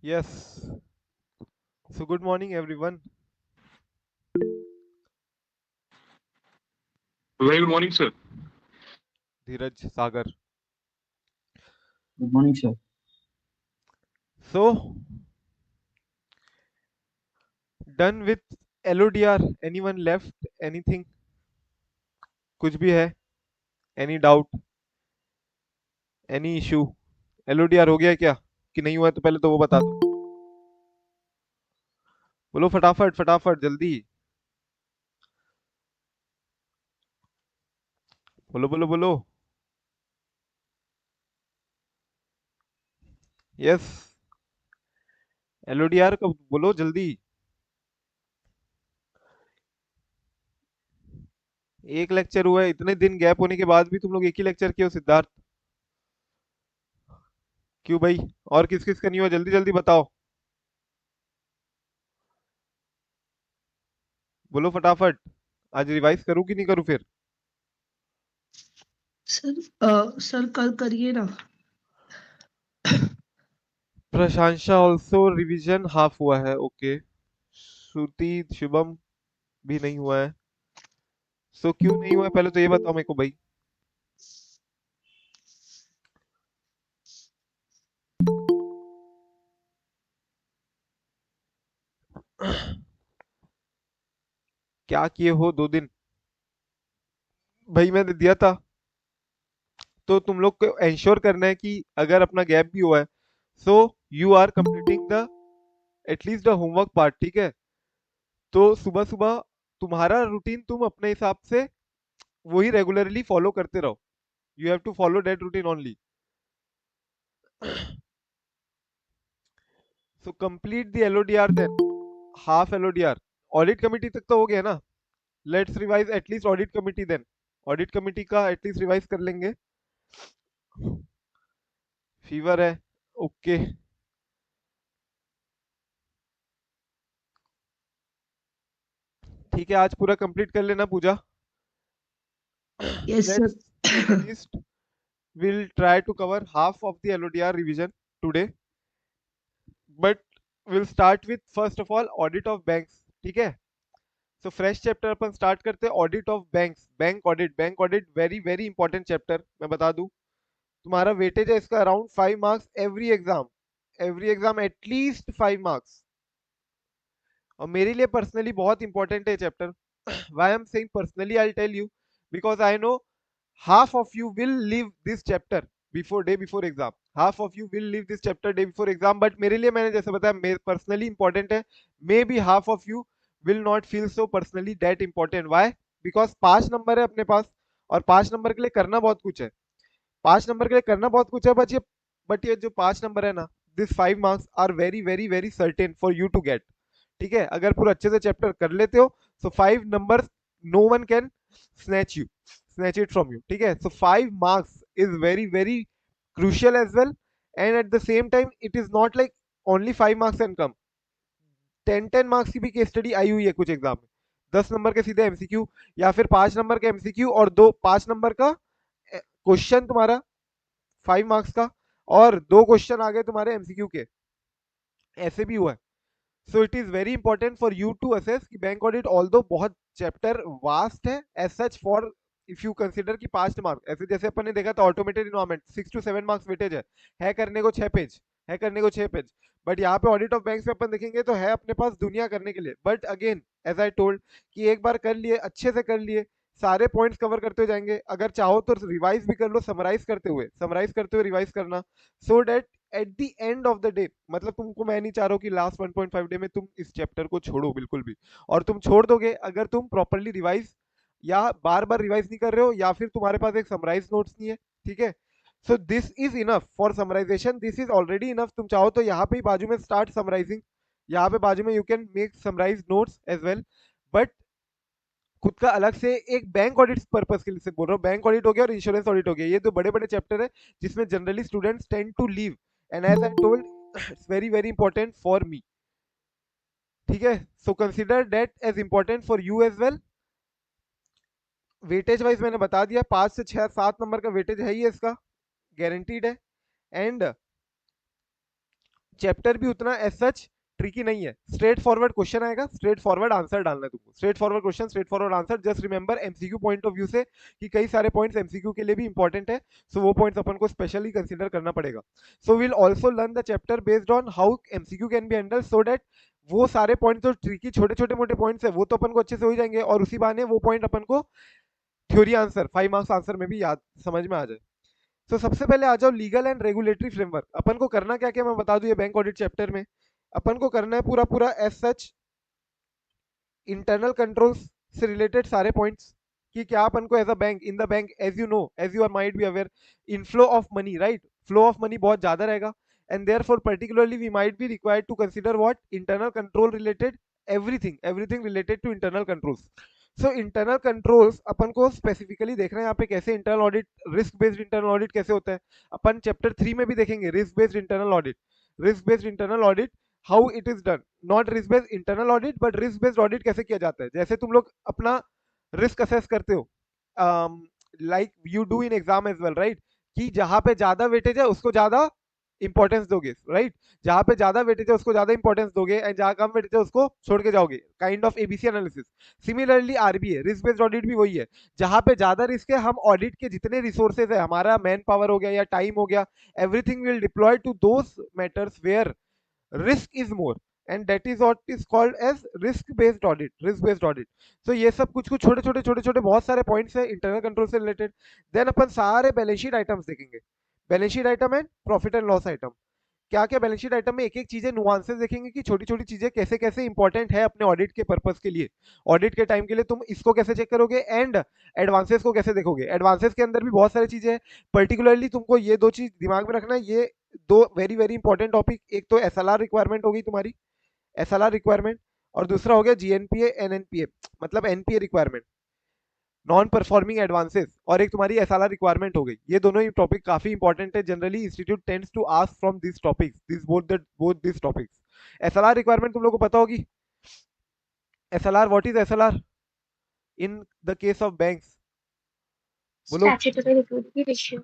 Yes. So good morning, everyone. Very good morning, sir. Dheeraj Sagar. Good morning, sir. So done with LODR. Anyone left? Anything? कुछ भी है? Any doubt? Any issue? LODR हो गया क्या? कि नहीं हुआ है तो पहले तो वो बता दो. बोलो फटाफट फटाफट जल्दी. बोलो बोलो बोलो. यस. LODR कब बोलो जल्दी. एक लेक्चर हुआ है, इतने दिन गैप होने के बाद भी तुम लोग एक ही लेक्चर किए हो सिद्धार्थ. क्यों भाई? और किस किस का नहीं हुआ? जल्दी जल्दी बताओ. बोलो फटाफट. आज रिवाइज करूँ कि नहीं करूँ फिर? सर कल करिए ना। प्रशंसा ऑल्सो रिवीजन हाफ हुआ है. ओके. श्रुति शुभम भी नहीं हुआ है. सो क्यों नहीं हुआ है पहले तो ये बताओ मेरे को भाई. क्या किए हो 2 दिन? भाई मैंने दिया था. तो तुम लोग को इंश्योर करना है कि अगर अपना गैप भी हुआ है so you are completing the at least the homework part. ठीक है. तो सुबह सुबह तुम्हारा रूटीन तुम अपने हिसाब से वही रेगुलरली फॉलो करते रहो. You have to follow that routine only. So complete the LODR then. Half LODR. Audit committee तक तो हो गया ना. Let's revise at least audit committee then. Audit committee का एटलीस्ट रिवाइज कर लेंगे. फीवर है. ओके. ठीक है आज पूरा कंप्लीट कर लेना Puja. Yes let's sir. At least we'll try to cover half of the LODR revision today, but we'll start with first of all audit of banks. ठीक है. सो फ्रेश चैप्टर अपन स्टार्ट करते हैं audit of banks. Bank audit very very important chapter. मैं बता दूं तुम्हारा weightage है इसका around 5 marks every exam. Every exam at least 5 marks. और मेरे लिए पर्सनली बहुत इंपॉर्टेंट है chapter. Why I am saying personally I tell you because I know half of you will leave this chapter before exam. Half of you will leave this chapter day before exam, but मेरे लिए मैंने जैसे बताया मेरे personally important है. Maybe half of you will not feel so personally that important. Why? Because 5 number है अपने पास. और 5 नंबर के लिए करना बहुत कुछ है. 5 नंबर के लिए करना बहुत कुछ है. बट ये जो 5 नंबर है ना, this 5 marks are very very very certain for you to get. ठीक है. अगर पूरा अच्छे से चैप्टर कर लेते हो so 5 number no one can snatch it from you. ठीक है. So 5 marks is very very crucial as well, and at the same time it is not like only 5 marks and come. 10 10 marks की भी case study आई हुई है कुछ exam में. 10 number के सीधे एमसीक्यू या फिर 5 नंबर का एमसीक्यू और दो 5 नंबर का क्वेश्चन तुम्हारा 5 मार्क्स का. और दो क्वेश्चन आ गए तुम्हारे एमसीक्यू के. ऐसे भी हुआ है. So it is very important for you to assess कि बैंक ऑडिट ऑल्दो बहुत चैप्टर वास्ट है as such for if you consider कि 5 मार्क्स ऐसे जैसे अपन ने देखा था automated environment 6 to 7 marks weightage है करने को 6 पेज. है करने को 6 पेज. बट यहाँ पे ऑडिट ऑफ बैंक्स में अपन देखेंगे तो है अपने पास दुनिया करने के लिए. But again as I told कि एक बार कर लिए अच्छे से कर लिए सारे पॉइंट्स कवर करते हुए जाएंगे. अगर चाहो तो रिवाइज भी कर लो समराइज करते हुए रिवाइज करना. So that at the end of the day मतलब तुमको मैं नहीं चाह रहा हूँ कि लास्ट 1.5 डे में तुम इस चैप्टर को छोड़ो बिल्कुल भी. और तुम छोड़ दोगे अगर तुम प्रॉपरली रिवाइज या बार बार रिवाइज नहीं कर रहे हो या फिर तुम्हारे पास एक समराइज नोट्स नहीं है. ठीक है. So this is enough for summarization. This is already enough. तुम चाहो तो यहाँ पे ही बाजू में स्टार्ट समराइजिंग. यहाँ पे बाजू में you can make summarize notes as well. But खुद का अलग से एक बैंक ऑडिट पर्पस के लिए से बोल रहा हूँ. बैंक ऑडिट हो गया और इंश्योरेंस ऑडिट हो गया. ये तो बड़े बड़े चैप्टर है जिसमें generally students tend to leave. And as I told it's very very important for me. ठीक है. So consider that as important for you as well. Weightage wise मैंने बता दिया 5 से 6 7 नंबर का वेटेज है ही इसका. गारंटीड है. एंड चैप्टर भी उतना एज सच ट्रिकी नहीं है, स्ट्रेट फॉरवर्ड क्वेश्चन आएगा, स्ट्रेट फॉरवर्ड आंसर डालना है तुमको, straight forward question, straight forward answer. Just remember MCQ point of view से कि कई सारे पॉइंट्स एमसीक्यू के लिए भी इंपॉर्टेंट है, सो वो पॉइंट्स अपन को स्पेशली कंसीडर करना पड़ेगा। So will also learn the chapter based on how MCQ can be handle, so that वो सारे पॉइंट जो ट्रिकी छोटे छोटे मोटे पॉइंट्स है वो तो अपन को अच्छे से हो जाएंगे, और उसी बहाने वो पॉइंट अपन को थ्योरी आंसर 5 मार्क्स आंसर में भी याद समझ में आ जाए। तो सबसे पहले आ जाओ लीगल एंड रेगुलेटरी फ्रेमवर्क। अपन को करना क्या क्या मैं बता दूं, ये बैंक ऑडिट चैप्टर में अपन को करना है पूरा पूरा एज सच इंटरनल कंट्रोल्स से रिलेटेड सारे पॉइंट्स, कि क्या अपन को as a bank in the bank, as you know, as you are might be aware, inflow of money, right, flow of money बहुत ज्यादा रहेगा, and therefore particularly we might be required to consider what internal control related, everything related to internal controls. So internal controls अपन को specifically देखना है यहाँ पे कैसे internal audit, risk based internal audit कैसे होता है, अपन चैप्टर 3 में भी देखेंगे risk based internal audit, risk based internal audit how it is done, not risk based internal audit but risk based audit कैसे किया जाता है। जैसे तुम लोग अपना रिस्क असेस करते हो, like you do in exam as well, right, कि जहां पे ज्यादा वेटेज है उसको ज्यादा इंपॉर्टेंस दोगे, राइट, जहां पे ज्यादा वेटेज है उसको ज्यादा इंपॉर्टेंस दोगे, एंड जहां कम वेटेज है उसको छोड़ के जाओगे, kind of ABC analysis. Similarly RBA risk based audit भी वही है, जहां पे ज्यादा रिस्क है हम ऑडिट के जितने रिसोर्सेज है, हमारा मैन पावर हो गया या टाइम हो गया, everything will deploy to those matters where risk is more, and that is what is called as risk based audit। so ये सब कुछ कुछ छोटे छोटे बहुत सारे पॉइंट्स है इंटरनल कंट्रोल से रिलेटेड। देन अपन सारे बैलेंस शीट आइटम्स देखेंगे, balance sheet item and profit and loss item, क्या क्या बैलेंस शीट आइटम में एक एक चीजें नुआंसेस देखेंगे कि छोटी छोटी चीजें कैसे कैसे इंपॉर्टेंट है अपने ऑडिट के पर्पस के लिए, ऑडिट के टाइम के लिए तुम इसको कैसे चेक करोगे, एंड एडवांसेस को कैसे देखोगे। एडवांसेस के अंदर भी बहुत सारी चीजें हैं, पर्टिकुलरली तुमको ये दो चीज दिमाग में रखना है, ये दो वेरी वेरी इंपॉर्टेंट टॉपिक, एक तो एसएलआर रिक्वायरमेंट होगी तुम्हारी, एसएलआर रिक्वायरमेंट, और दूसरा हो गया जीएनपीए एनएनपीए, मतलब NPA requirement, non performing advances, और एक तुम्हारी एसएलआर रिक्वायरमेंट हो गई। ये दोनों ही टॉपिक काफी इंपॉर्टेंट है, generally institute tends to ask from this topics, this both this topics. SLR requirement तुम लोग को पता होगी, SLR, what is SLR in the case of banks, बोलो। Statutory liquidity ratio.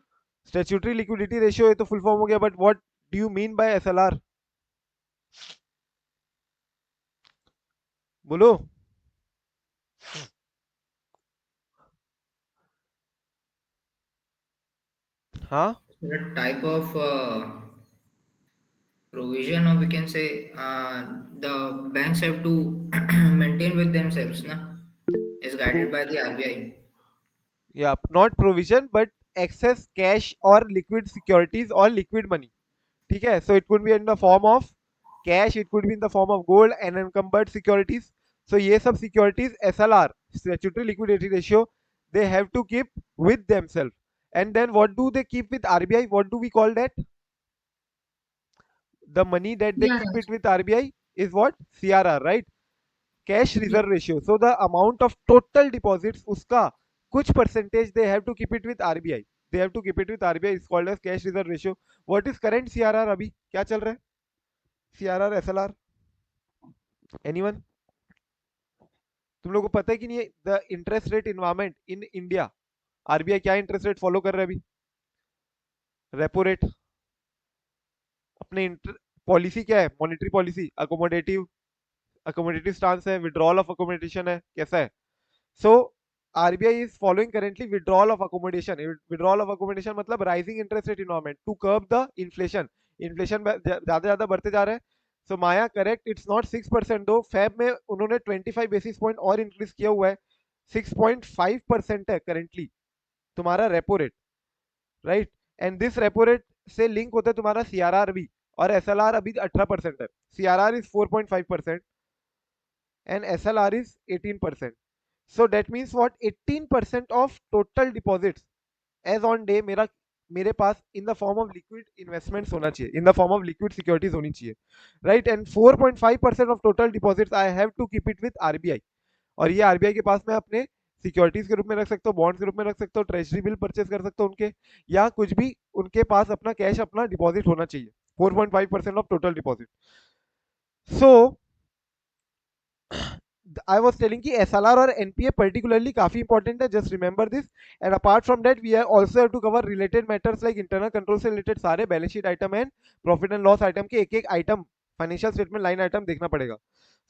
Statutory liquidity ratio, ये तो फुल फॉर्म हो गया, but what do you mean bye SLR, बोलो। हाँ, A type of provision, or we can say the banks have to maintain with themselves, na, is guided by the RBI. या not provision but excess cash और liquid securities और liquid money, ठीक है। So it could be in the form of cash, it could be in the form of gold and unencumbered securities. So ये सब securities SLR, statutory liquidity ratio, they have to keep with themselves, and then what do they keep with RBI, what do we call that, the money that they keep CRR. it with RBI is what, CRR, right, cash reserve ratio। so the amount of total deposits uska kuch percentage they have to keep it with RBI, they have to keep it with RBI is called as cash reserve ratio। what is current CRR, अभी क्या चल रहा है, CRR SLR, anyone, तुम लोगों को पता है कि नहीं, the interest rate environment in India, RBI क्या इंटरेस्ट रेट फॉलो कर रहा है अभी, रेपो रेट, अपने पॉलिसी क्या है, monetary policy accommodative, accommodative stance है, विड्रॉल ऑफ अकोमोडेशन है, कैसा है। So RBI is following currently withdrawal of accommodation, withdrawal of accommodation मतलब rising interest rate environment to curb the inflation, inflation ज्यादा ज्यादा बढ़ते जा रहा है। So Maya correct, it's not 6% दो, फैब में उन्होंने 25 बेसिस पॉइंट और इंक्रीज किया हुआ है, 6.5% है करेंटली तुम्हारा repo rate, right, and this repo rate से लिंक होता है तुम्हारा सीआरआर भी, और एसएलआर अभी 18% है, CRR is 4.5% and SLR is 18%। So that means what, 18% of total deposits as on day मेरे पास in the form of liquid investments होना चाहिए, in the form of liquid securities होनी चाहिए, right, and 4.5% of total deposits I have to keep it with RBI, और ये RBI के पास मैं अपने सिक्योरिटीज के रूप में रख सकता हूँ, बॉन्ड्स के रूप में रख सकता हूँ, ट्रेजरी बिल परचेज कर सकता हूँ उनके, या कुछ भी उनके पास अपना कैश अपना डिपॉजिट होना चाहिए, 4.5% of total deposit. So I was telling कि SLR और NPA particularly काफी important है, just remember this. And apart from that, we also have to cover related matters like internal control से related सारे balance sheet item and profit and loss item के एक एक item financial statement line item देखना पड़ेगा.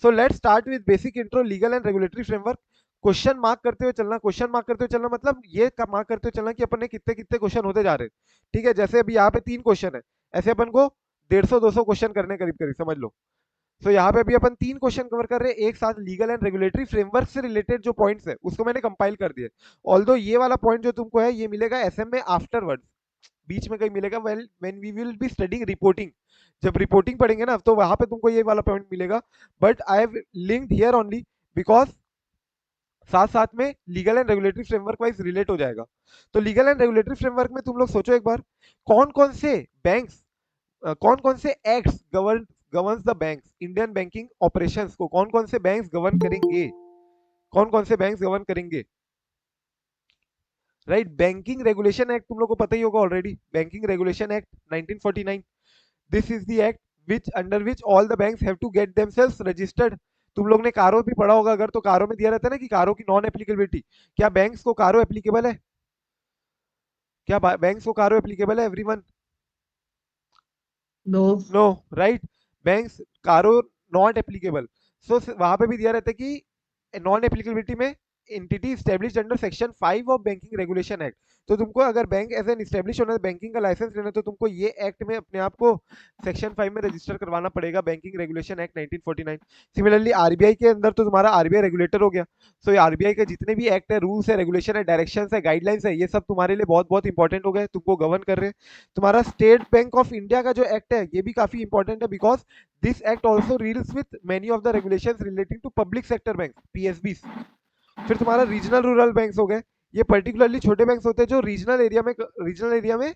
So let's start with basic intro legal and regulatory framework. Question mark करते हुए चलना, क्वेश्चन मार्क करते हुए चलना मतलब ये मार्क करते हुए चलना कि अपन ने कितने कितने क्वेश्चन होते जा रहे हैं. ठीक है, जैसे अभी यहाँ पे 3 क्वेश्चन है, ऐसे अपन को 150-200 क्वेश्चन करने करीब करीब, समझ लो. तो यहाँ पे अभी अपन 3 क्वेश्चन कवर कर रहे हैं एक साथ. लीगल एंड रेगुलेटरी फ्रेमवर्क से रिलेटेड जो पॉइंट्स है उसको मैंने कंपाइल कर दिया. ऑल्दो ये वाला पॉइंट जो तुमको है ये मिलेगा एसएम में आफ्टरवर्ड्स, बीच में कहीं मिलेगा. Well when we will be studying reporting, जब रिपोर्टिंग पढ़ेंगे ना तो वहां पे तुमको ये वाला पॉइंट मिलेगा. But I have linked here only because साथ साथ में legal and regulatory framework wise relate हो जाएगा. तो लीगल एंड रेगुलेटरी फ्रेमवर्क में तुम लोग सोचो एक बार, कौन कौन से बैंक्स, कौन कौन से acts governs the banks, Indian banking operations को कौन कौन से बैंक्स गवर्न करेंगे, कौन कौन से बैंक्स गवर्न करेंगे. राइट, बैंकिंग रेगुलेशन एक्ट तुम लोग को पता ही होगा already. Banking regulation act 1949, this is the act which under which all the banks have to get themselves registered. तुम लोग ने कारो भी पढ़ा होगा अगर, तो कारो में दिया रहता है ना कि कारो की नॉन एप्लीकेबिलिटी. क्या बैंक्स को कारो एप्लीकेबल है? क्या बैंक्स को कारो एप्लीकेबल है everyone? No. No, right. Banks CARO not applicable. So वहां पे भी दिया रहता है कि नॉन एप्लीकेबिलिटी में entity established under section 5 of banking regulation act. तो तुमको अगर बैंक एज एन स्टैब्लिश होना है, बैंकिंग का लाइसेंस लेना है, तो तुमको ये एक्ट में अपने आप को सेक्शन 5 में रजिस्टर करवाना पड़ेगा, banking regulation act 1949. Similarly RBI के अंदर तो तुम्हारा आरबीआई रेगुलेटर हो गया. सो आरबीआई के जितने भी एक्ट है, रूल्स है, रेगुलेशन है, डायरेक्शन है, गाइडलाइंस है, ये सब तुम्हारे लिए बहुत बहुत इंपॉर्टेंट हो गए, तुमको गवर्न कर रहे हैं. तुम्हारा स्टेट बैंक ऑफ इंडिया का जो एक्ट है ये भी काफी इंपॉर्टेंट है because this act also deals with many of the regulations relating to public sector bank, PSB. फिर तुम्हारा रीजनल रूरल बैंक्स हो गए. ये पर्टिकुलरली छोटे बैंक्स होते हैं जो रीजनल एरिया में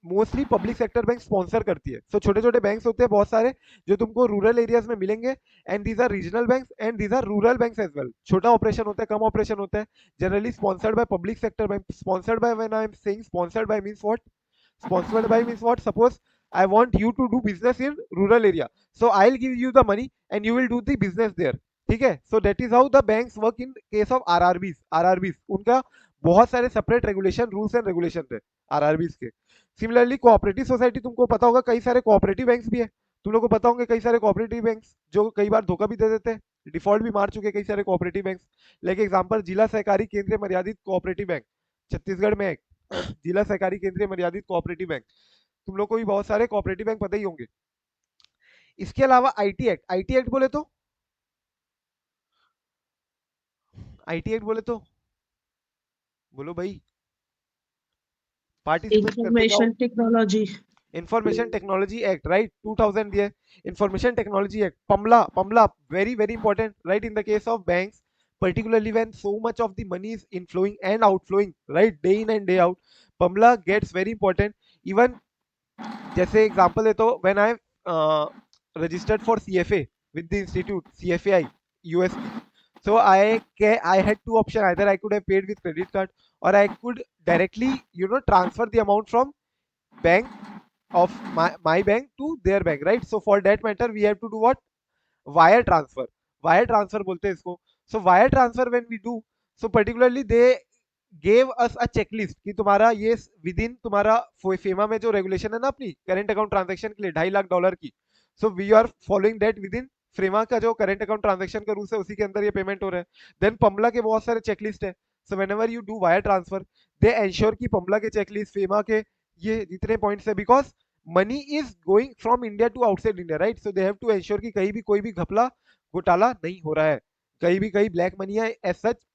mostly public sector bank sponsor करती है. सो छोटे छोटे बैंक्स होते हैं बहुत सारे जो तुमको रूरल एरियाज में मिलेंगे. And these are regional banks and these are rural banks as well. छोटा ऑपरेशन होता है, कम ऑपरेशन होता है, generally sponsored by public sector bank. Sponsored by, when I am saying sponsored by means what? Sponsored by means what? Suppose I want you to do business in rural area, so I'll give you the money and you will do the business there. ठीक है. So that is how the banks work in case of RRBs. उनका बहुत सारे separate regulation, rules and regulation थे RRBs के. Similarly cooperative society, तुमको पता होगा कई सारे कोऑपरेटिव बैंक्स भी है. तुम लोग को पता होंगे कई सारे कोऑपरेटिव बैंक्स जो कई बार धोखा भी दे देते हैं, डिफॉल्ट भी मार चुके कई सारे कोऑपरेटिव बैंक्स. लाइक एग्जांपल जिला सहकारी केंद्रीय मर्यादित कोऑपरेटिव बैंक छत्तीसगढ़ में, जिला सहकारी केंद्रीय मर्यादित कोऑपरेटिव बैंक. तुम लोग को भी बहुत सारे कोऑपरेटिव बैंक पता ही होंगे. इसके अलावा आईटी एक्ट बोले तो बोलो भाई, पार्टिसिपेट करते जाओ. Information technology. Information technology act, right, 2000 दिया. इंफॉर्मेशन टेक्नोलॉजी एक्ट, पमला very very important, right, in the case of banks, particularly when so much of the money is inflowing and outflowing, right, day in and day out. Pamla gets very important. Even जैसे example दे तो when I registered for CFA with the institute CFAI USP, so I had two options. Either I could have paid with credit card or I could directly transfer the amount from bank of my bank to their bank, right? So for that matter we have to do what? Wire transfer बोलते हैं इसको. So wire transfer when we do, so particularly they gave us a checklist कि तुम्हारा ये with in तुम्हारा FEMA में जो regulation है ना अपनी करेंट अकाउंट ट्रांजेक्शन के लिए $2.5 लाख की, so we are following that within FEMA का जो करेंट अकाउंट ट्रांजेक्शन का रूल्स है उसी के अंदर ये पेमेंट हो रहा है. देन पमला के बहुत सारे चेकलिस्ट है. So whenever you do wire transfer they ensure कि पमला के चेकलिस्ट, फेमा के ये जितने पॉइंट्स है, because money is going from India to outside India, right. So they have to ensure कि कहीं भी कोई भी घपला घोटाला नहीं हो रहा है, कहीं ब्लैक मनी है एज सच,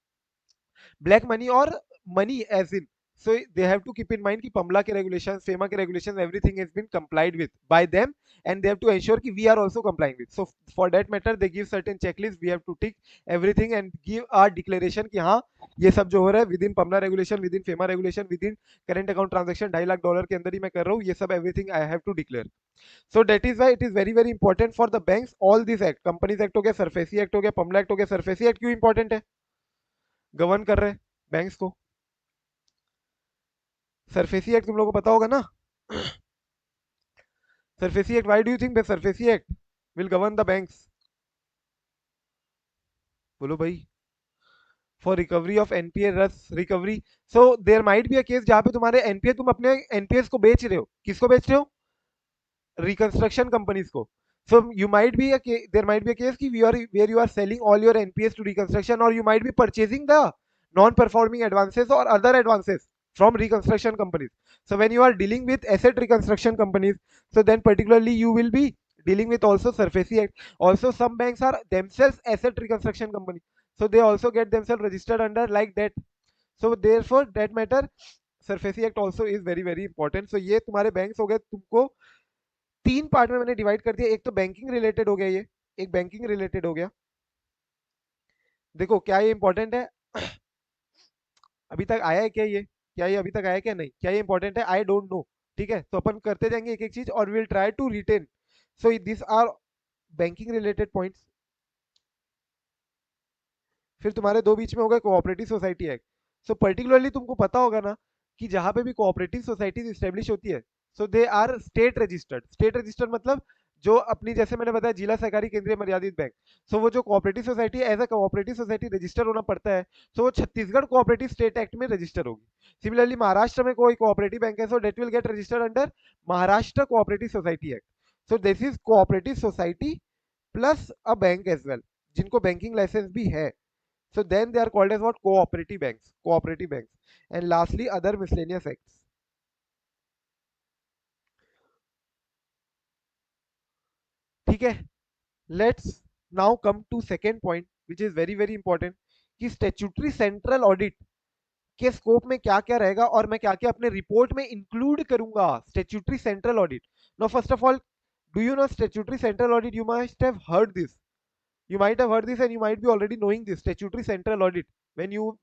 ब्लैक मनी और money as in. So they have to keep in mind कि पमला के regulations, FEMA के regulations, everything has been complied with by them and they have to ensure कि we are also complying with. So for that matter they give certain checklists, we have to tick everything and give our declaration कि हाँ ये सब जो हो रहा है within Pamela regulation, within FEMA regulation, within current account transaction $2.5 lakh के अंदर ही मैं कर रहा हूँ, ये सब everything I have to declare. So that is why it is very very important for the banks. All these act, Companies Act हो गया, सरफेसी एक्ट हो गया, पमला एक्ट हो गया. सरफेसी एक्ट क्यों इंपॉर्टेंट है? गवर्न कर रहे हैं बैंक्स को. सरफेसी एक्ट तुम लोगों को पता होगा ना. SARFAESI act, why do you think the SARFAESI act will govern the banks? बोलो भाई। फॉर रिकवरी ऑफ एनपीए रस recovery, so there might be a case जहां पे तुम्हारे एनपीए, तुम अपने एनपीएस को बेच रहे हो, किसको बेच रहे हो? रिकंस्ट्रक्शन कंपनीज को. So you might be there might be a case ki where you are selling all your NPS to reconstruction, or you might be purchasing the non-performing advances or other advances from reconstruction companies. So when you are dealing with asset reconstruction companies, so then particularly you will be dealing with also SURFACE Act. Also some banks are themselves asset reconstruction company, so they also get themselves registered under like that. So therefore that matter, SURFACE Act also is very very important. So ये तुम्हारे banks हो गए, तुमको तीन part में मैंने divide कर दिया. एक तो बैंकिंग रिलेटेड हो गया, ये एक बैंकिंग रिलेटेड हो गया. देखो क्या ये इंपॉर्टेंट है? अभी तक आया है क्या ये? क्या ये अभी तक आया क्या? नहीं. क्या ये इंपॉर्टेंट है? I don't no. ठीक है, तो अपन करते जाएंगे एक एक चीज और will try to retain. So this are banking related points. फिर तुम्हारे दो बीच में होगा cooperative society act. So particularly तुमको पता होगा ना कि जहां पे भी कोऑपरेटिव सोसाइटीज स्टेब्लिश होती है, so they are state registered. State registered मतलब जो अपनी, जैसे मैंने बताया, जिला सहकारी केंद्रीय मर्यादित बैंक. सो वो जो cooperative society as a cooperative society register होना पड़ता है, सो वो छत्तीसगढ़ कोऑपरेटिव स्टेट एक्ट में रजिस्टर होगी. सिमिलरली महाराष्ट्र में कोई कोऑपरेटिव बैंक है, so that will get registered under Maharashtra cooperative society act. So this is cooperative society plus a bank as well, जिनको बैंकिंग लाइसेंस भी है. So then they are called as what? Cooperative banks. Cooperative banks. And lastly, other miscellaneous acts. ठीक है. Let's now come to second point, which is very very important. कि statutory central audit के scope में क्या क्या रहेगा और मैं क्या क्या अपने रिपोर्ट में इंक्लूड करूंगा. Statutory central audit. Now first of all, do you know statutory central audit? You must have heard this. You might have heard this and you might be already knowing this. Statutory central audit.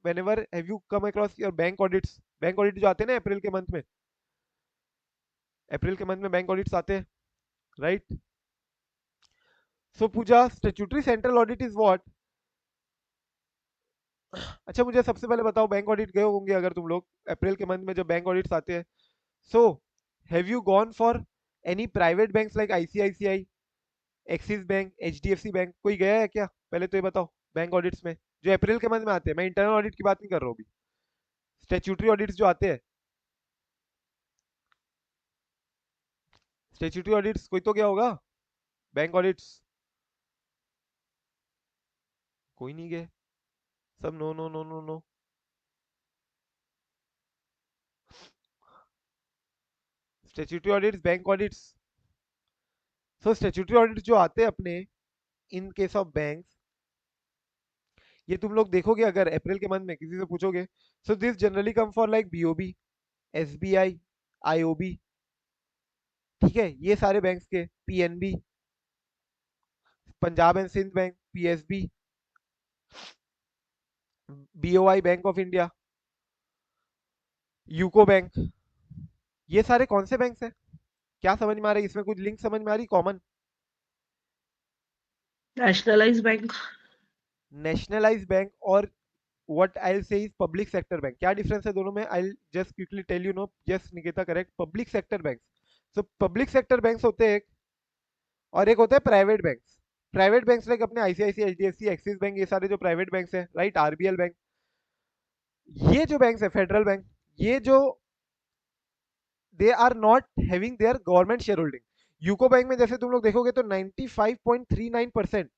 Whenever have you come across your bank audits? Bank audit जो आते हैं ना अप्रैल के month में, अप्रैल के month में bank audits आते हैं, right? So Pooja, statutory central audit is what? अच्छा मुझे सबसे पहले बताओ, बैंक ऑडिट गए होंगे अगर तुम लोग अप्रैल के मंथ में जब बैंक ऑडिट्स आते हैं. So have you gone for any private banks like ICICI, axis bank, HDFC bank? कोई गया है क्या? पहले तो ये बताओ, बैंक ऑडिट्स में जो अप्रैल के मंथ में आते हैं. मैं इंटरनल ऑडिट की बात नहीं कर रहा हूँ अभी. स्टैट्यूटरी ऑडिट्स जो आते हैं, स्टैट्यूटरी ऑडिट्स कोई तो गया होगा. बैंक ऑडिट्स कोई नहीं गए. सब no no no no no. Statutory audits, bank audits. So statutory audit जो आते हैं अपने, इन केस ऑफ बैंक्स, ये तुम लोग देखोगे अगर अप्रैल के मंथ में किसी से पूछोगे. So this generally come for like BOB, SBI, IOB. ठीक है, ये सारे बैंक्स के, PNB, Punjab and Sind bank, PSB, BOI bank of India, UCO bank. ये सारे कौन से बैंक्स हैं? क्या समझ में आ रहा है इसमें? कुछ लिंक समझ में आ रही common? Nationalise bank. Nationalise bank और what I'll say is public sector bank. क्या डिफरेंस है दोनों में? I'll just quickly tell you. No, yes Nikita, correct. Public sector banks. So public sector banks होते हैं एक, और एक होता है private banks. Private banks like अपने आईसीआईसीआई, एचडीएफसी, एक्सिस बैंक, ये सारे जो प्राइवेट बैंक्स हैं, राइट, आरबीएल बैंक. ये जो बैंक्स है, फेडरल बैंक, ये जो, they are not having their government share holding. UCO bank में जैसे तुम लोग देखोगे तो 95.39%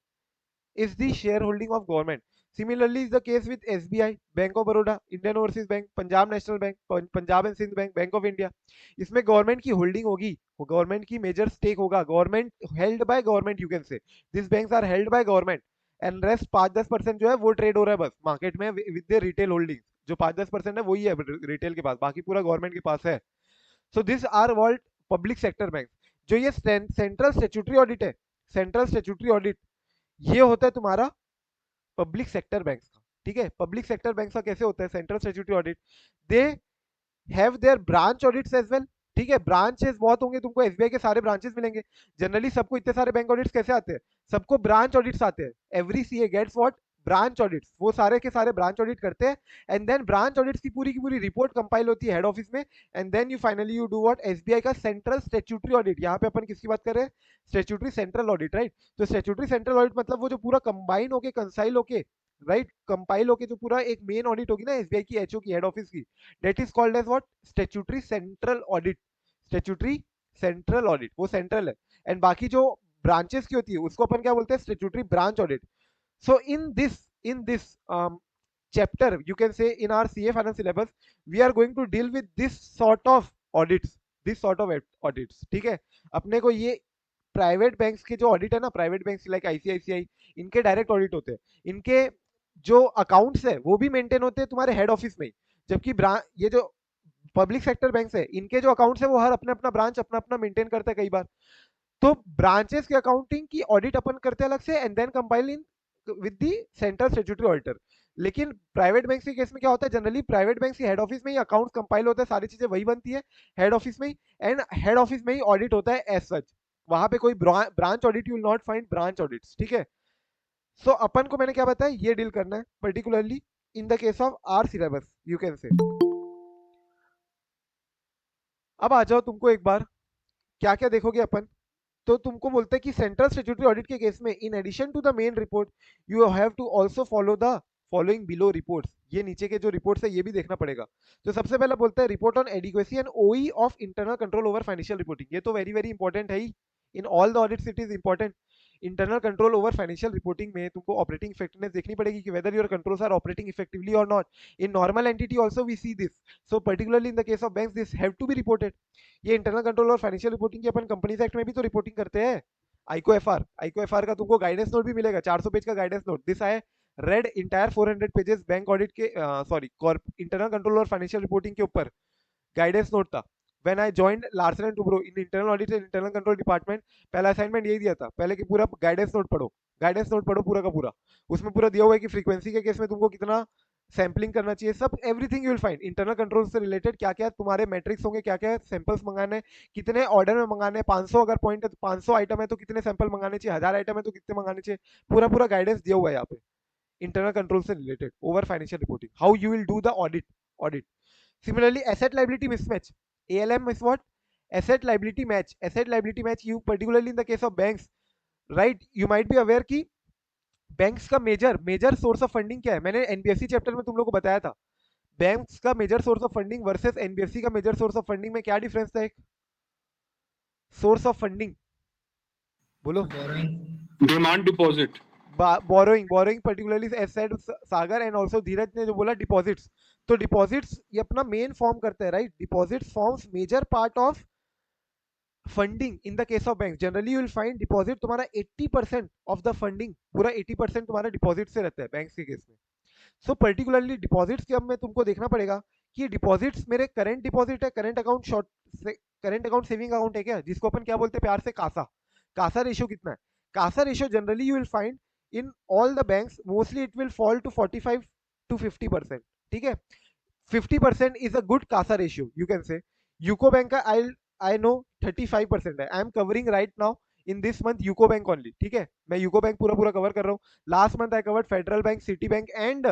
is the shareholding of government. Similarly is the case with SBI, Bank of Baroda, Indian Overseas Bank, Punjab National Bank, Punjab and Sindh Bank, Bank of India. इसमें government की holding होगी, government की मेजर स्टेक होगा, government held by government, you can say this banks are held by government. And rest 5-10% जो है वो trade हो रहा है बस मार्केट में विद द रिटेल होल्डिंग. जो 5-10% है वही है रिटेल के पास, बाकी पूरा गवर्नमेंट के पास है. So this are world public sector bank. जो ये सेंट्रल स्टेच्यूटरी ऑडिट है, सेंट्रल स्टेच्यूटरी ऑडिट, ये होता है तुम्हारा पब्लिक सेक्टर बैंक्स का. ठीक है, पब्लिक सेक्टर बैंक्स का कैसे होता है central statutory audit? They have their branch audits as well. ठीक है, ब्रांचेस बहुत होंगे, तुमको एसबीआई के सारे ब्रांचेस मिलेंगे. जनरली सबको इतने सारे बैंक ऑडिट्स कैसे आते हैं? सबको ब्रांच ऑडिट्स आते हैं. Every CA gets what? Branch audits. वो सारे के सारे ब्रांच ऑडिट करते हैं. एंड देन ब्रांच ऑडिट्स की पूरी रिपोर्ट कंपाइल होती है हेड ऑफिस में. And then you finally you do what? SBI का सेंट्रल स्टैट्यूटरी ऑडिट. यहाँ पे अपन किसकी बात कर रहे हैं? Statutory central audit, right? तो स्टैट्यूटरी सेंट्रल ऑडिट मतलब वो जो पूरा कंबाइन होके, कंसाइल होके राइट, कंपाइल होके जो पूरा एक मेन ऑडिट होगी ना एसबीआई की, एचओ की, हेड ऑफिस की, that is called as what, statutory central audit. Statutory central audit, वो सेंट्रल है। एंड बाकी जो ब्रांचेस की होती है उसको अपन क्या बोलते हैं, statutory branch audit. So in this chapter, you can say in our CA finance syllabus, we are going to deal with this sort of audits, this sort of audits, ठीक है। अपने को ये प्राइवेट बैंक्स के जो audit है ना, private banks like ICICI, इनके डायरेक्ट ऑडिट होते हैं। इनके जो अकाउंट्स है वो भी मेंटेन होते हैं तुम्हारे हेड ऑफिस में ही। जबकि ये जो पब्लिक सेक्टर बैंक्स है, इनके जो अकाउंट्स है वो हर अपना अपना ब्रांच अपना अपना मेंटेन करता है कई बार। तो ब्रांचेस की अकाउंटिंग की ऑडिट अपन करते हैं अलग से, and then compile in with the central statutory auditor. लेकिन प्राइवेट बैंक के केस में क्या होता है, जनरली प्राइवेट बैंक की हेड ऑफिस में ही अकाउंट्स कंपाइल होते हैं, सारी चीजें वही बनती है हेड ऑफिस में ही, एंड हेड ऑफिस में ही ऑडिट होता है एज सच। वहां पे कोई branch audit you will not find branch audits, ठीक है। सो अपन को मैंने क्या बताया, ये डील करना है particularly in the case of our syllabus, you can से। अब आ जाओ तुमको एक बार, क्या क्या देखोगे अपन। तो तुमको बोलते हैं कि सेंट्रल स्टैट्यूटरी ऑडिट के केस में in addition to the main report you have to also follow the following below reports. ये नीचे के जो रिपोर्ट्स है ये भी देखना पड़ेगा। तो सबसे पहले बोलते हैं report on adequacy and OE of internal control over financial reporting. ये तो वेरी वेरी इंपॉर्टेंट है ही, in all the audits it is important. Internal control over financial reporting में तुमको ऑपरेटिंग इफेक्टिवनेस देखनी पड़ेगी कि whether your controls are operating effectively और not. In normal entity also we see this, so particularly in the case of banks this have to be reported. ये internal control और financial reporting की अपन companies act में भी तो reporting करते हैं। आईको FR का तुमको गाइडेंस नोट भी मिलेगा, 400 पेज का guidance note. This I read entire 400 pages bank audit के, सॉरी, इंटरनल कंट्रोल और फाइनेंशियल रिपोर्टिंग के ऊपर गाइडेंस नोट था। When I joined Larsen and Toubro in internal audit and internal control department, पहला assignment यही दिया था, पहले कि पूरा गाइडेंस नोट पढ़ो, गाइडेंस नोट पढ़ो पूरा का पूरा। उसमें पूरा दिया हुआ है कि फ्रीक्वेंसी के केस में तुमको कितना सैम्पलिंग करना चाहिए, सब everything you will find. Internal control से रिलेटेड क्या क्या तुम्हारे मैट्रिक्स होंगे, क्या क्या सैंपल्स मंगाने, कितने ऑर्डर में मंगाने, 500 अगर पॉइंट है तो 500 आइटम है तो कितने सैंपल मंगाने चाहिए, 1000 आइटम है तो कितने मंगाने चाहिए, पूरा पूरा गाइडेंस दिया हुआ है यहाँ पे इंटरनल कंट्रोल से related over financial reporting, how you will do the audit. Similarly, asset liability mismatch. ALM is what? Asset liability match. Asset liability match, you particularly in the case of banks, right? You might be aware कि banks का major source of funding क्या है। मैंने NBFC chapter में तुम लोग को बताया था, बैंक्स का major source of funding versus NBFC का मेजर सोर्स ऑफ फंडिंग में क्या डिफरेंस था। एक सोर्स ऑफ फंडिंग बोलो। Borrowing. Demand deposit. Borrowing particularly as said Sagar and also Dheeraj ने जो बोला डिपॉजिट्स। तो डिपॉजिट्स ये अपना मेन फॉर्म करते हैं, right. Deposits forms major part of funding in the case of bank. Generally you will find deposit तुम्हारा 80% ऑफ द फंडिंग, पूरा 80% तुम्हारा डिपॉजिट से रहता है बैंक्स के केस में। सो पर्टिकुलरली डिपॉजिट्स के अब में तुमको देखना पड़ेगा कि डिपॉजिट्स मेरे करंट डिपॉजिट है, करंट अकाउंट शॉर्ट से, करंट अकाउंट सेविंग अकाउंट है क्या, जिसको अपन क्या बोलते हैं प्यार से, कासा। कासा रेशियो कितना है। CASA ratio generally you will find in all the banks mostly it will fall to 45 to 50%, ठीक है। 50% is a good CASA ratio, you can say. UCO Bank का I know 35% है। I am covering right now in this month UCO Bank only, ठीक है। मैं UCO Bank पूरा पूरा cover कर रहा हूँ। Last month I covered Federal bank, Citi bank and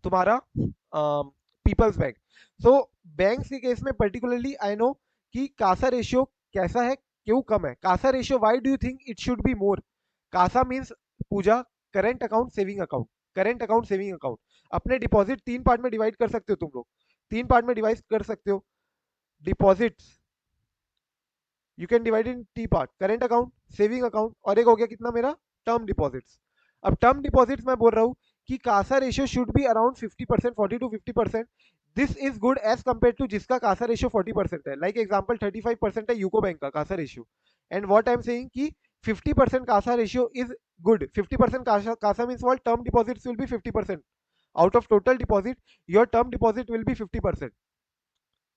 तुम्हारा पीपल्स बैंक। सो बैंक्स के केस में पर्टिकुलरली आई नो कि कासा रेशियो कैसा है, क्यों कम है CASA ratio, why do you think it should be more. CASA means Pooja current account saving account, current account saving account. अपने डिपॉजिट 3 पार्ट में डिवाइड कर सकते हो तुम लोग, 3 पार्ट में डिवाइड कर सकते हो deposits. You can divide in 3 part, current account, saving account, और एक हो गया कितना मेरा, टर्म डिपॉजिट्स। अब टर्म डिपॉजिट्स मैं बोल रहा हूँ कि CASA ratio should be around 50%, 40 to 50%। This is good as compare to जिसका कासा रेशियो 40% है। लाइक एग्जांपल 35% है यूको बैंक का CASA ratio, and what I am saying कि 50% CASA ratio is good. 50% CASA means what, term deposits will be 50%। Out of total deposit your term deposit will be 50%।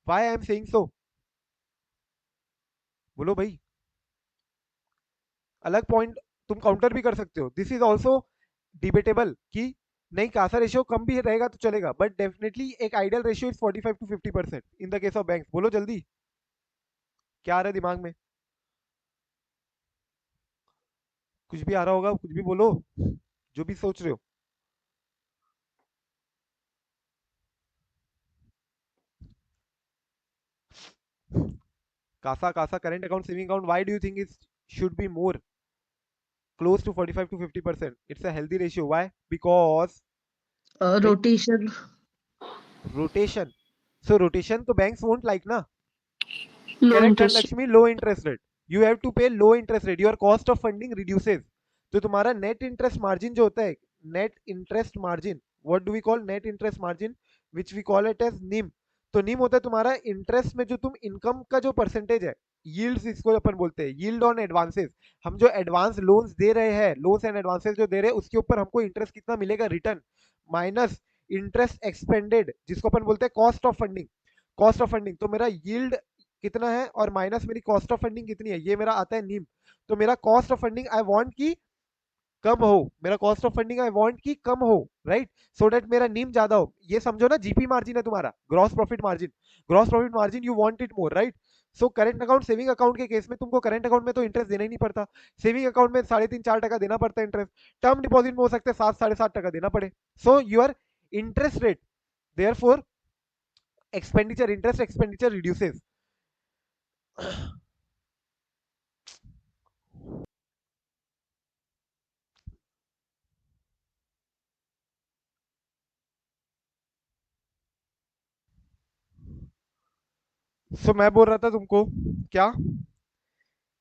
Why I am saying so, बोलो भाई। अलग point तुम counter भी कर सकते हो, this is also debatable कि नहीं कासा रेशियो कम भी रहेगा तो चलेगा, बट डेफिनेटली एक ideal ratio is 45 to 50% in the case of banks. बोलो जल्दी, क्या आ रहा है दिमाग में, कुछ भी आ रहा होगा कुछ भी बोलो, जो भी सोच रहे हो। CASA CASA current account saving account, why do you think it should be more. close to 45 to 50%. It's a healthy ratio. Why? Because when Rotation. rotation. So rotation to banks won't like na. Low Correct, interest. Lakshmi? Low interest rate. You have to pay low interest rate. Your cost of funding reduces. तो तुम्हारा net interest margin जो होता है, net interest margin, what do we call net interest margin, which we call it as NIM. तो निम होता है तुम्हारा इंटरेस्ट में जो तुम इनकम का जो परसेंटेज है, यील्ड्स इसको अपन बोलते हैं, यील्ड ऑन एडवांसेस. हम जो एडवांस लोन्स दे रहे हैं, लोन्स एंड एडवांसेस जो दे रहे हैं, उसके ऊपर हमको इंटरेस्ट कितना मिलेगा, रिटर्न माइनस इंटरेस्ट एक्सपेंडेड, जिसको अपन बोलते हैं cost of funding. Cost of funding, तो मेरा यील्ड कितना है और माइनस मेरी कॉस्ट ऑफ फंडिंग कितनी है, ये मेरा आता है नीम. तो मेरा cost of funding I want की कम हो, मेरा cost of funding I want की कम हो, राइट, सो दैट मेरा नीम ज्यादा हो. ये समझो ना, जीपी मार्जिन है तुम्हारा, gross profit margin. Gross profit margin you want it more, right. So current account saving account के केस में तुमको करेंट अकाउंट में तो इंटरेस्ट देना ही नहीं पड़ता. सेविंग अकाउंट में 3.5-4% देना पड़ता है इंटरेस्ट. टर्म डिपॉजिट में हो सकता है 7-7.5% देना पड़े. So your interest rate, therefore expenditure, interest expenditure reduces. So मैं बोल रहा था तुमको क्या,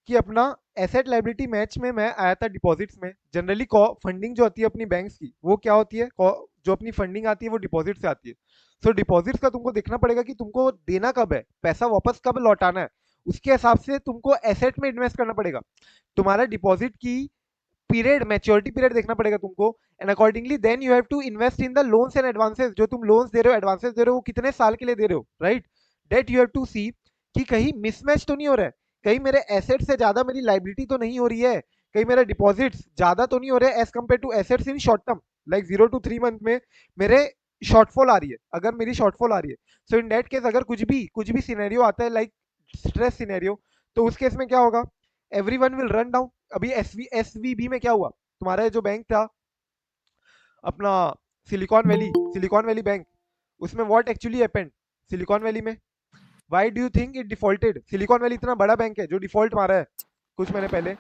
कि अपना एसेट लाइबिलिटी मैच में मैं आया था डिपॉजिट्स में. जनरली फंडिंग जो आती है अपनी बैंक्स की, वो क्या होती है, जो अपनी फंडिंग आती है वो डिपॉजिट से आती है. सो डिपॉजिट्स का तुमको देखना पड़ेगा कि तुमको देना कब है, पैसा वापस कब लौटाना है. उसके हिसाब से तुमको एसेट में इन्वेस्ट करना पड़ेगा. तुम्हारा डिपॉजिट की पीरियड, मैच्योरिटी पीरियड देखना पड़ेगा तुमको, and accordingly then you have to invest in the loans and advances. जो तुम लोन्स दे रहे हो, एडवांसेस दे रहे हो, वो कितने साल के लिए दे रहे हो, right. That you have to see कि कहीं मिसमैच तो नहीं हो रहा है, कहीं मेरे एसेट से ज्यादा मेरी लाइबिलिटी तो नहीं हो रही है, कहीं मेरा डिपॉजिट्स ज्यादा तो नहीं हो रहे as compare to assets in short term, like 0 to 3 month में मेरे शॉर्टफॉल आ रही है. अगर मेरी शॉर्टफॉल आ रही है, सो इन दैट केस अगर कुछ भी सिनेरियो आता है, लाइक स्ट्रेस सिनेरियो, तो उस केस में क्या होगा, एवरीवन विल रन डाउन. अभी एसवीबी में क्या हुआ, तुम्हारा जो बैंक था अपना सिलिकॉन वैली बैंक, उसमें what actually happened Silicon Valley में, why do you think it defaulted. Silicon Valley इतना बड़ा बैंक है जो डिफॉल्ट मारा है कुछ महीने पहले.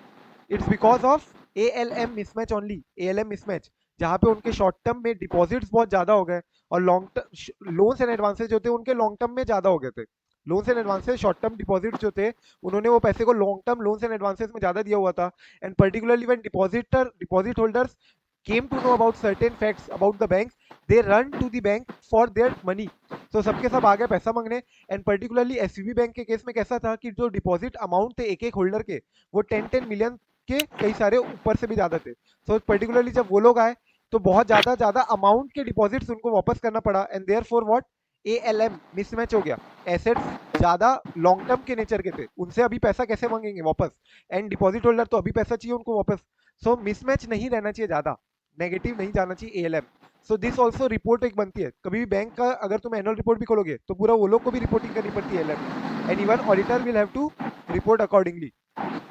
It's because of ALM mismatch only, ALM mismatch, जहां पे उनके शॉर्ट टर्म में डिपॉजिट्स बहुत ज्यादा हो गए और long term loans and advances जो थे उनके लॉन्ग टर्म में ज्यादा हो गए थे. Loans and advances, short term deposits जो थे, उन्होंने वो पैसे को long term loans and advances में ज्यादा दिया हुआ था. And particularly when deposit holders came to know about certain facts about the banks, they run to the bank for their money. तो सबके सब आ गए पैसा मांगने. एंड पर्टिकुलरली एसवीबी बैंक के केस में कैसा था कि जो डिपॉजिट अमाउंट थे एक एक होल्डर के, वो 10-10 मिलियन के कई सारे ऊपर से भी ज्यादा थे. सो पर्टिकुलरली जब वो लोग आए, तो बहुत ज्यादा ज्यादा अमाउंट के डिपॉजिट्स उनको वापस करना पड़ा. And therefore what, ALM mismatch हो गया. एसेट्स ज्यादा लॉन्ग टर्म के नेचर के थे, उनसे अभी पैसा कैसे मांगेंगे वापस, एंड डिपॉजिट होल्डर तो अभी पैसा चाहिए उनको वापस. सो मिसमैच नहीं रहना चाहिए, ज्यादा नेगेटिव नहीं जाना चाहिए ALM. So this also report एक बनती है कभी भी बैंक का, अगर तुम एनुअल रिपोर्ट भी खोलोगे तो पूरा वो लोग को भी रिपोर्टिंग करनी पड़ती है ALM. And even auditor will have to report accordingly.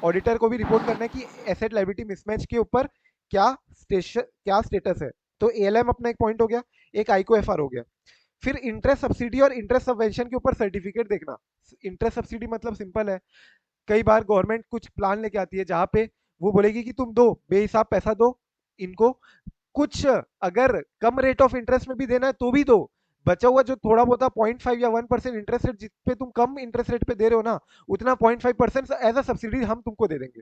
Auditor को भी रिपोर्ट करना है कि एसेट लायबिलिटी मिसमैच के ऊपर क्या स्टेटस है. तो एएलएम अपना एक पॉइंट हो गया, एक आईको एफआर हो गया. फिर इंटरेस्ट सब्सिडी और इंटरेस्ट सबवेंशन के ऊपर सर्टिफिकेट देखना. इंटरेस्ट सब्सिडी मतलब सिंपल है, कई बार गवर्नमेंट कुछ प्लान लेके आती है जहां पे वो बोलेगी कि तुम दो बेहिसाब पैसा दो इनको, कुछ अगर कम रेट ऑफ इंटरेस्ट में भी देना है तो भी दो, बचा हुआ जो थोड़ा बहुत 0.5 या 1% इंटरेस्ट रेट जिस पे तुम कम इंटरेस्ट रेट पे दे रहे हो ना, उतना 0.5% एज अ सब्सिडी हम तुमको दे देंगे.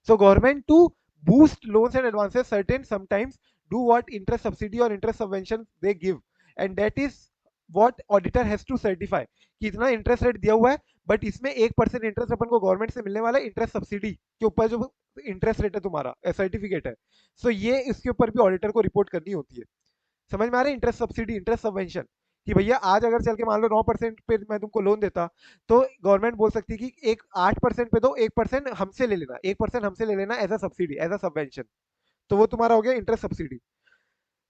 So government to boost loans and advances certain sometimes do what interest subsidy or interest subvention they give, and that is what auditor has to certify कि इतना इंटरेस्ट रेट दिया हुआ है, but इसमें 1% इंटरेस्ट अपन को गवर्नमेंट से मिलने वाला है इंटरेस्ट सब्सिडी के ऊपर, जो इंटरेस्ट रेट है तुम्हारा सर्टिफिकेट है. सो ये इसके ऊपर भी ऑडिटर को रिपोर्ट करनी होती है. समझ में आ रहा है, इंटरेस्ट सब्सिडी इंटरेस्ट सबवेंशन, कि भैया आज अगर चल के मान लो 9% पे मैं तुमको लोन देता, तो गवर्नमेंट बोल सकती है कि एक 8% पे दो, 1% हमसे ले लेना, 1% हमसे ले लेना as a subsidy, as a subvention. तो वो तुम्हारा हो गया interest subsidy.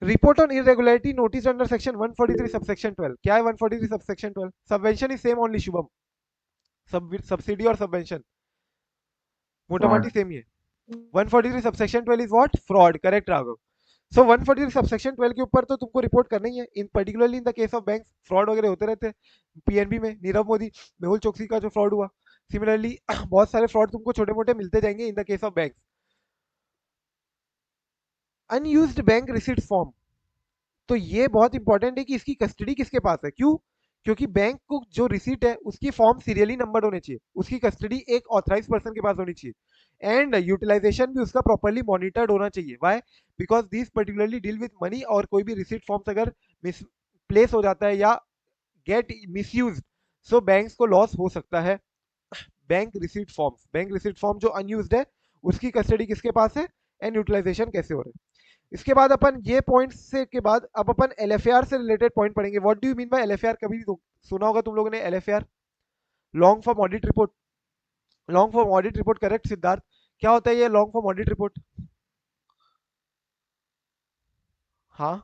Report on irregularity notice under section 143 subsection 12. क्या है 143 subsection 12? Subvention is same only Shubham, subsidy और सबवेंशन मोटा मोटी Fraud. सेम ही है. 143 subsection 12 is what, fraud. Correct Raghav. So 143 subsection 12 के ऊपर तो तुमको रिपोर्ट करना ही है. In particularly in the case of banks, fraud वगैरह होते रहते हैं. पीएनबी में नीरव मोदी, मेहुल चोकसी का जो फ्रॉड हुआ, सिमिलरली बहुत सारे फ्रॉड तुमको छोटे मोटे मिलते जाएंगे इन the case of banks. Unused bank receipt form, तो ये बहुत इंपॉर्टेंट है कि इसकी कस्टडी किसके पास है। क्यों? क्योंकि बैंक को जो रिसीट है उसकी फॉर्म सीरियली नंबर्ड होने चाहिए, उसकी कस्टडी एक ऑथराइज पर्सन के पास होनी चाहिए, एंड यूटिलाइजेशन भी उसका प्रॉपर्ली मॉनिटर्ड होना चाहिए। Why? Because this particularly deal with money, और कोई भी रिसीट फॉर्म्स अगर मिस प्लेस हो जाता है या गेट मिसयूज, सो बैंक्स को लॉस हो सकता है। बैंक रिसीट फॉर्म जो अनयूज्ड है उसकी कस्टडी किसके पास है, एंड यूटिलाइजेशन कैसे हो रहा है। इसके बाद अपन ये पॉइंट्स से के बाद अब अपन एलएफएआर से रिलेटेड पॉइंट पढ़ेंगे। What do you mean by LFAR? कभी सुना होगा तुम लोगों ने LFAR, long form audit report. Long form audit report, correct Siddharth? क्या होता है ये लॉन्ग फॉर्म ऑडिट रिपोर्ट? हाँ,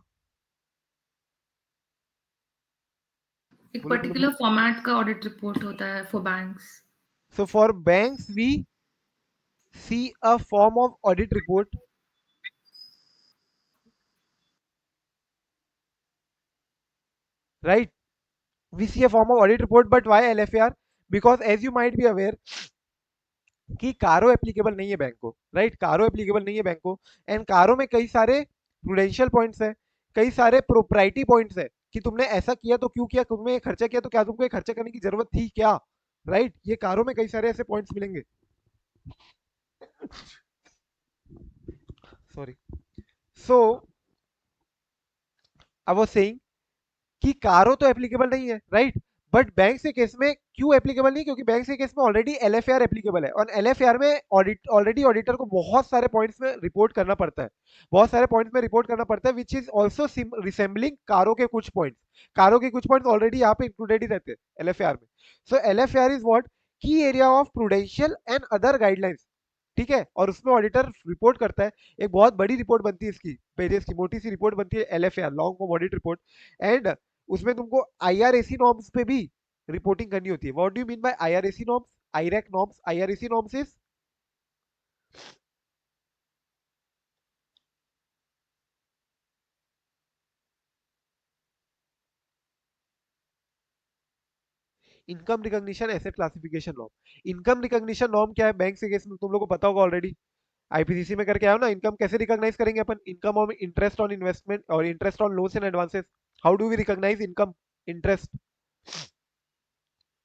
एक बोलो बोलो पर्टिकुलर बोलो। फॉर्मेट का ऑडिट रिपोर्ट होता है for banks. So for banks we see a form of audit report, right? We see a form of audit report, but why LFAR? Because as you might be aware कि कारो applicable नहीं है bank को, right? कारो applicable नहीं है bank को, and कारो में कई सारे प्रूडेंशियल पॉइंट्स है, कई सारे प्रोप्राइटी पॉइंट्स है कि तुमने ऐसा किया तो क्यों किया, तुमने ये खर्चा किया तो क्या तुमको ये खर्चा करने की जरूरत थी क्या, राइट? ये कारो में कई सारे ऐसे पॉइंट्स मिलेंगे। Sorry. So I was saying कि कारो तो एप्लीकेबल नहीं है, राइट? बट बैंक के केस में क्यों एप्लीकेबल नहीं? क्योंकि बैंक के केस में ऑलरेडी एलएफएआर एप्लीकेबल है, और एलएफएआर में ऑलरेडी ऑडिटर को बहुत सारे पॉइंट्स में रिपोर्ट करना पड़ता है, बहुत सारे पॉइंट्स में रिपोर्ट करना पड़ता है, विच इज ऑल्सो रिसेंबलिंग कारो के कुछ पॉइंट्स। कारो के कुछ पॉइंट्स ऑलरेडी यहाँ पे इंक्लूडेड ही रहते हैं एलएफएआर में। सो एलएफएआर इज व्हाट? की area of prudential and other guidelines, ठीक है? और उसमें ऑडिटर रिपोर्ट करता है, एक बहुत बड़ी रिपोर्ट बनती है इसकी, पेजेस की मोटी सी रिपोर्ट बनती है LFAR, long form audit report, and उसमें तुमको आईआरएसी नॉर्म्स पे भी रिपोर्टिंग करनी होती है। What do you mean by IRAC norms? IRAC norms, IRAC norms is income recognition asset classification norm. Income recognition norm क्या है बैंक के केस में तुम लोगों को पता होगा ऑलरेडी, आईपीसीसी में करके आओ ना। इनकम कैसे रिकॉग्नाइज करेंगे अपन? Income on interest on investment और interest on loans and advances. How do we recognise income, interest?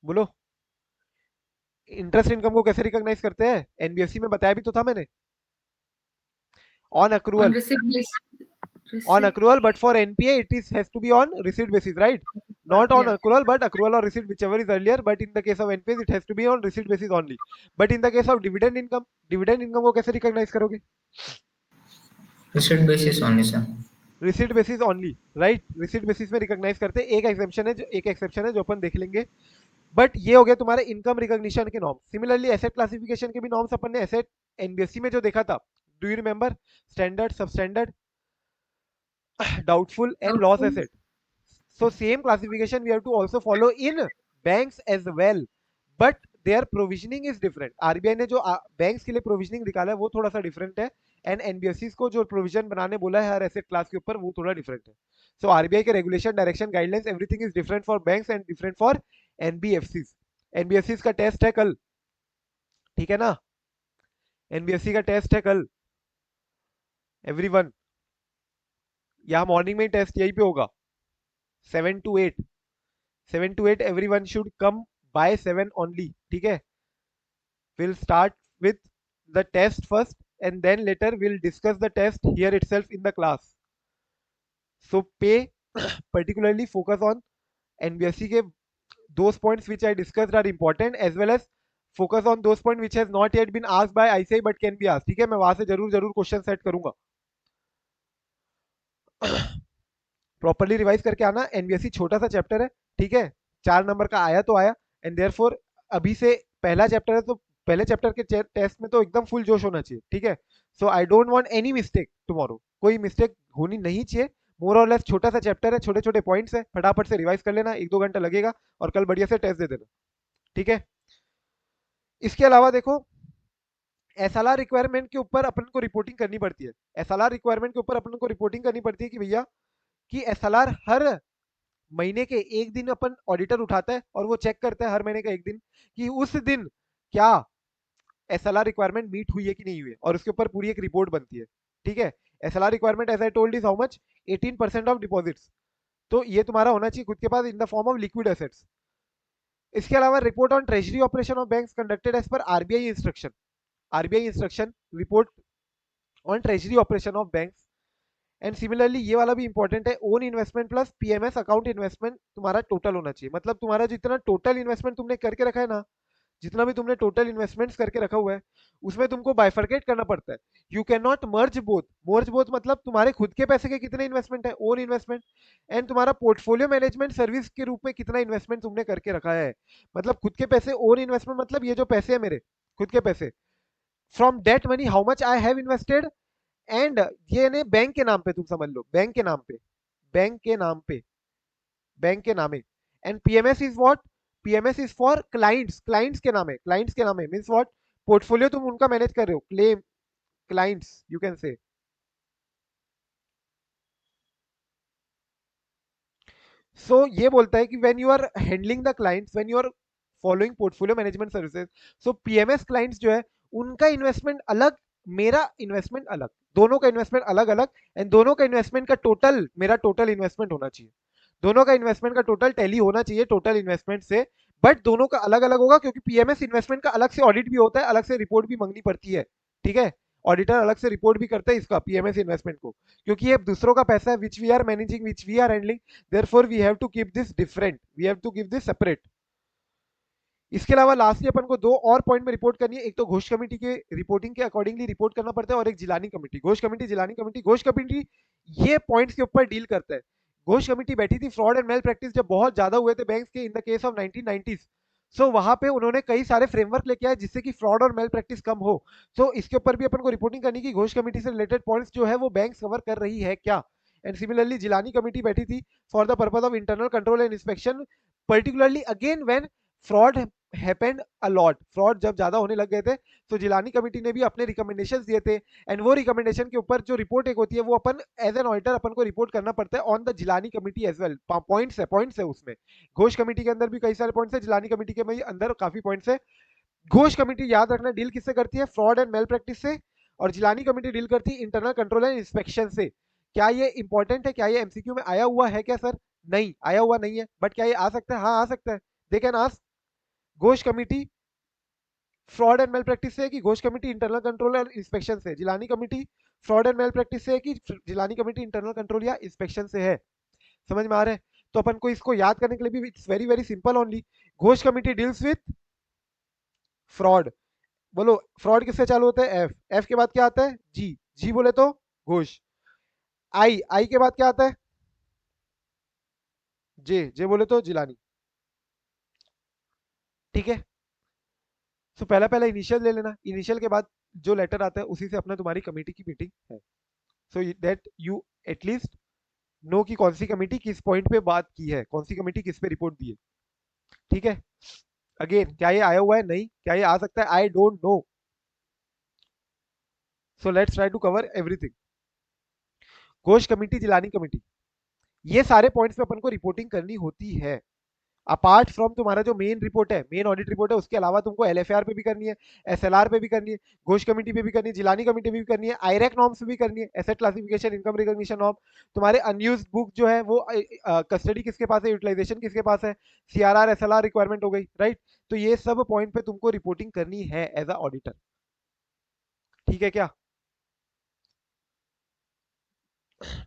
बोलो, इंटरेस्ट इनकम को कैसे रिकॉग्नाइज करते हैं? एनबीएफसी में बताया भी तो था मैंने, on on accrual, on receipt. accrual, but for NPA it is has to be on receipt basis, right? Not on या accrual but accrual or receipt, whichever is earlier, but in the case of NPAs it has to be on receipt basis only. But in the case of dividend income को कैसे recognize करोगे? Receipt basis only, sir. receipt basis only, right? receipt basis में recognize करते हैं। एक exception है जो अपन देख लेंगे, बट ये हो गया तुम्हारे इनकम रिकॉग्निशन के नॉर्म। सिमिलरली एसेट क्लासिफिकेशन के भी नॉर्म्स अपन ने एसेट एनबीएफसी में जो देखा था, do you remember? Standard, substandard, doubtful and loss asset. So same classification we have to also follow in banks as well, but their provisioning is different. RBI ने जो banks के लिए provisioning निकाला है वो थोड़ा सा डिफरेंट है, एंड एनबीएफसी को जो प्रोविजन बनाने बोला है हर एसेट क्लास के ऊपर वो थोड़ा डिफरेंट है। सो आरबीआई के regulation, direction, guidelines, everything is different for banks and different for NBFC. NBFC का टेस्ट है कल, ठीक है ना? एनबीएफसी का टेस्ट है कल एवरीवन, यहाँ मॉर्निंग में टेस्ट यहीं पे होगा 7 to 8, 7 to 8 everyone should come by 7 only, ठीक है? We'll start with the test first and then later we'll discuss the test here itself in the class. So pay particularly focus on NBSC के those points which I discussed are important, as well as focus on those points which has not yet been asked by ICAI but can be asked, ठीक है? मैं वहां से जरूर जरूर question set करूंगा। Properly revise करके आना। एनबीएससी छोटा सा चैप्टर है, ठीक है? 4 नंबर का आया तो आया, एंड देयरफॉर अभी से पहला चैप्टर है तो पहले चैप्टर के टेस्ट में तो एकदम फुल जोश होना चाहिए, ठीक है? So I don't want any mistake tomorrow, कोई मिस्टेक होनी नहीं चाहिए। मोर और लेस छोटा सा चैप्टर है, छोटे छोटे पॉइंट्स है, फटाफट से रिवाइज कर लेना, 1-2 घंटा लगेगा और कल बढ़िया से टेस्ट दे देना, ठीक है? इसके अलावा देखो, एसएलआर रिक्वायरमेंट के ऊपर अपन को रिपोर्टिंग करनी पड़ती है। एसएलआर रिक्वायरमेंट के ऊपर अपन को रिपोर्टिंग करनी पड़ती है कि भैया कि एसएलआर हर महीने के एक दिन अपन ऑडिटर उठाता है और वो चेक करता है हर महीने का एक दिन कि उस दिन क्या एसएलआर रिक्वायरमेंट मीट हुई है कि नहीं हुई है, और उसके ऊपर पूरी एक रिपोर्ट बनती है, ठीक है? SLR requirement as I told is how much 18% of deposits. तो ये तुम्हारा होना चाहिए खुद के पास in the form of liquid assets. इसके अलावा report on treasury operation of banks conducted as per RBI instruction. RBI instruction report on treasury operation of banks. And similarly ये वाला भी इंपॉर्टेंट है, own investment plus PMS account investment तुम्हारा total होना चाहिए। मतलब तुम्हारा जितना टोटल इन्वेस्टमेंट तुमने करके रखा है ना, जितना भी तुमने टोटल इन्वेस्टमेंट्स करके रखा हुआ है, उसमें तुमको बाइफरकेट करना पड़ता है। You can not merge both. Merge both मतलब तुम्हारे खुद के पैसे के कितने इन्वेस्टमेंट है, ओन इन्वेस्टमेंट, एंड तुम्हारा पोर्टफोलियो मैनेजमेंट सर्विस के रूप में कितना इन्वेस्टमेंट तुमने करके रखा है। मतलब खुद के पैसे, ओन इन्वेस्टमेंट मतलब ये जो पैसे है मेरे खुद के पैसे, from debt money how much I have invested, and ये ने बैंक के नाम पे, तुम समझ लो बैंक के नाम पे, बैंक के नाम पे, बैंक के नामे। And PMS is what, PMS is for clients, clients के नाम है, क्लाइंट्स के नाम है मींस व्हाट, पोर्टफोलियो तुम उनका मैनेज कर रहे हो, क्लेम क्लाइंट्स यू कैन से। सो ये बोलता है कि when you are handling the clients, when you are following portfolio management services, so PMS clients जो है उनका इन्वेस्टमेंट अलग, मेरा इन्वेस्टमेंट अलग, दोनों का इन्वेस्टमेंट अलग अलग, एंड दोनों का इन्वेस्टमेंट का टोटल मेरा टोटल इन्वेस्टमेंट होना चाहिए। दोनों का इन्वेस्टमेंट का टोटल टैली होना चाहिए टोटल इन्वेस्टमेंट से, बट दोनों का अलग अलग होगा क्योंकि पीएमएस इन्वेस्टमेंट का अलग से ऑडिट भी होता है, अलग से रिपोर्ट भी मांगनी पड़ती है। ठीक है, ऑडिटर अलग से रिपोर्ट भी करता है इसका पीएमएस इन्वेस्टमेंट को, क्योंकि ये दूसरों का पैसा है which we are managing, which we are handling, therefore we have to keep this different, we have to keep this separate. इसके अलावा लास्टली अपन को दो और पॉइंट में रिपोर्ट करनी है, एक तो घोष कमेटी के रिपोर्टिंग के अकॉर्डिंगली रिपोर्ट करना पड़ता है, और एक Jilani committee, Ghosh committee Jilani committee. Ghosh committee ये पॉइंट्स के ऊपर डील करता है। घोष कमेटी बैठी थी फ्रॉड एंड मेल प्रैक्टिस जब बहुत ज्यादा हुए थे बैंक्स के इन द केस ऑफ 1990s। सो वहां पे उन्होंने कई सारे फ्रेमवर्क लेके आए जिससे कि फ्रॉड और मेल प्रैक्टिस कम हो। सो इसके ऊपर भी अपन को रिपोर्टिंग करनी की घोष कमेटी से रिलेटेड पॉइंट्स जो है वो बैंक कवर कर रही है क्या। एंड सिमिलरली जिलानी कमेटी बैठी थी for the purpose of internal control and inspection, particularly again when fraud happened a lot, fraud जब ज्यादा होने लग गए थे, तो जिलानी कमेटी ने भी अपने रिकमेंडेशंस दिए थे, एंड वो रिकमेंडेशन के ऊपर जो रिपोर्ट एक होती है वो अपन एज एन ऑडिटर अपन को रिपोर्ट करना पड़ता है on the Jilani committee as well. Points है उसमें, घोष कमेटी के अंदर भी कई सारे पॉइंट्स है, जिलानी कमेटी के में अंदर काफी पॉइंट्स है। घोष कमेटी याद रखना डील किससे करती है, फ्रॉड एंड मेल प्रैक्टिस से, और जिलानी कमेटी डील करती है इंटरनल कंट्रोल एंड इंस्पेक्शन से। क्या ये इंपॉर्टेंट है, क्या ये एमसीक्यू में आया हुआ है क्या सर, नहीं आया हुआ नहीं है, बट क्या ये आ सकता है, हाँ आ सकता है, they can ask. Ghosh committee fraud and malpractice से कि घोष कमेटी इंटरनल कंट्रोल और इंस्पेक्शन से, Jilani committee fraud and malpractice से कि जिलानी कमेटी इंटरनल कंट्रोल या इंस्पेक्शन से है। समझ में आ रहा है, तो अपन को इसको याद करने के लिए भी it's very very simple only. Ghosh committee deals with fraud, बोलो फ्रॉड किससे चालू होता है, एफ, एफ के बाद क्या आता है, जी, जी बोले तो घोष, आई, आई के बाद क्या आता है, जे, जे बोले तो जिलानी। ठीक है, तो पहला पहला इनिशियल ले लेना, इनिशियल के बाद जो लेटर आता है उसी से अपना तुम्हारी कमेटी की मीटिंग है। So that you at least know कि कौन सी कमेटी किस पॉइंट पे बात की है, कौन सी कमेटी किस पे रिपोर्ट दी है। ठीक है, अगेन क्या ये आया हुआ है, नहीं, क्या ये आ सकता है, I don't know. So let's try to cover everything. Ghosh committee, Jilani committee, ये सारे पॉइंट्स पे अपन को रिपोर्टिंग करनी होती है। अपार्ट फ्रॉम तुम्हारा जो मेन रिपोर्ट है, मेन ऑडिट रिपोर्ट है, उसके अलावा तुमको एलएफआर पे भी करनी है, एसएलआर पे भी करनी है, घोष कमेटी पे भी करनी है, जिलानी कमेटी पे भी करनी है, आईरेक नॉर्म्स पे भी करनी है, asset classification, income recognition norm, तुम्हारे अनयूज्ड बुक जो है वो कस्टडी किसके पास है, यूटिलाइजेशन किसके पास है, सीआरआर एसएलआर रिक्वायरमेंट हो गई, राइट। तो ये सब पॉइंट पे तुमको रिपोर्टिंग करनी है एज अ ऑडिटर। ठीक है क्या,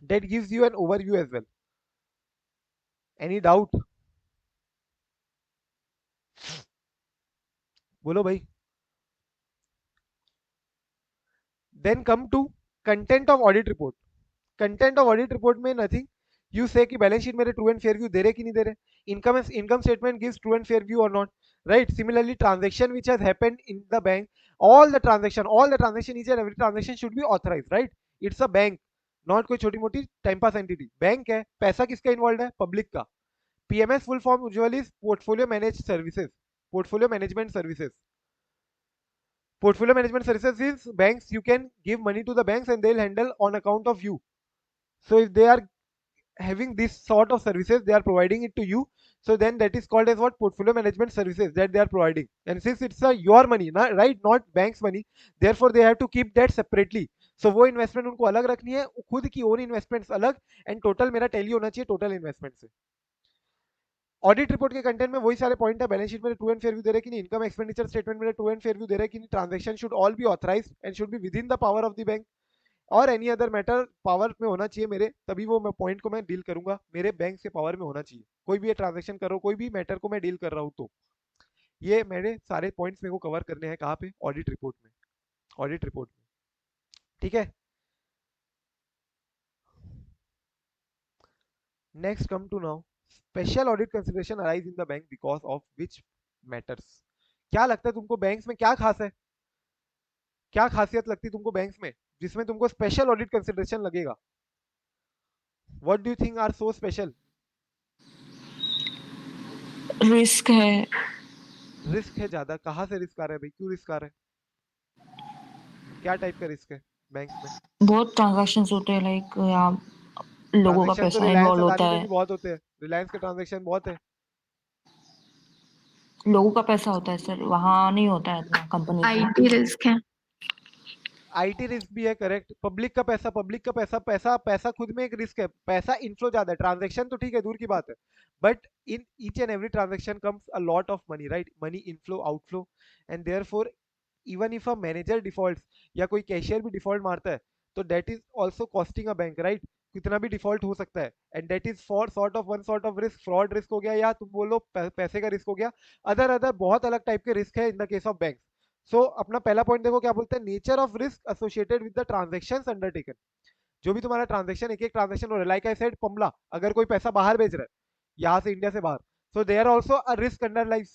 that gives you an overview as well. Any doubt, बोलो भाई। Then come to content of audit report. Content of audit report में नथिंग, यू से कि बैलेंस शीट मेरे ट्रू एंड फेयर व्यू दे रहे कि नहीं दे रहे, income statement gives true and fair view और not, right. Similarly transaction which has happened in the bank, all the transaction each and every transaction should be authorized, right। It's a bank, not कोई छोटी मोटी time pass entity, bank है, पैसा किसका involve है, public का। PMS full form usually portfolio manage services, portfolio management services. Portfolio management services is banks, you can give money to the banks and they'll handle on account of you. So if they are having this sort of services, they are providing it to you, so then that is called as what, portfolio management services that they are providing. And since it's your money, right, not bank's money, therefore they have to keep that separately. सो वो investment उनको अलग रखनी है, खुद की own investments अलग, and total मेरा tally होना चाहिए टोटल इन्वेस्टमेंट से। ऑडिट रिपोर्ट के कंटेंट में वही सारे पॉइंट है, बैलेंस शीट में ट्रू एंड फेयर व्यू दे रहा है कि नहीं, इनकम एक्सपेंडिचर स्टेटमेंट में ट्रू एंड फेयर व्यू दे रहा है कि नहीं, transaction should all B authorised and should be with in the power of the bank और एनी अदर मैटर पावर में होना चाहिए मेरे, तभी वो मैं पॉइंट को मैं डील करूंगा, मेरे बैंक के पावर में होना चाहिए, कोई भी ये ट्रांजेक्शन करो, कोई भी मैटर को मैं डील कर रहा हूँ तो। ये मेरे सारे पॉइंट्स मेरे को कवर करने हैं कहाँ पे, ऑडिट रिपोर्ट में, ऑडिट रिपोर्ट में, ठीक है। Next come to now, special audit consideration arise in the bank because of which matters. क्या लगता है तुमको बैंक्स में क्या खास है, क्या खासियत लगती है तुमको बैंक्स में जिसमें तुमको स्पेशल ऑडिट कंसिडरेशन लगेगा? What do you think are so special? Risk है। रिस्क है ज्यादा, कहाँ से रिस्क आ रहा है भाई, क्यों रिस्क आ रहा है, क्या टाइप का रिस्क है बैंक्स में? बहुत ट्रांजैक्शंस होते हैं, लाइक या लोगों का ट्रांजेक्शन तो पैसा रिलायंस इन्वॉल्व होता अदानी में है। भी बहुत होते हैं, रिलायंस के ट्रांजेक्शन बहुत है। लोगों का पैसा होता है सर, वहाँ नहीं होता है इतना कंपनीज में। IT रिस्क है। आईटी रिस्क भी है, करेक्ट। पब्लिक का पैसा, पब्लिक का पैसा, पैसा पैसा खुद में एक रिस्क है, पैसा इनफ्लो ज्यादा है, ट्रांजैक्शन तो ठीक है दूर की बात है, but in each and every transaction comes a lot of money, right, money inflow outflow, and therefore even if a manager default या कोई कैशियर भी डिफॉल्ट मारता है, तो that is also costing a bank, right, कितना भी default हो सकता है, and that is for sort of one sort of risk, fraud risk हो गया, या तुम बोलो पैसे का रिस्क हो गया, अदर अदर बहुत अलग टाइप के रिस्क है in the case of bank. So अपना पहला पॉइंट देखो क्या बोलते हैं, nature of risk associated with the transaction undertaken. जो भी तुम्हारा ट्रांजेक्शन, एक एक ट्रांजेक्शन हो रहा है, लाइक आई सेड पमला, अगर कोई पैसा बाहर भेज रहा है यहाँ से इंडिया से बाहर, so there also a risk under life,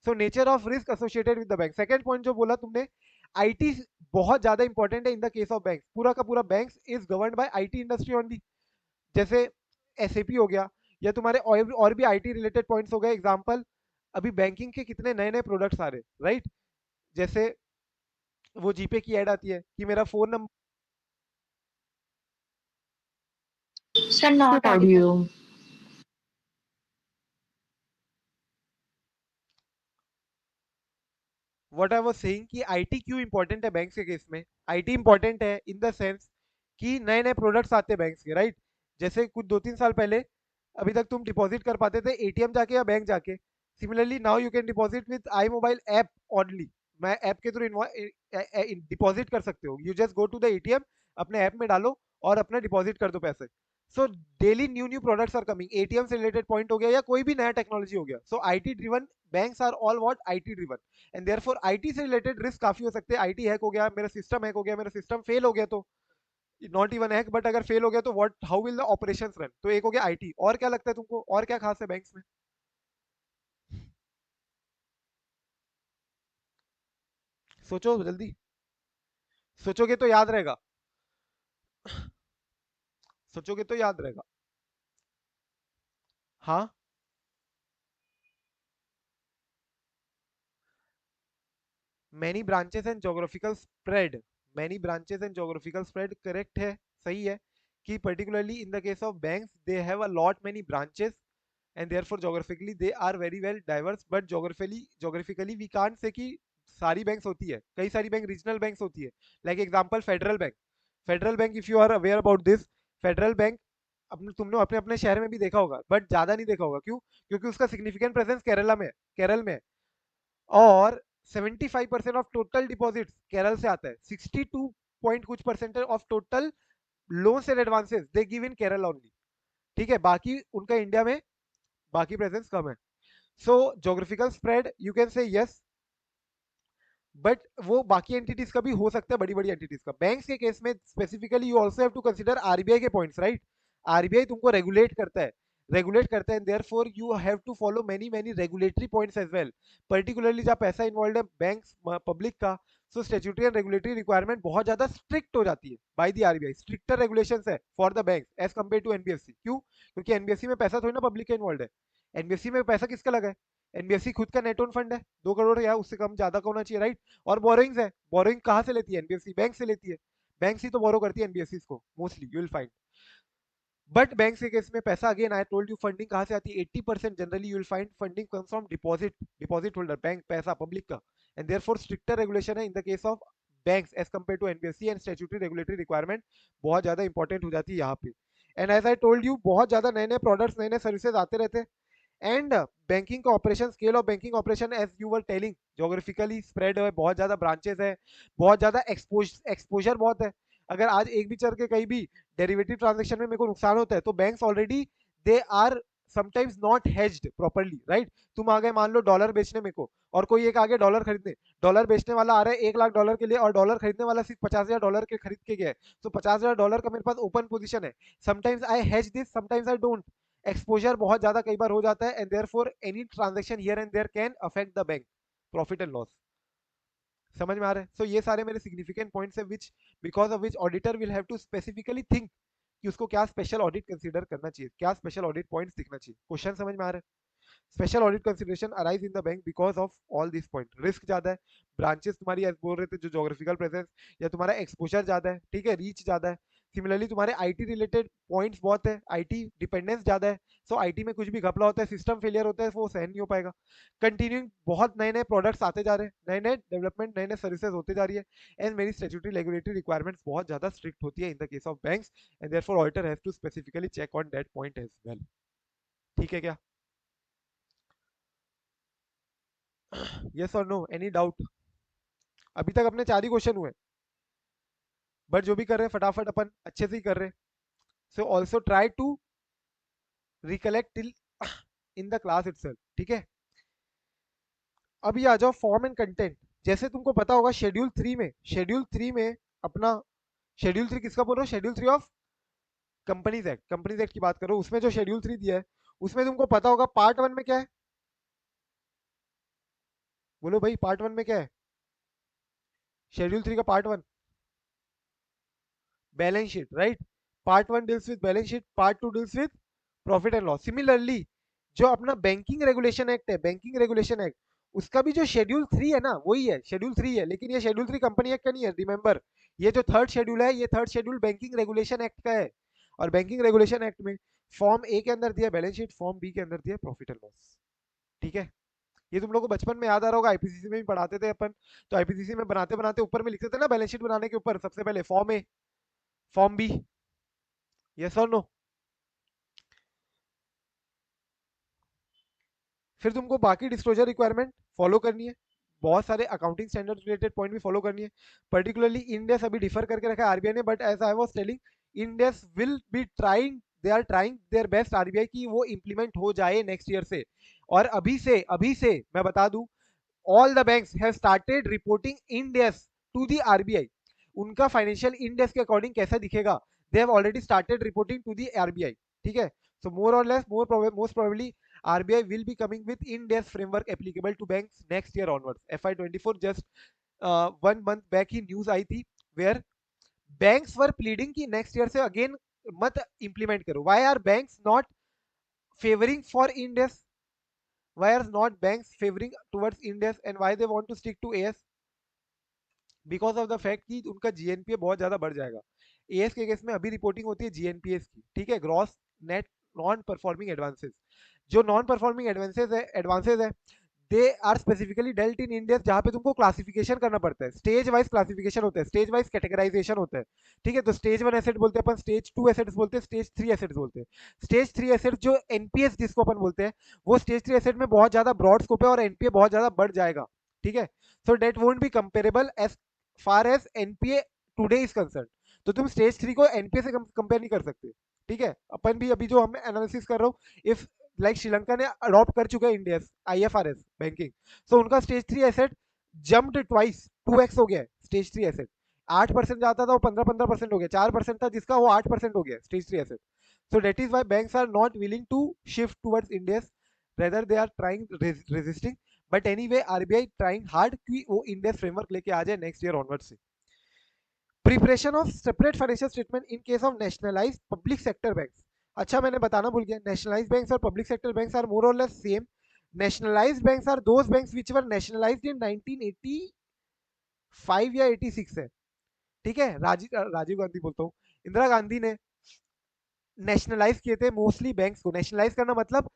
so nature of risk associated with the bank. Second point जो बोला तुमने, आईटी बहुत ज्यादा इंपॉर्टेंट है in the case of bank, पूरा का पूरा bank is governed by IT industry only, जैसे एसएपी हो गया, या तुम्हारे और भी आईटी रिलेटेड पॉइंट्स हो गए, एग्जांपल अभी बैंकिंग के कितने नए नए प्रोडक्ट्स आ रहे हैं, राइट, जैसे वो जीपे की ऐड आती है कि मेरा phone number, sir not Audible. Audio. What I was saying कि आईटी क्यों इंपॉर्टेंट है बैंक्स के केस में, आईटी इंपॉर्टेंट है इन द सेंस कि नए नए प्रोडक्ट्स आते हैं बैंक्स के, राइट, जैसे कुछ 2-3 साल पहले अभी तक तुम डिपॉजिट कर पाते थे एटीएम जाके या बैंक जाके, similarly now you can deposit with iMobile app only, मैं ऐप के थ्रू डिपॉजिट कर सकते हो, you just go to the ATM, अपने ऐप में डालो और अपना डिपॉजिट कर दो पैसे। So daily new new products are coming, ATM से रिलेटेड पॉइंट हो गया या कोई भी नया टेक्नोलॉजी हो गया, so IT driven banks are all what IT driven, and therefore IT से रिलेटेड रिस्क काफी हो सकते हैं, आईटी हैक हो गया, मेरा सिस्टम हैक हो गया, मेरा सिस्टम फेल हो गया, तो नॉट इवन हैक बट अगर फेल हो गया तो what, how will the operations run, तो एक हो गया आईटी, और क्या लगता है तुमको और क्या खास है बैंक्स में? सोचो जल्दी, सोचोगे तो याद रहेगा, सोचोगे तो याद रहेगा। हाँ, many branches and geographical spread, many branches and geographical spread correct है, सही है, कि particularly in the case of banks they have a lot many branches and therefore geographically they are very well diverse, but geographically we can't say कि सारी banks होती है, कई सारी बैंक रीजनल बैंक्स होती है, like example Federal bank, Federal bank if you are aware about this, Federal bank अपने तुमने अपने अपने शहर में भी देखा होगा बट ज्यादा नहीं देखा होगा, क्यों, क्योंकि उसका सिग्निफिकेंट प्रेजेंस केरला में है, केरल में है, और 75% ऑफ टोटल डिपॉजिट्स केरल से आता है, 62 पॉइंट कुछ percent of total loans and advances they give in Kerala only, ठीक है, बाकी उनका इंडिया में बाकी प्रेजेंस कम है। So geographical spread you can say yes, but वो बाकी एंटिटीज का भी हो सकता है, बड़ी बड़ी एंटिटीज का, बैंक्स के केस में specifically you also have to consider RBI के पॉइंट्स, राइट, आरबीआई तुमको रेगुलेट करता है, रेगुलेट करता है, therefore you have to follow many many regulatory points as well, particularly जब पैसा इन्वॉल्व है बैंक्स पब्लिक का, so statutory and regulatory requirement बहुत ज्यादा स्ट्रिक्ट हो जाती है by the RBI, stricter regulations है for the banks as compare to NBFC, क्यों, क्योंकि एनबीएफसी में पैसा थोड़ी ना पब्लिक का इन्वॉल्व है, एनबीएफसी में पैसा किसका लगा है, एनबीएफसी खुद का नेट ओन फंड है, 2 करोड़ या उससे कम ज्यादा का होना चाहिए, राइट, और बोरोइंग्स है, बोरोइंग कहाँ से लेती है एनबीएफसी, बैंक से लेती है, बैंक ही तो बोरो करती है एनबीएफसी को mostly you will find, but bank के केस में पैसा again I told you funding कहाँ से आती है, 80% generally you will find funding comes from deposit, deposit holder bank पैसा पब्लिक का, एंड देयरफॉर स्ट्रिक्टर रेगुलेशन है in the case of banks as compare to NBFC and statutory regulatory requirement बहुत ज्यादा important हो जाती है यहाँ पे। And as I told you, बहुत ज्यादा नए नए प्रोडक्ट्स, नए नए सर्विसेज आते रहते हैं। एंड बैंकिंग का operation, scale of banking operation as you were telling, geographically spread है, बहुत ज्यादा ब्रांचेस है, बहुत ज्यादा एक्सपोजर बहुत है। अगर आज एक भी चल के कहीं भी डेरिवेटिव ट्रांजेक्शन में मेरे को नुकसान होता है, तो banks already they are sometimes not hedged properly, right. तुम आ गए मान लो डॉलर बेचने मेरे को, और कोई एक आगे डॉलर खरीदने, डॉलर बेचने वाला आ रहा है $1,00,000 के लिए, और डॉलर खरीदने वाला सिर्फ $50,000 के खरीद के गया है, तो $50,000 का मेरे पास ओपन पोजीशन है। Sometimes I hedge this, sometimes I don't. Exposure बहुत ज्यादा कई बार हो जाता है, and therefore any transaction here and there can affect the bank profit and loss. समझ में आ रहा है? सो ये सारे मेरे सिग्निफिकेंट पॉइंट्स है, which because of which auditor will have to specifically think कि उसको क्या स्पेशल ऑडिट कंसीडर करना चाहिए, क्या स्पेशल ऑडिट पॉइंट्स दिखना चाहिए। क्वेश्चन समझ में आ रहा है? Special audit consideration arise in the bank because of all this point. Risk ज्यादा है, ब्रांचेस तुम्हारी बोल रहे थे जो जोग्राफिकल प्रेजेंस या तुम्हारा एक्सपोजर ज्यादा है, ठीक है, रीच ज्यादा है। सिमिलरली तुम्हारे आईटी रिलेटेड पॉइंट्स बहुत है, आईटी डिपेंडेंस ज्यादा है। सो आईटी में कुछ भी घपला होता है, सिस्टम फेलियर होता है, वो सहन नहीं हो पाएगा। कंटिन्यूइंग बहुत नए नए प्रोडक्ट्स आते जा रहे हैं, नए नए डेवलपमेंट, नए नए सर्विसेज होते जा रही है, एंड मेरी स्टैट्यूटरी रेगुलेटरी रिक्वायरमेंट्स बहुत ज्यादा स्ट्रिक्ट होती है in the case of banks, and therefore auditor has to specifically check on that point as well. ठीक है क्या? यस और नो, एनी डाउट? अभी तक अपने 4 ही क्वेश्चन हुए, बट जो भी कर रहे हैं फटाफट अपन अच्छे से ही कर रहे हैं। So also try to recollect till in the class itself, ठीक है। अभी आ जाओ फॉर्म एंड कंटेंट। जैसे तुमको पता होगा शेड्यूल 3 में अपना, शेड्यूल 3 किसका बोल रहा हूँ? शेड्यूल 3 ऑफ कंपनीज एक्ट की बात करो। उसमें जो शेड्यूल 3 दिया है, उसमें तुमको पता होगा पार्ट 1 में क्या है? बोलो भाई, पार्ट 1 में क्या है? शेड्यूल 3 का part 1 balance sheet, right. Part 1 deals with balance sheet, part 2 deals with profit and loss. Similarly जो अपना बैंकिंग रेगुलेशन एक्ट है, बैंकिंग रेगुलेशन एक्ट, उसका भी जो शेड्यूल 3 है ना, वही है, शेड्यूल 3 है, लेकिन ये शेड्यूल 3 कंपनी एक्ट का नहीं है। रिमेंबर, ये जो थर्ड शेड्यूल है, ये third schedule banking regulation act का है। और बैंकिंग रेगुलेशन एक्ट में फॉर्म ए के अंदर दिया बैलेंस शीट, फॉर्म बी के अंदर दिया प्रॉफिट एंड लॉस, ठीक है। ये तुम लोग को बचपन में याद आ रहा होगा, आईपीसीसी में भी पढ़ाते थे अपन। तो आईपीसीसी में बनाते बनाते ऊपर में लिखते थे ना, बैलेंस शीट बनाने के ऊपर सबसे पहले फॉर्म ए, फॉर्म बी। यस और नो? फिर तुमको बाकी डिस्क्लोजर रिक्वायरमेंट फॉलो करनी है, बहुत सारे अकाउंटिंग स्टैंडर्ड रिलेटेड पॉइंट भी फॉलो करनी है। पर्टिकुलरली इंडेस अभी डिफर करके रखा है आरबीआई ने, but as I was telling, Ind AS will be trying, they are trying their best RBI की वो इंप्लीमेंट हो जाए नेक्स्ट ईयर से। और अभी से मैं बता दूं, all the banks have started reporting Ind AS to the RBI. उनका फाइनेंशियल इंड एस के अकॉर्डिंग कैसा दिखेगा, they have already started reporting to the RBI, ठीक है। सो मोर और less, most probably RBI will be coming with Ind AS framework applicable to banks next year onwards, FY24। Just 1 month back ही news आई थी, where banks were pleading कि next year से again मत implement करो। Why are banks not favouring for Ind S? Why are not banks favoring towards Ind AS, and why they want to stick to AS? Because of the fact कि उनका GNPA बहुत ज्यादा बढ़ जाएगा। As के case में अभी reporting होती है जीएनपीएस की, ठीक है, gross net non performing advances. जो नॉन परफॉर्मिंग एडवांसेस है they are specifically dealt in India, जहां पे तुमको क्लासिफिकेशन करना पड़ता है, स्टेज वाइज क्लासिफिकेशन होता है, स्टेज वाइज कैटेगराइजेशन होता है, ठीक है। तो स्टेज 1 एसेट बोलते हैं अपन, स्टेज 2 एसेट्स बोलते हैं, स्टेज 3 एसेट्स बोलते हैं। स्टेज 3 एसेट जो एनपीएस जिसको अपन बोलते हैं, वो स्टेज 3 एसेट में बहुत ज्यादा ब्रॉड स्कोप है और एनपीए बहुत ज्यादा बढ़ जाएगा, ठीक है। So that won't be comparable as far as NPA today is concern. तो तुम स्टेज 3 को एनपीए से कंपेयर नहीं कर सकते, ठीक है। अपन भी अभी जो हम एनालिसिस कर रहा हूँ, इफ लाइक श्रीलंका ने अडॉप्ट कर चुका है इंडिया आईएफआरएस बैंकिंग, सो उनका stage 3 asset jumped twice, 2x हो गया है स्टेज 3 एसेट। 8% जाता था वो 15% हो गया, 4% था जिसका वो 8% हो गया stage 3 asset. So that is why banks are not willing to shift towards India, rather they are trying resisting. But anyway RBI trying hard कि वो इंडिया फ्रेमवर्क लेके आ जाए नेक्स्ट ईयर ऑनवर्ड से। Preparation of separate financial statement in case of nationalised public sector banks. अच्छा मैंने बताना भूल गया, नेशनलाइज्ड बैंक्स और public sector banks are more और less same. Nationalised banks are those banks which were nationalised in 1985 या 86 है, ठीक है। राजीव गांधी बोलता हूँ, इंदिरा गांधी ने नेशनलाइज किए थे मोस्टली बैंक्स को। नेशनलाइज करना मतलब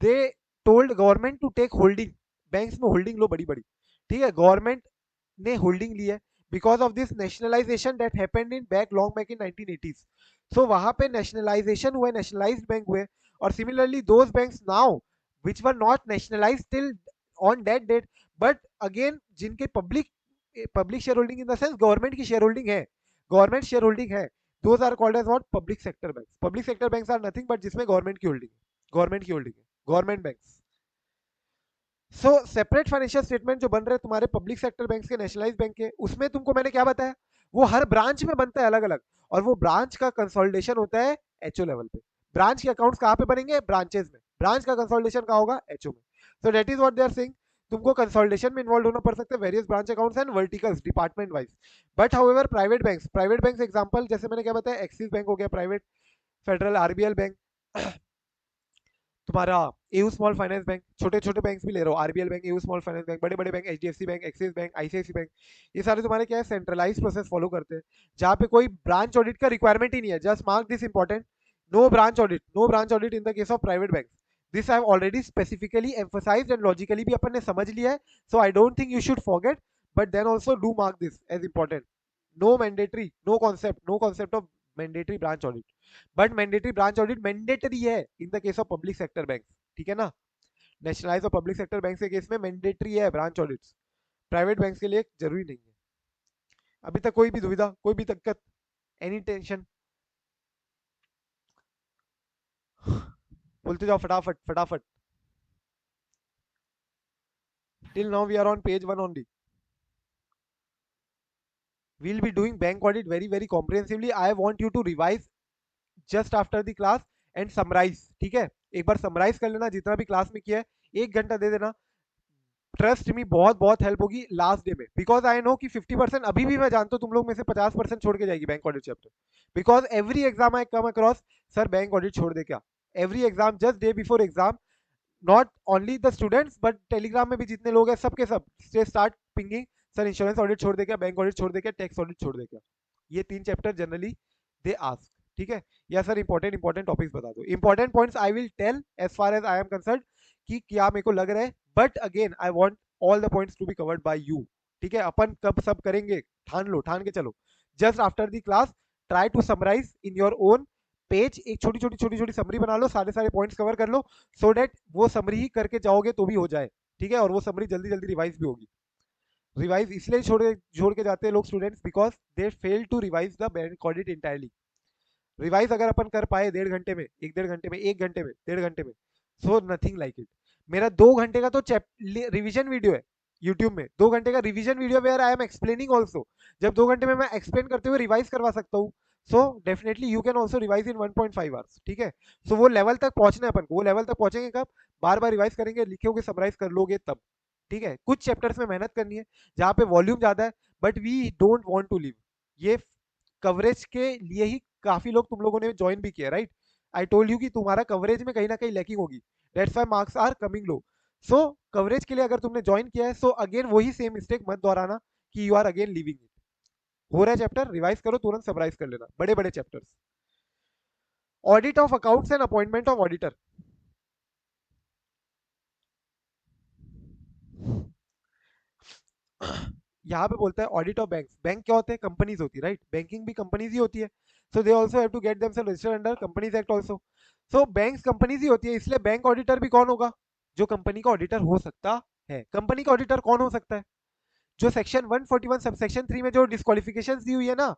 they told government to take holding, banks में होल्डिंग लो बड़ी बड़ी, ठीक है। गवर्नमेंट ने होल्डिंग ली है, because of this nationalization that happened in back long back in 1980s. So वहां पे nationalization हुए, nationalized बैंक हुए, और similarly those banks now which were not nationalized till on that date, but again जिनके public shareholding in the sense government की shareholding है, government shareholding है, those are called as what? Public sector banks. Public sector banks are nothing but जिसमें government की holding है, government banks. सो separate financial statement जो बन रहे हैं तुम्हारे पब्लिक सेक्टर बैंक के, नेशनलाइज बैंक के, उसमें तुमको मैंने क्या बताया, वो हर ब्रांच में बनता है अलग अलग, और वो ब्रांच का कंसोलिडेशन होता है एचओ लेवल पे. ब्रांच के अकाउंट्स कहाँ पे बनेंगे? ब्रांचेस में. ब्रांच का कंसोलिडेशन कहाँ होगा? एचओ में. So that is what they are saying. तुमको कंसोलिडेशन में इन्वॉल्व होना पड़ सकता है, various branch accounts and verticals department wise. But however private banks example जैसे मैंने क्या बताया, एक्सिस बैंक हो गया प्राइवेट, फेडरल, आरबीएल बैंक, तुम्हारा एयू स्मॉल फाइनेंस बैंक, छोटे छोटे बैंक्स भी ले रहे हो, RBL bank, AU small finance bank, बड़े बड़े bank, HDFC bank, Axis bank, ICIC bank, ये सारे तुम्हारे क्या है, सेंट्रलाइज प्रोसेस फॉलो करते हैं, जहाँ पे कोई ब्रांच ऑडिट का रिक्वायरमेंट ही नहीं है. Just mark this important, no branch audit in the case of private bank. This I have already specifically emphasised and logically भी अपन ने समझ लिया है, so I don't think you should forget, but then also do mark this as important. No concept of mandatory branch audit, but mandatory branch audit mandatory है in the case of public sector bank. ठीक है ना? Nationalise और public sector bank के case में mandatory है branch audits, private bank के लिए जरूरी नहीं है. अभी तक कोई भी दुविधा, कोई भी दिक्कत, एनी टेंशन? बोलते जाओ फटाफट फटाफट. Till now we are on page 1 only. we'll be doing bank audit very comprehensively. I want you to revise just after the class and summarize. ठीक है, एक बार समराइज कर लेना जितना भी क्लास में किया है, 1 घंटा दे देना. ट्रस्ट मी, बहुत हेल्प होगी लास्ट डे में, बिकॉज आई नो कि 50% अभी भी मैं जानता हूँ तुम लोग में से 50% छोड़ के जाएगी bank audit chapter, because every exam I come across, sir bank audit छोड़ दे क्या? Every exam, just day before exam, not only the students but Telegram में भी जितने लोग हैं सबके सब start pinging, sir insurance audit छोड़ दे क्या, बैंक ऑडिट छोड़ दे क्या, टैक्स ऑडिट छोड़ दे क्या. ये 3 चैप्टर जनरली दे आस्क. ठीक है, या सर इंपॉर्टेंट टॉपिक्स बता दो. Important points I will tell as far as I am concern कि क्या मेरे को लग रहा है, but again I want all the points to be covered by you. ठीक है, अपन कब सब करेंगे, ठान के चलो. Just after the class try to summarise in your own page, एक छोटी समरी बना लो, सारे पॉइंट्स कवर कर लो, सो डेट वो समरी ही करके जाओगे तो भी हो जाए. ठीक है, और वो समरी जल्दी रिवाइज भी होगी. रिवाइज इसलिए छोड़ के जाते हैं लोग students, because they fail to revise the bank audit entirely. Revise अगर अपन कर पाए 1.5 घंटे में, 1.5 घंटे में, सो नथिंग लाइक इट. मेरा 2 घंटे का तो रिवीजन वीडियो है यूट्यूब में, 2 घंटे का revision video where I am explaining also. जब 2 घंटे में मैं एक्सप्लेन करते हुए रिवाइज करवा सकता हूँ, so definitely you can also revise in 1.5 hours. ठीक है, सो वो लेवल तक पहुंचना है अपन को. वो लेवल तक पहुंचेंगे कब? बार रिवाइज करेंगे, लिखोगे, समराइज कर लोगे तब. ठीक है, कुछ चैप्टर्स में मेहनत करनी है जहाँ पे वॉल्यूम ज्यादा है, but we don't want to leave. ये कवरेज के लिए ही काफी लोग तुम लोगों ने ज्वाइन भी किया, राइट? आई टोल्ड यू कि तुम्हारा कवरेज में कहीं ना कहीं लैकिंग होगी, that's why marks are coming low. So coverage के लिए अगर तुमने ज्वाइन किया है, सो अगेन वही सेम मिस्टेक मत दोहराना कि you are again leaving it. हो रहा है चैप्टर, रिवाइज करो, तुरंत समराइज कर लेना बड़े chapters. Audit of accounts and appointment of auditor. यहाँ पे बोलता है ऑडिट ऑफ बैंक्स. बैंक क्या होते हैं? कंपनीज होती है, राइट? बैंकिंग भी कंपनीज ही होती है, so they also have to get themselves registered under companies act also. So banks companies ही होती है, इसलिए बैंक ऑडिटर भी कौन होगा? जो कंपनी का ऑडिटर हो सकता है. कंपनी का ऑडिटर कौन हो सकता है? जो सेक्शन 141 सब सेक्शन 3 में जो डिस्क्वालिफिकेशन दी हुई है ना,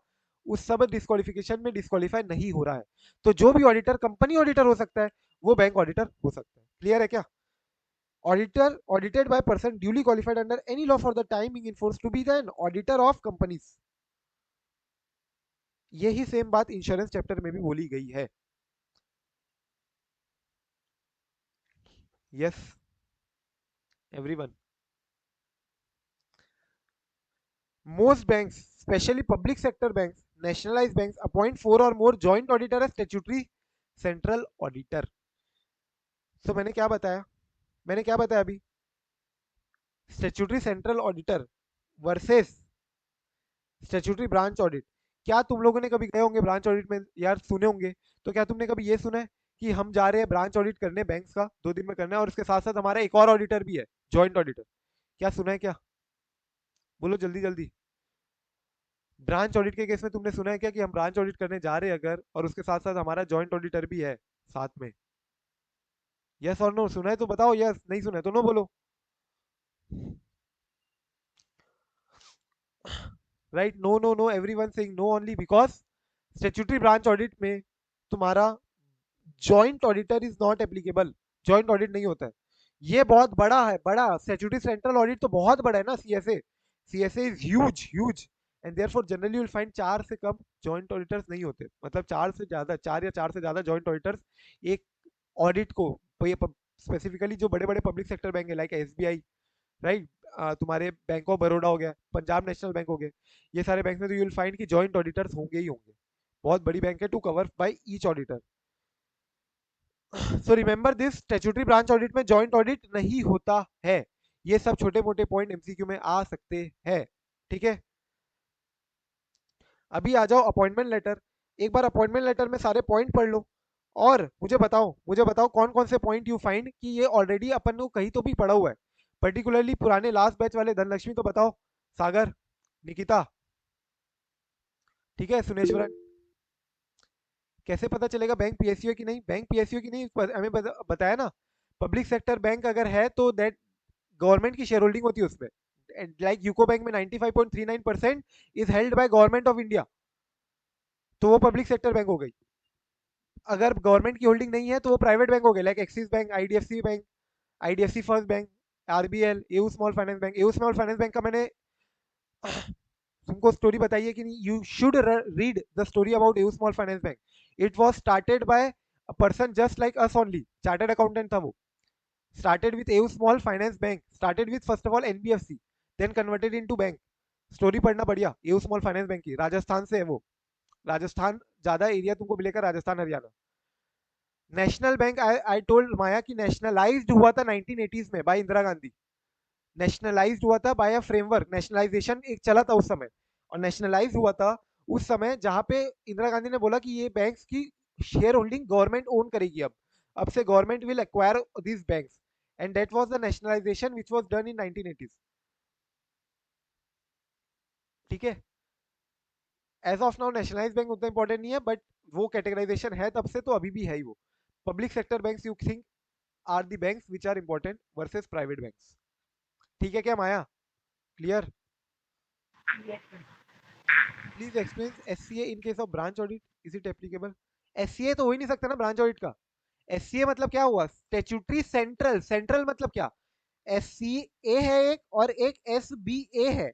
उस सब डिस्क्वालिफिकेशन में डिस्क्वालीफाई नहीं हो रहा है, तो जो भी ऑडिटर कंपनी ऑडिटर हो सकता है, वो बैंक ऑडिटर हो सकता है. क्लियर है क्या? Auditor audited by person duly qualified under any law for the time being enforced to be the auditor of companies. यही सेम बात इंश्योरेंस चैप्टर में भी बोली गई है. Yes everyone. Most banks, especially public sector banks, nationalized banks, appoint 4 or more joint auditor as statutory central auditor. So मैंने क्या बताया अभी? Statutory central auditor versus statutory branch audit. क्या तुम लोगों ने कभी गए होंगे ब्रांच ऑडिट में यार, सुने होंगे, तो क्या तुमने कभी ये सुना है कि हम जा रहे हैं ब्रांच ऑडिट करने बैंक्स का, 2 दिन में करना है, और उसके साथ साथ हमारा एक और ऑडिटर भी है, जॉइंट ऑडिटर? क्या सुना है क्या? बोलो जल्दी. ब्रांच ऑडिट के केस में तुमने सुना है क्या कि हम ब्रांच ऑडिट करने जा रहे हैं अगर, और उसके साथ साथ हमारा जॉइंट ऑडिटर भी है साथ में? यस और नो? सुना है तो बताओ यस, नहीं सुना है तो नो बोलो। Right, no no no, everyone saying no only because statutory branch audit में तुम्हारा joint auditor is not applicable, joint audit नहीं होता है। ये बहुत बड़ा है, बड़ा स्टैट्यूटरी सेंट्रल ऑडिट तो बहुत बड़ा है ना, CSA, CSA is huge huge, and therefore generally you will find 4 से कम जॉइंट ऑडिटर्स नहीं होते, मतलब 4 से ज्यादा, 4 या 4 से ज्यादा जॉइंट ऑडिटर्स एक ऑडिट को, स्पेसिफिकली जो बड़े बड़े पब्लिक सेक्टर बैंक है लाइक एसबीआई, राइट, तुम्हारे बैंक ऑफ बड़ौदा हो गया, पंजाब नेशनल बैंक हो गए, ये सारे बैंक में तो यू विल फाइंड कि जॉइंट ऑडिटर्स होंगे ही होंगे, बहुत बड़ी बैंक है to cover by each auditor. So remember this, statutory branch audit में जॉइंट ऑडिट नहीं होता है। ये सब छोटे मोटे पॉइंट एमसीक्यू में आ सकते हैं, ठीक है। अभी आ जाओ अपॉइंटमेंट लेटर। एक बार अपॉइंटमेंट लेटर में सारे पॉइंट पढ़ लो और मुझे बताओ कौन कौन से पॉइंट यू फाइंड कि ये ऑलरेडी अपन को कहीं तो भी पढ़ा हुआ है, पर्टिकुलरली पुराने लास्ट बैच वाले धनलक्ष्मी तो बताओ, सागर, निकिता, ठीक है, सुनेश्वरन। कैसे पता चलेगा बैंक पीएसयू की नहीं? बैंक पीएसयू की नहीं, हमें बताया ना, पब्लिक सेक्टर बैंक अगर है तो दैट गवर्नमेंट की शेयर होल्डिंग होती है उसमें, लाइक यूको बैंक में 95.39% is held by government of India, तो वो पब्लिक सेक्टर बैंक हो गई। अगर गवर्नमेंट की होल्डिंग नहीं है तो वो प्राइवेट बैंक हो गए, like Axis bank, IDFC bank, IDFC first bank, RBL, AU small finance bank. AU small finance bank का मैंने तुमको स्टोरी बताई है कि नहीं? You should read the story about AU small finance bank. It was started by a person just like us only, chartered accountant था वो। Started with AU small finance bank, started with first of all NBFC, then converted into bank. Story पढ़ना बढ़िया, AU small finance bank की, राजस्थान से है वो, राजस्थान ज्यादा area तुमको मिलेगा, Rajasthan Haryana. National bank, I told Maya कि नेशनलाइज्ड हुआ था 1980s में बाय इंदिरा गांधी, नेशनलाइज्ड हुआ था बाय अ फ्रेमवर्क, नेशनलाइजेशन एक चला था उस समय, और नेशनलाइज हुआ था उस समय जहां पे इंदिरा गांधी ने बोला कि ये बैंक्स की शेयर होल्डिंग गवर्नमेंट ओन करेगी, अब से government will acquire this banks, and that was the nationalisation which was done in 1980s, ठीक है। As of now nationalise bank उतना इंपॉर्टेंट नहीं है, बट वो कैटेगराइजेशन है तब से, तो अभी भी है ही वो। Public sector banks you think are the banks which are important versus private banks, ठीक है क्या Maya? Clear? Please explain SCA in case of branch audit, is it applicable? SCA तो हो ही नहीं सकता ना ब्रांच ऑडिट का। एससीए मतलब क्या हुआ? स्टैट्यूटरी सेंट्रल, सेंट्रल मतलब क्या? एससीए है एक, और एक एसबीए है।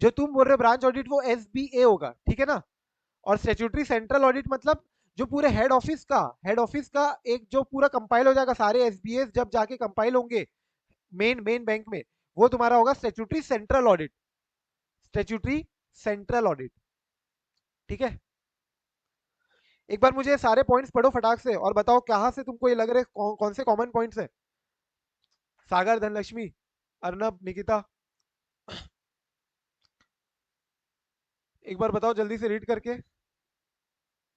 जो तुम बोल रहे हो ब्रांच ऑडिट वो एसबीए होगा, ठीक है ना। और स्टैट्यूटरी सेंट्रल ऑडिट मतलब जो पूरे हेड ऑफिस का एक जो पूरा कंपाइल हो जाएगा, सारे एसबीए जब जाके कंपाइल होंगे मेन मेन बैंक में, वो तुम्हारा होगा statutory central audit, statutory central audit, ठीक है। एक बार मुझे सारे पॉइंट्स पढ़ो फटाक से और बताओ कहां से तुमको ये लग रहे कौन से कॉमन पॉइंट्स हैं। सागर, धनलक्ष्मी, अर्नब, निकिता, एक बार बताओ जल्दी से रीड करके,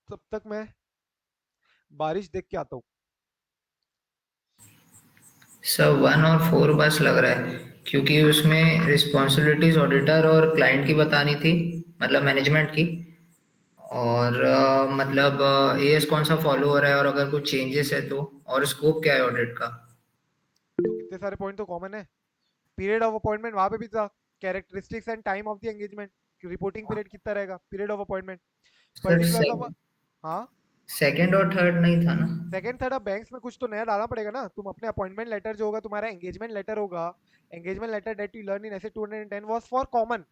तब तक मैं बारिश देख के आता हूँ। सब 1 और 4 बस लग रहा है, क्योंकि उसमें रिस्पॉन्सिबिलिटीज ऑडिटर और क्लाइंट की बतानी थी, मतलब मैनेजमेंट की, और मतलब एएस कौन सा फॉलो हो रहा है और अगर कुछ चेंजेस है तो, और स्कोप क्या है ऑडिट का। तो कितने सारे पॉइंट तो कॉमन है। पीरियड ऑफ अपॉइंटमेंट वहां पे भी था, characteristics and time of the engagement, reporting period कितना रहेगा, period of appointment, sir particulars of, हाँ। सेकंड और थर्ड नहीं था ना। सेकंड थर्ड, अब बैंक्स में कुछ तो नया डालना पड़ेगा ना, तुम अपने अपॉइंटमेंट लेटर जो होगा, तुम्हारा एंगेजमेंट लेटर होगा, engagement letter that you learn in SA 210 was for common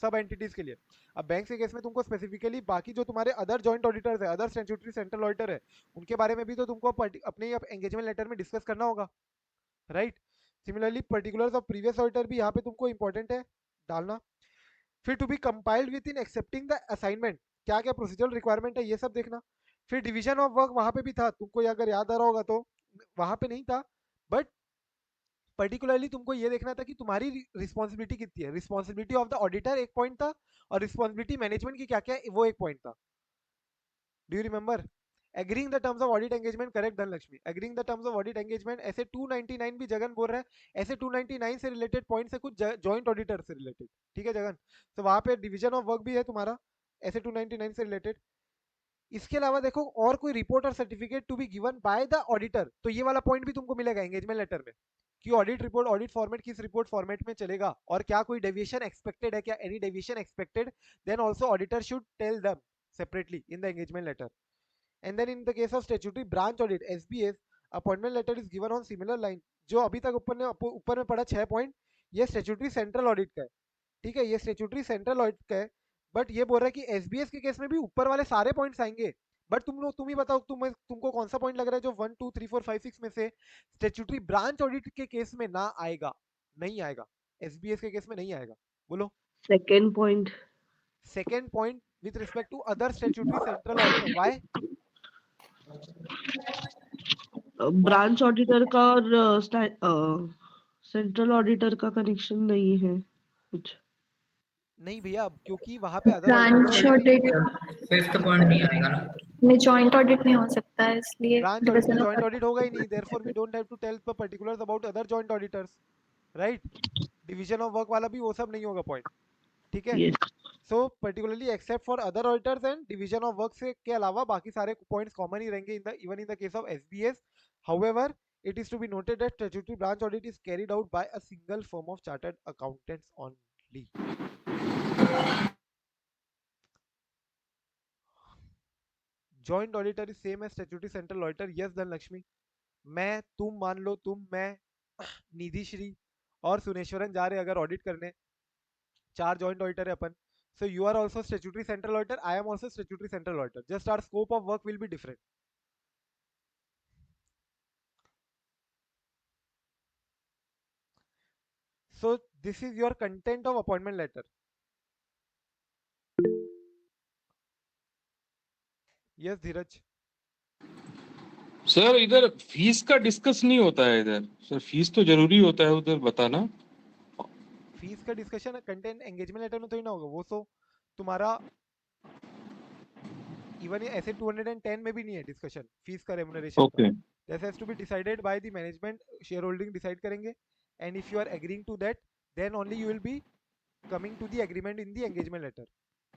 सब एंटिटीज के लिए। अब बैंक के केस में तुमको स्पेसिफिकली बाकी जो तुम्हारे अदर जॉइंट ऑडिटर्स है, अदर स्टैट्यूटरी सेंट्रल ऑडिटर है, उनके बारे में भी तो तुमको अपने एंगेजमेंट लेटर में डिस्कस करना होगा, right. Similarly particulars of previous auditor भी यहाँ पे तुमको इंपॉर्टेंट है डालना। फिर to be compiled with in accepting the assignment, क्या क्या प्रोसीजरल रिक्वायरमेंट है ये सब देखना। फिर डिवीजन ऑफ वर्क वहां पे भी था, तुमको अगर याद आ रहा होगा तो, वहां पे नहीं था, बट पर्टिकुलरली तुमको ये देखना था कि तुम्हारी रिस्पॉन्सिबिलिटी कितनी है। रिस्पॉन्सिबिलिटी ऑफ द ऑडिटर एक पॉइंट था, और रिस्पॉन्सिबिलिटी मैनेजमेंट की क्या क्या है वो एक पॉइंट था। Do you remember? Agreeing the terms of audit engagement, correct Dhanlaxmi, agreeing the terms of audit engagement. ऐसे 299 भी जगन बोल रहा है, ऐसे 299 से रिलेटेड पॉइंट से कुछ जॉइंट ऑडिटर से रिलेटेड, ठीक है जगन, तो वहां पे डिवीजन ऑफ वर्क भी है तुम्हारा ऐसे 299 से रिलेटेड। इसके अलावा देखो और कोई रिपोर्ट और certificate to be given by the auditor, तो ये वाला पॉइंट भी तुमको मिलेगा एंगेजमेंट लेटर में कि ऑडिट रिपोर्ट, ऑडिट फॉर्मेट किस रिपोर्ट फॉर्मेट में चलेगा और क्या कोई डेविएशन एक्सपेक्टेड है, क्या any deviation expected, then also auditor should tell them separately in the engagement letter. And then in the case of statutory branch audit SBS, appointment letter is given on similar line. जो अभी तक ऊपर में पड़ा 6 point, ये statutory central audit का है, ठीक है, ये स्टैट्यूटरी सेंट्रल ऑडिट का है। बट ये बोल रहा है कि एसबीएस के केस में भी ऊपर वाले सारे पॉइंट्स आएंगे, बट तुम ही बताओ तुमको कौन सा पॉइंट लग रहा है जो 1 2 3 4 5 6 में से स्टैट्यूटरी ब्रांच ऑडिट के केस में ना आएगा, नहीं आएगा, एसबीएस के केस में नहीं आएगा, बोलो। Second point, second point with respect to other statutory central auditor, why? Branch auditor का और सेंट्रल ऑडिटर का कनेक्शन नहीं है कुछ। नहीं भैया, क्योंकि वहां पे other branch audit fifth point नहीं आएगा ना। में जॉइंट ऑडिट नहीं हो सकता है, इसलिए ब्रांच ऑडिट में division of जॉइंट ऑडिट होगा ही नहीं, therefore we don't have to tell the particulars about other joint auditors, right? Division of work वाला भी वो सब नहीं होगा पॉइंट, ठीक है। Yes. So particularly except for other auditors and division of work से के अलावा बाकी सारे पॉइंट्स कॉमन ही रहेंगे even in the case of SBS. However it is to be noted that statutory branch audit is carried out by a single firm of chartered accountants only. Joint auditor is same as statutory central auditor. Yes Dhanlakshmi, मैं तुम मान लो, तुम मैं निधि श्री और सुनेश्वरन जा रहे अगर audit करने, 4 जॉइंट ऑडिटर है अपन, so you are also statutory central auditor, I am also statutory central auditor, just our scope of work will be different. So this is your content of appointment letter. Yes Dheeraj. Sir इधर fees का discuss नहीं होता है इधर, sir fees तो जरूरी होता है उधर बताना। फीस का डिस्कशन कंटेंट एंगेजमेंट लेटर में तो ही ना होगा, वो तो तुम्हारा इवन ऐसे 210 में भी नहीं है डिस्कशन फीस का, रेम्युनरेशन का। Okay this has to be decided by the management, share holding decide करेंगे, and if you are agreeing to that then only you will be coming to the agreement in the engagement letter,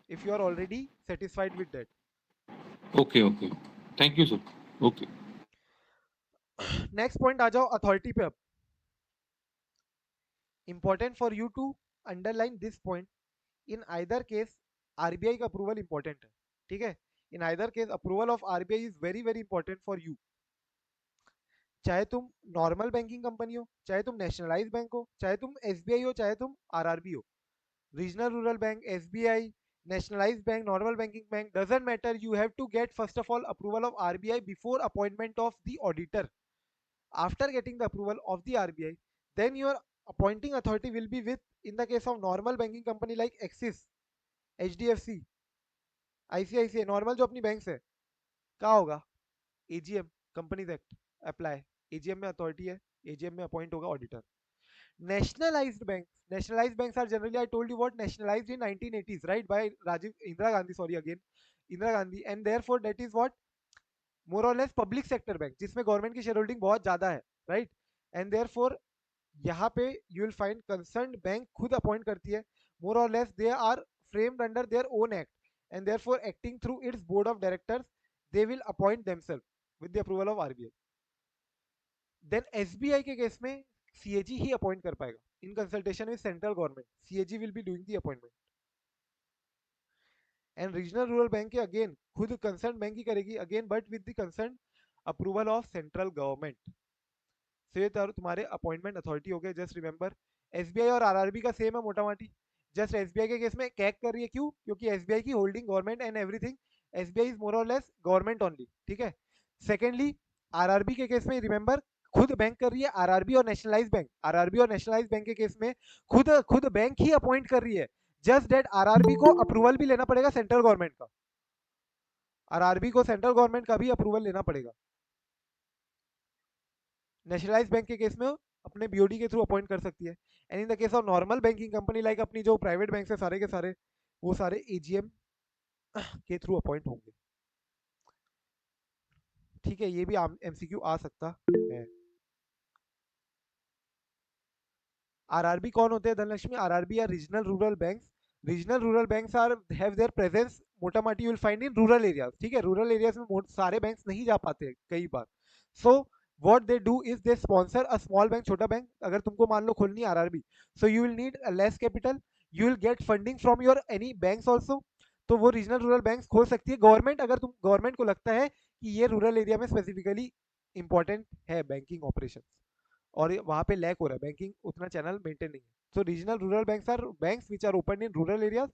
if you are already satisfied with that. Okay okay, thank you sir. Okay next point आ जाओ authority पे। अब important for you to underline this point, in either case RBI का approval important है, ठीक है, in either case approval of RBI is very very important for you. चाहे तुम नॉर्मल बैंकिंग कंपनी हो, चाहे तुम नेशनलाइज बैंक हो, चाहे तुम एसबीआई हो, चाहे तुम आरआरबी हो, regional rural bank, SBI, nationalized bank, normal banking bank, doesn't matter, you have to get first of all approval of RBI before appointment of the auditor. After getting the approval of the RBI, then your appointing authority will be with, in the case of normal banking company like Axis, HDFC, ICICI, normal जो अपनी banks है, क्या होगा? AGM, companies act apply, AGM में authority है, AGM में appoint होगा auditor. Nationalized banks are generally, I told you what, nationalized in 1980s, right, by Indira Gandhi, sorry again, Indira Gandhi, and therefore that is what, more or less public sector bank जिसमें government की share holding बहुत ज्यादा है, right, and therefore यहाँ पे you will find concerned bank खुद appoint करती है, more or less they are framed under their own act, and therefore acting through its board of directors they will appoint themselves with the approval of RBI. Then SBI के case में CAG ही appoint कर पाएगा in consultation with central government, CAG will be doing the appointment. And regional rural bank के again खुद concerned bank ही करेगी again but with the concerned approval of central government. So ये तुम्हारे appointment authority हो गए। Just remember SBI और RRB का same है मोटा माटी, जस्ट SBI के केस में कैग कर रही है, क्यों? क्योंकि SBI की holding government and everything, SBI is more और लेस गवर्नमेंट ओनली, ठीक है। सेकेंडली RRB के केस में रिमेंबर खुद बैंक कर रही है, आरआरबी और नेशनलाइज बैंक, आरआरबी और नेशनलाइज बैंक के केस में खुद बैंक ही अपॉइंट कर रही है, जस्ट दैट आरआरबी को अप्रूवल भी लेना पड़ेगा सेंट्रल गवर्नमेंट का, आरआरबी को सेंट्रल गवर्नमेंट का भी अप्रूवल लेना पड़ेगा। नेशनलाइज बैंक के केस में अपने बीओडी के थ्रू अपॉइंट कर सकती है, and in the case of normal banking company like अपनी जो प्राइवेट बैंक है सारे के सारे, वो सारे एजीएम के थ्रू अपॉइंट होंगे। ठीक है, ये भी एमसीक्यू आ सकता है। आरआरबी कौन होते हैं Dhanalakshmi? RRB are regional rural banks. Regional rural banks are have their presence मोटामाटी you will find in rural areas. ठीक है, रूरल एरियाज में सारे बैंक्स नहीं जा पाते कई बार। सो what they do is they sponsor a small bank, छोटा बैंक। अगर तुमको मान लो खोलनी है RRB, so you will need a less capital, you will get funding from your any banks also। तो वो रीजनल रूरल बैंक्स खोल सकती है गवर्नमेंट, अगर तुम गवर्नमेंट को लगता है कि ये रूरल एरिया में स्पेसिफिकली इंपॉर्टेंट है बैंकिंग ऑपरेशन और वहां पे लैक हो रहा है, बैंकिंग उतना चैनल मेंटेन नहीं है। So regional rural banks are banks which are open in rural areas,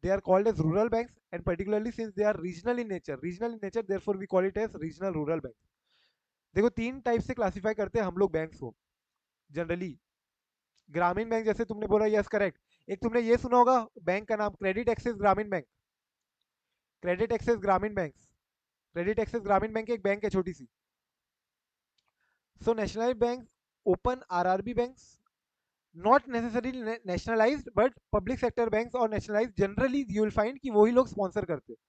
they are called as rural banks, and particularly since they are regional in nature therefore we call it as regional rural banks। देखो तीन type से classify करते हैं हम लोग banks को generally. ग्रामीण bank जैसे तुमने बोला, यस करेक्ट। एक तुमने ये सुना होगा बैंक का नाम credit access Grameen bank. Credit access Grameen bank, credit access Grameen bank एक बैंक है छोटी सी। So nationalised bank open RRB banks, not necessarily nationalised but public sector banks और nationalised generally you will find कि वही लोग स्पॉन्सर करते हैं।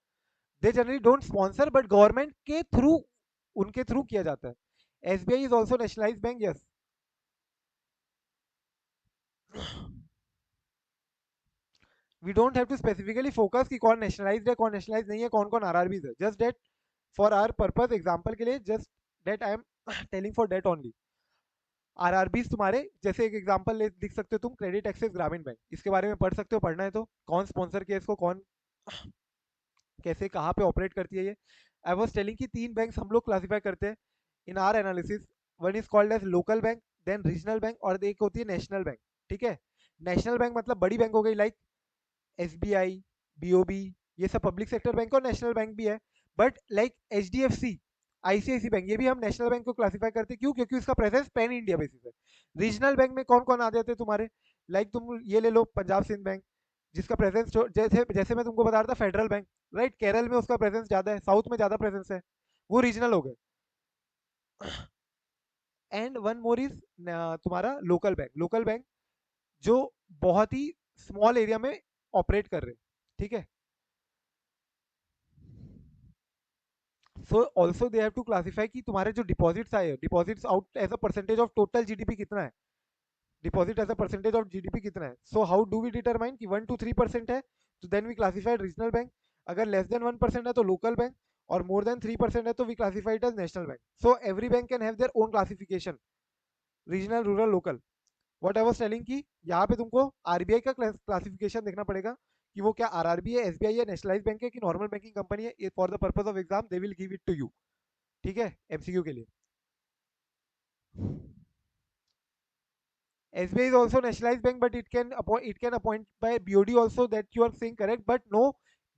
They generally don't sponsor but government के थ्रू, उनके थ्रू किया जाता है। SBI is also nationalised bank, yes. We don't have to specifically focus कि कौन नेशनलाइज्ड है कौन नेशनलाइज नहीं है, कौन कौन आरआरबी है। Just that for our purpose example के लिए, just that I am telling for that only. RRBs तुम्हारे जैसे एक एग्जांपल लिख सकते हो तुम, क्रेडिट एक्सेस ग्रामीण बैंक, इसके बारे में पढ़ सकते हो, पढ़ना है तो। कौन स्पॉन्सर किया इसको, कौन कैसे कहाँ पे ऑपरेट करती है ये। आई वाज टेलिंग कि तीन बैंक्स हम लोग क्लासिफाई करते हैं in our analysis. One is called as local bank, then regional bank, और एक होती है नेशनल बैंक। ठीक है, नेशनल बैंक मतलब बड़ी बैंक हो गई, लाइक एसबीआई, बीओबी, ये सब पब्लिक सेक्टर बैंक और नेशनल बैंक भी है। But like HDFC, ICIC bank, ये भी हम नेशनल बैंक को क्लासिफाई करते हैं। क्यों? क्योंकि उसका प्रेजेंस पैन इंडिया बेसिस है। रीजनल बैंक में कौन कौन आ जाते हैं तुम्हारे, लाइक तुम ये ले लो पंजाब सिंध बैंक, जिसका प्रेजेंस जैसे जैसे मैं तुमको बता रहा था फेडरल बैंक, राइट, केरल में उसका प्रेजेंस ज्यादा है, साउथ में ज्यादा प्रेजेंस है, वो रीजनल हो गए। एंड वन मोर इज तुम्हारा लोकल बैंक। लोकल बैंक जो बहुत ही स्मॉल एरिया में ऑपरेट कर रहे हैं। ठीक है, so also they have to classify कि तुम्हारे जो डिपॉजिट्स आए, deposits out as a percentage of total GDP कितना है, deposit as a percentage of GDP कितना है। So how do we determine कि 1 to 3% है तो then we classified regional bank, अगर लेस देन 1% है तो लोकल बैंक, और मोर देन 3% है तो we classified as national bank. So every bank can have their own classification, regional, rural, local. What I was telling कि यहाँ पे तुमको आरबीआई का क्लासिफिकेशन देखना पड़ेगा कि वो क्या आरआरबी है, एसबीआई है, नेशनलाइज बैंक है कि नॉर्मल बैंकिंग कंपनी है। For the purpose of exam they will give it to you. ठीक है, एमसीक्यू के लिए। SBI is also nationalized bank, but it can appoint by BOD also, that you are saying correct, but no,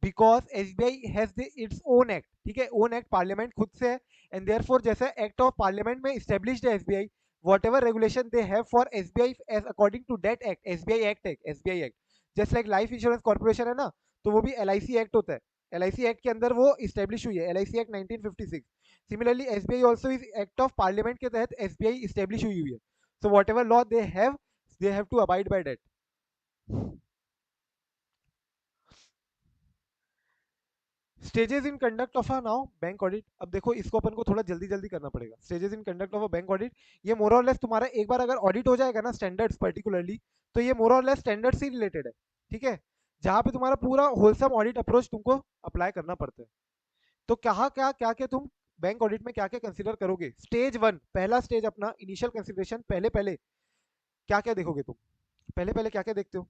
because SBI has its own act। ठीक है, own act parliament खुद से है, and therefore जैसा act of parliament में established है SBI, whatever regulation they have for SBI as according to that act, SBI act, just like life insurance corporation है ना, तो वो भी LIC act होता है, LIC act के अंदर वो establish हुई है, LIC act 1956। Similarly SBI also is act of parliament के तहत SBI establish हुई है। So whatever law they have to abide by that। Stages in conduct of a now bank audit. अब देखो इसको अपन को थोड़ा जल्दी जल्दी करना पड़ेगा। Stages in conduct of a bank audit, ये मोर और लेस तुम्हारा एक बार अगर ऑडिट हो जाएगा ना स्टैंडर्ड्स पर्टिकुलरली, तो ये मोर और लेस स्टैंडर्ड से रिलेटेड है। ठीक है, जहां पे तुम्हारा पूरा होलसम ऑडिट अप्रोच तुमको अप्लाई करना पड़ता है। तो क्या तुम बैंक ऑडिट में क्या क्या कंसिडर करोगे। स्टेज 1, पहला स्टेज अपना इनिशियल कंसिडरेशन, पहले क्या क्या देखोगे तुम, पहले क्या क्या देखते हो,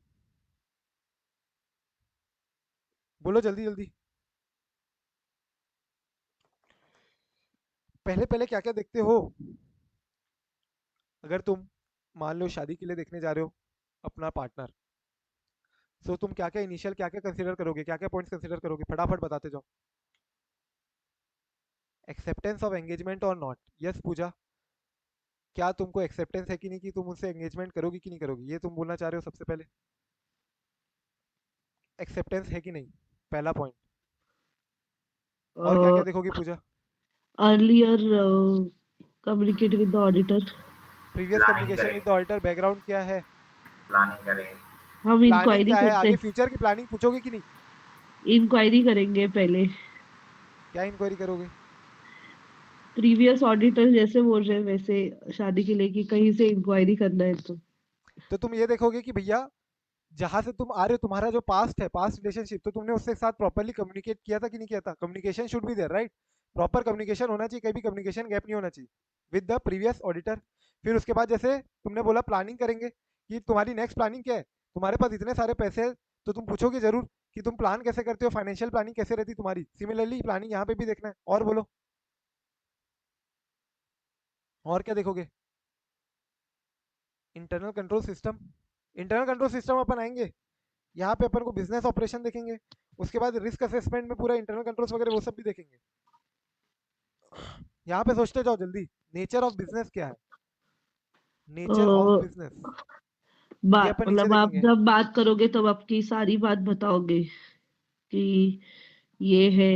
बोलो जल्दी जल्दी। पहले क्या क्या देखते हो। अगर तुम मान लो शादी के लिए देखने जा रहे हो अपना पार्टनर, तो तुम क्या क्या इनिशियल क्या क्या कंसिडर करोगे, क्या क्या पॉइंट्स कंसिडर करोगे, फटाफट बताते जाओ। एक्सेप्टेंस ऑफ एंगेजमेंट और नॉट, यस पूजा, क्या तुमको एक्सेप्टेंस है कि नहीं कि तुम उससे एंगेजमेंट करोगी कि नहीं करोगी, ये तुम बोलना चाह रहे हो सबसे पहले। एक्सेप्टेंस है कि नहीं, पहला पॉइंट। और क्या क्या देखोगी पूजा। earlier communicate with the auditor। Previous communication with the auditor, background क्या है, प्लानिंग करें, हम प्लानिंग इंक्वायरी क्या है, करते आगे फ्यूचर की प्लानिंग पूछोगे कि नहीं, इंक्वायरी करेंगे पहले। क्या इंक्वायरी करोगे। प्रीवियस ऑडिटर जैसे बोल रहे हैं वैसे शादी के लिए कि कहीं से इंक्वायरी करना है तो तुम ये देखोगे कि भैया जहां से तुम आ रहे हो, तुम्हारा जो पास्ट है, पास्ट रिलेशनशिप, तो तुमने उसके साथ प्रॉपरली कम्युनिकेट किया था कि नहीं किया था? Communication should be there, right? Proper communication होना चाहिए, कहीं भी कम्युनिकेशन गैप नहीं होना चाहिए विद द प्रीवियस ऑडिटर। फिर उसके बाद जैसे तुमने बोला प्लानिंग करेंगे, कि तुम्हारी नेक्स्ट प्लानिंग क्या है? तुम्हारे पास इतने सारे पैसे हैं, तो तुम पूछोगे जरूर कि तुम प्लान कैसे करते हो, फाइनेंशियल प्लानिंग कैसे रहती तुम्हारी। सिमिलरली प्लानिंग यहाँ पे भी देखना है। और बोलो, और क्या देखोगे? Internal control system. Internal control system अपन आएंगे, यहाँ पे अपन को बिजनेस ऑपरेशन देखेंगे, उसके बाद रिस्क असेसमेंट में पूरा इंटरनल कंट्रोल्स वगैरह वो सब भी देखेंगे। यहाँ पे सोचते जाओ जल्दी, नेचर ऑफ बिजनेस क्या है? नेचर ऑफ तो बिजनेस ये बात अपन नीचे मतलब आप देखेंगे। जब बात करोगे तब आपकी सारी बात बताओगे कि ये है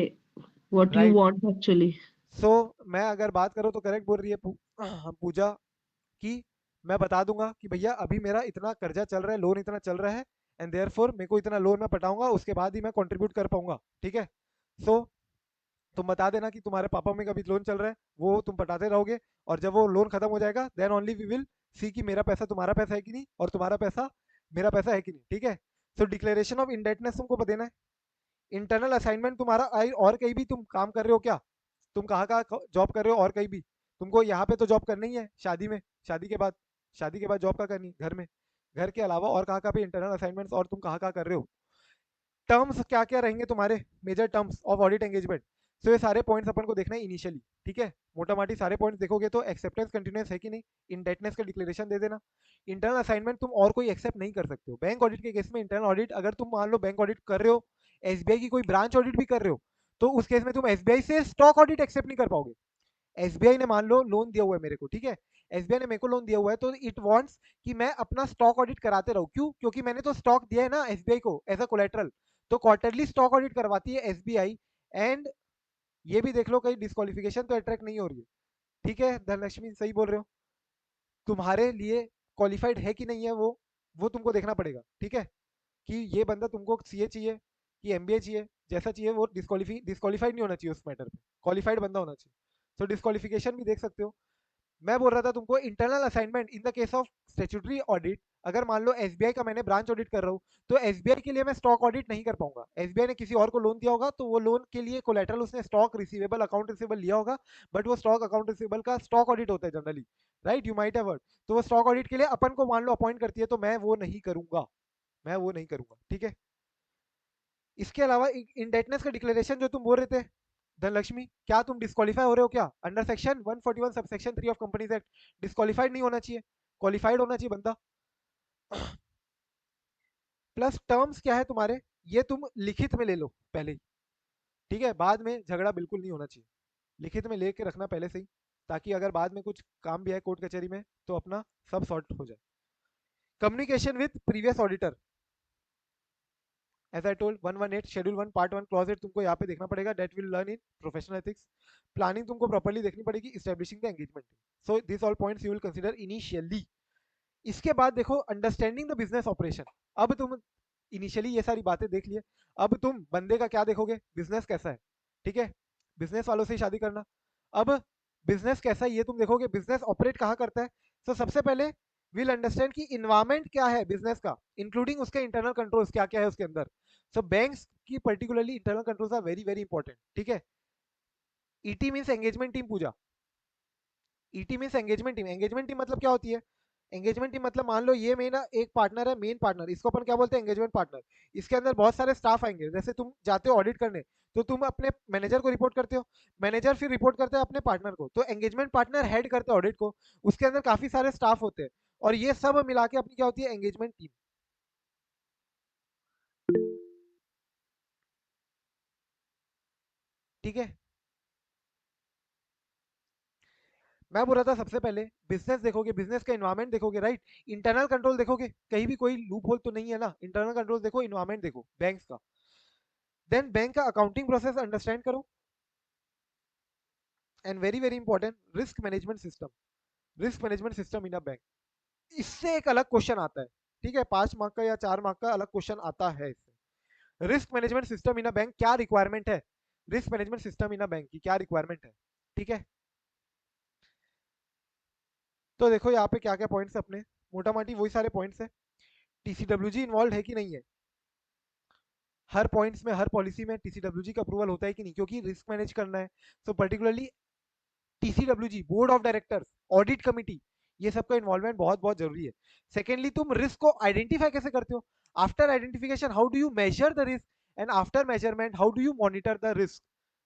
what you right. Want actually. So मैं अगर बात करूँ तो करेक्ट बोल रही है पूजा, कि मैं बता दूंगा कि भैया अभी मेरा इतना कर्जा चल रहा है, लोन इतना चल रहा है, एंड देयरफॉर मेरे को इतना लोन मैं पटाऊंगा, उसके बाद ही मैं कंट्रीब्यूट कर पाऊंगा। ठीक है? सो तुम बता देना कि तुम्हारे पापा में का भी लोन चल रहा है, वो तुम पटाते रहोगे, और जब वो लोन खत्म हो जाएगा then only we will see कि मेरा पैसा तुम्हारा पैसा है कि नहीं, और तुम्हारा पैसा मेरा पैसा है कि नहीं। ठीक है? सो डिक्लेरेशन ऑफ इंडेटनेस तुमको देना है। इंटरनल असाइनमेंट तुम्हारा आई, और कहीं भी तुम काम कर रहे हो क्या? तुम कहाँ कहाँ जॉब कर रहे हो, और कहीं भी तुमको यहाँ पे तो जॉब करनी ही है, शादी में, शादी के बाद, शादी के बाद जॉब का करनी घर में, घर के अलावा और कहाँ कहाँ पे इंटरनल असाइनमेंट्स और तुम कहाँ कहाँ कर रहे हो। टर्म्स क्या क्या रहेंगे तुम्हारे, major terms of audit engagement. So ये सारे पॉइंट्स अपन को देखना है इनिशियली। ठीक है? मोटा माटी सारे पॉइंट्स देखोगे तो एक्सेप्टेंस कंटिन्यूस है कि नहीं, इंडेटनेस का डिक्लेरेशन दे देना। इंटरनल असाइनमेंट तुम और कोई एक्सेप्ट नहीं कर सकते हो। बैंक ऑडिट के केस में इंटरनल ऑडिट, अगर तुम मान लो बैंक ऑडिट कर रहे हो, एसबीआई की कोई ब्रांच ऑडिट भी कर रहे हो, तो उस केस में तुम एसबीआई से स्टॉक ऑडिट एक्सेप्ट नहीं कर पाओगे। एसबीआई ने मान लो लोन दिया हुआ है मेरे को, ठीक है, एसबीआई ने मेरे को लोन दिया हुआ है, तो इट वांट्स कि मैं अपना स्टॉक ऑडिट कराते रहूं। क्यों? क्योंकि मैंने तो स्टॉक दिया है ना एसबीआई को एज अ कोलेटरल। तो क्वार्टरली स्टॉक ऑडिट करवाती है एसबीआई। एंड ये भी देख लो कहीं डिस्कालिफिकेशन तो अट्रैक्ट नहीं हो रही है। ठीक है धनलक्ष्मी, सही बोल रहे हो? तुम्हारे लिए क्वालिफाइड है कि नहीं है वो तुमको देखना पड़ेगा। ठीक है? कि ये बंदा तुमको सीए चाहिए कि एमबीए चाहिए, जैसा चाहिए वो डिस्कालीफाइड नहीं होना चाहिए उस मैटर पे, क्वालिफाइड बंदा होना चाहिए। तो डिस्कालिफिकेशन भी देख सकते हो। मैं बोल रहा था तुमको internal assignment in the case of statutory audit, अगर मान लो एसबीआई का मैंने ब्रांच ऑडिट कर रहा हूँ, तो एसबीआई के लिए मैं स्टॉक ऑडिट नहीं कर पाऊंगा। एसबीआई ने किसी और को लोन दिया होगा, तो वो लोन के लिए कोलेटरल उसने स्टॉक रिसीवेबल अकाउंट रिसीवेबल लिया होगा, बट वो स्टॉक अकाउंट रिसीवेबल का स्टॉक ऑडिट होता है generally, right? You might have heard. तो वो स्टॉक ऑडिट के लिए अपन को मान लो अपॉइंट करती है, तो मैं वो नहीं करूंगा, मैं वो नहीं करूंगा। ठीक है? इसके अलावा इंडेटनेस का डिक्लेरेशन जो तुम बोल रहे थे धनलक्ष्मी, क्या तुम डिस्कालीफाई हो रहे हो क्या under section 141 sub section 3 of companies act? Disqualified नहीं होना चाहिए, क्वालिफाइड होना चाहिए बंदा। प्लस टर्म्स क्या है तुम्हारे, ये तुम लिखित में ले लो पहले ही। ठीक है? बाद में झगड़ा बिल्कुल नहीं होना चाहिए, लिखित में लेके रखना पहले से ही, ताकि अगर बाद में कुछ काम भी है कोर्ट कचहरी में तो अपना सब सॉर्ट हो जाए। Communication with previous auditor, as I told 118 schedule 1 part 1 clause 8 तुमको यहाँ पे देखना पड़ेगा, that will learn in professional ethics. Planning तुमको प्रॉपर्ली देखनी पड़ेगी, establishing the engagement. So this all points you will consider initially. इसके बाद देखो अंडरस्टैंडिंग द बिजनेस ऑपरेशन। अब तुम इनिशियली ये सारी बातें देख लिए, अब तुम बंदे का क्या देखोगे, बिजनेस कैसा है। ठीक है? बिजनेस वालों से ही शादी करना। अब बिजनेस कैसा है ये तुम देखोगे, बिजनेस ऑपरेट कहाँ करता है। तो सबसे पहले विल अंडरस्टैंड कि इन्वायरमेंट क्या है बिजनेस का, इंक्लूडिंग उसके इंटरनल कंट्रोल्स क्या क्या है उसके अंदर। सो बैंक्स की particularly internal controls are very very important. ठीक है? ET means engagement team Pooja. ET means engagement team. Engagement team मतलब क्या होती है? एंगेजमेंट टीम मतलब मान लो ये मेरा एक पार्टनर है, मेन पार्टनर, इसको अपन क्या बोलते हैं, एंगेजमेंट पार्टनर। इसके अंदर बहुत सारे स्टाफ आएंगे, जैसे तुम जाते हो ऑडिट करने, तो तुम अपने मैनेजर को रिपोर्ट करते हो, मैनेजर फिर रिपोर्ट करते हैं अपने पार्टनर को, तो एंगेजमेंट पार्टनर हेड करते हैं ऑडिट को। उसके अंदर काफी सारे स्टाफ होते हैं, और ये सब मिला के अपनी क्या होती है, एंगेजमेंट टीम। ठीक है? मैं बोल रहा था सबसे पहले बिजनेस देखोगे, बिजनेस का इन्वायरमेंट देखोगे, राइट? इंटरनल कंट्रोल देखोगे, कहीं भी कोई लूप होल तो नहीं है ना, इंटरनल कंट्रोल देखो, इन्वायरमेंट देखो बैंक्स का। देन बैंक का अकाउंटिंग प्रोसेस अंडरस्टैंड करो, and very very important risk management system. Risk management system in a bank, इससे एक अलग क्वेश्चन आता है। ठीक है? 5 मार्क का या 4 मार्क का अलग क्वेश्चन आता है इससे। Risk management system in a bank क्या रिक्वायरमेंट है, risk management system in a bank की क्या रिक्वायरमेंट है। ठीक है? तो देखो यहाँ पे क्या क्या पॉइंट्स है अपने, मोटा मोटी वही सारे पॉइंट्स है। टीसीडब्ल्यूजी इन्वॉल्व है कि नहीं है, हर पॉइंट्स में, हर पॉलिसी में टीसीडब्ल्यूजी का अप्रूवल होता है कि नहीं, क्योंकि रिस्क मैनेज करना है। So particularly TCWG, board of directors, audit committee, ये सबका इन्वॉल्वमेंट बहुत बहुत जरूरी है। सेकेंडली, तुम रिस्क को आइडेंटिफाई कैसे करते हो? After identification how do you measure the risk, and after measurement how do you monitor the risk.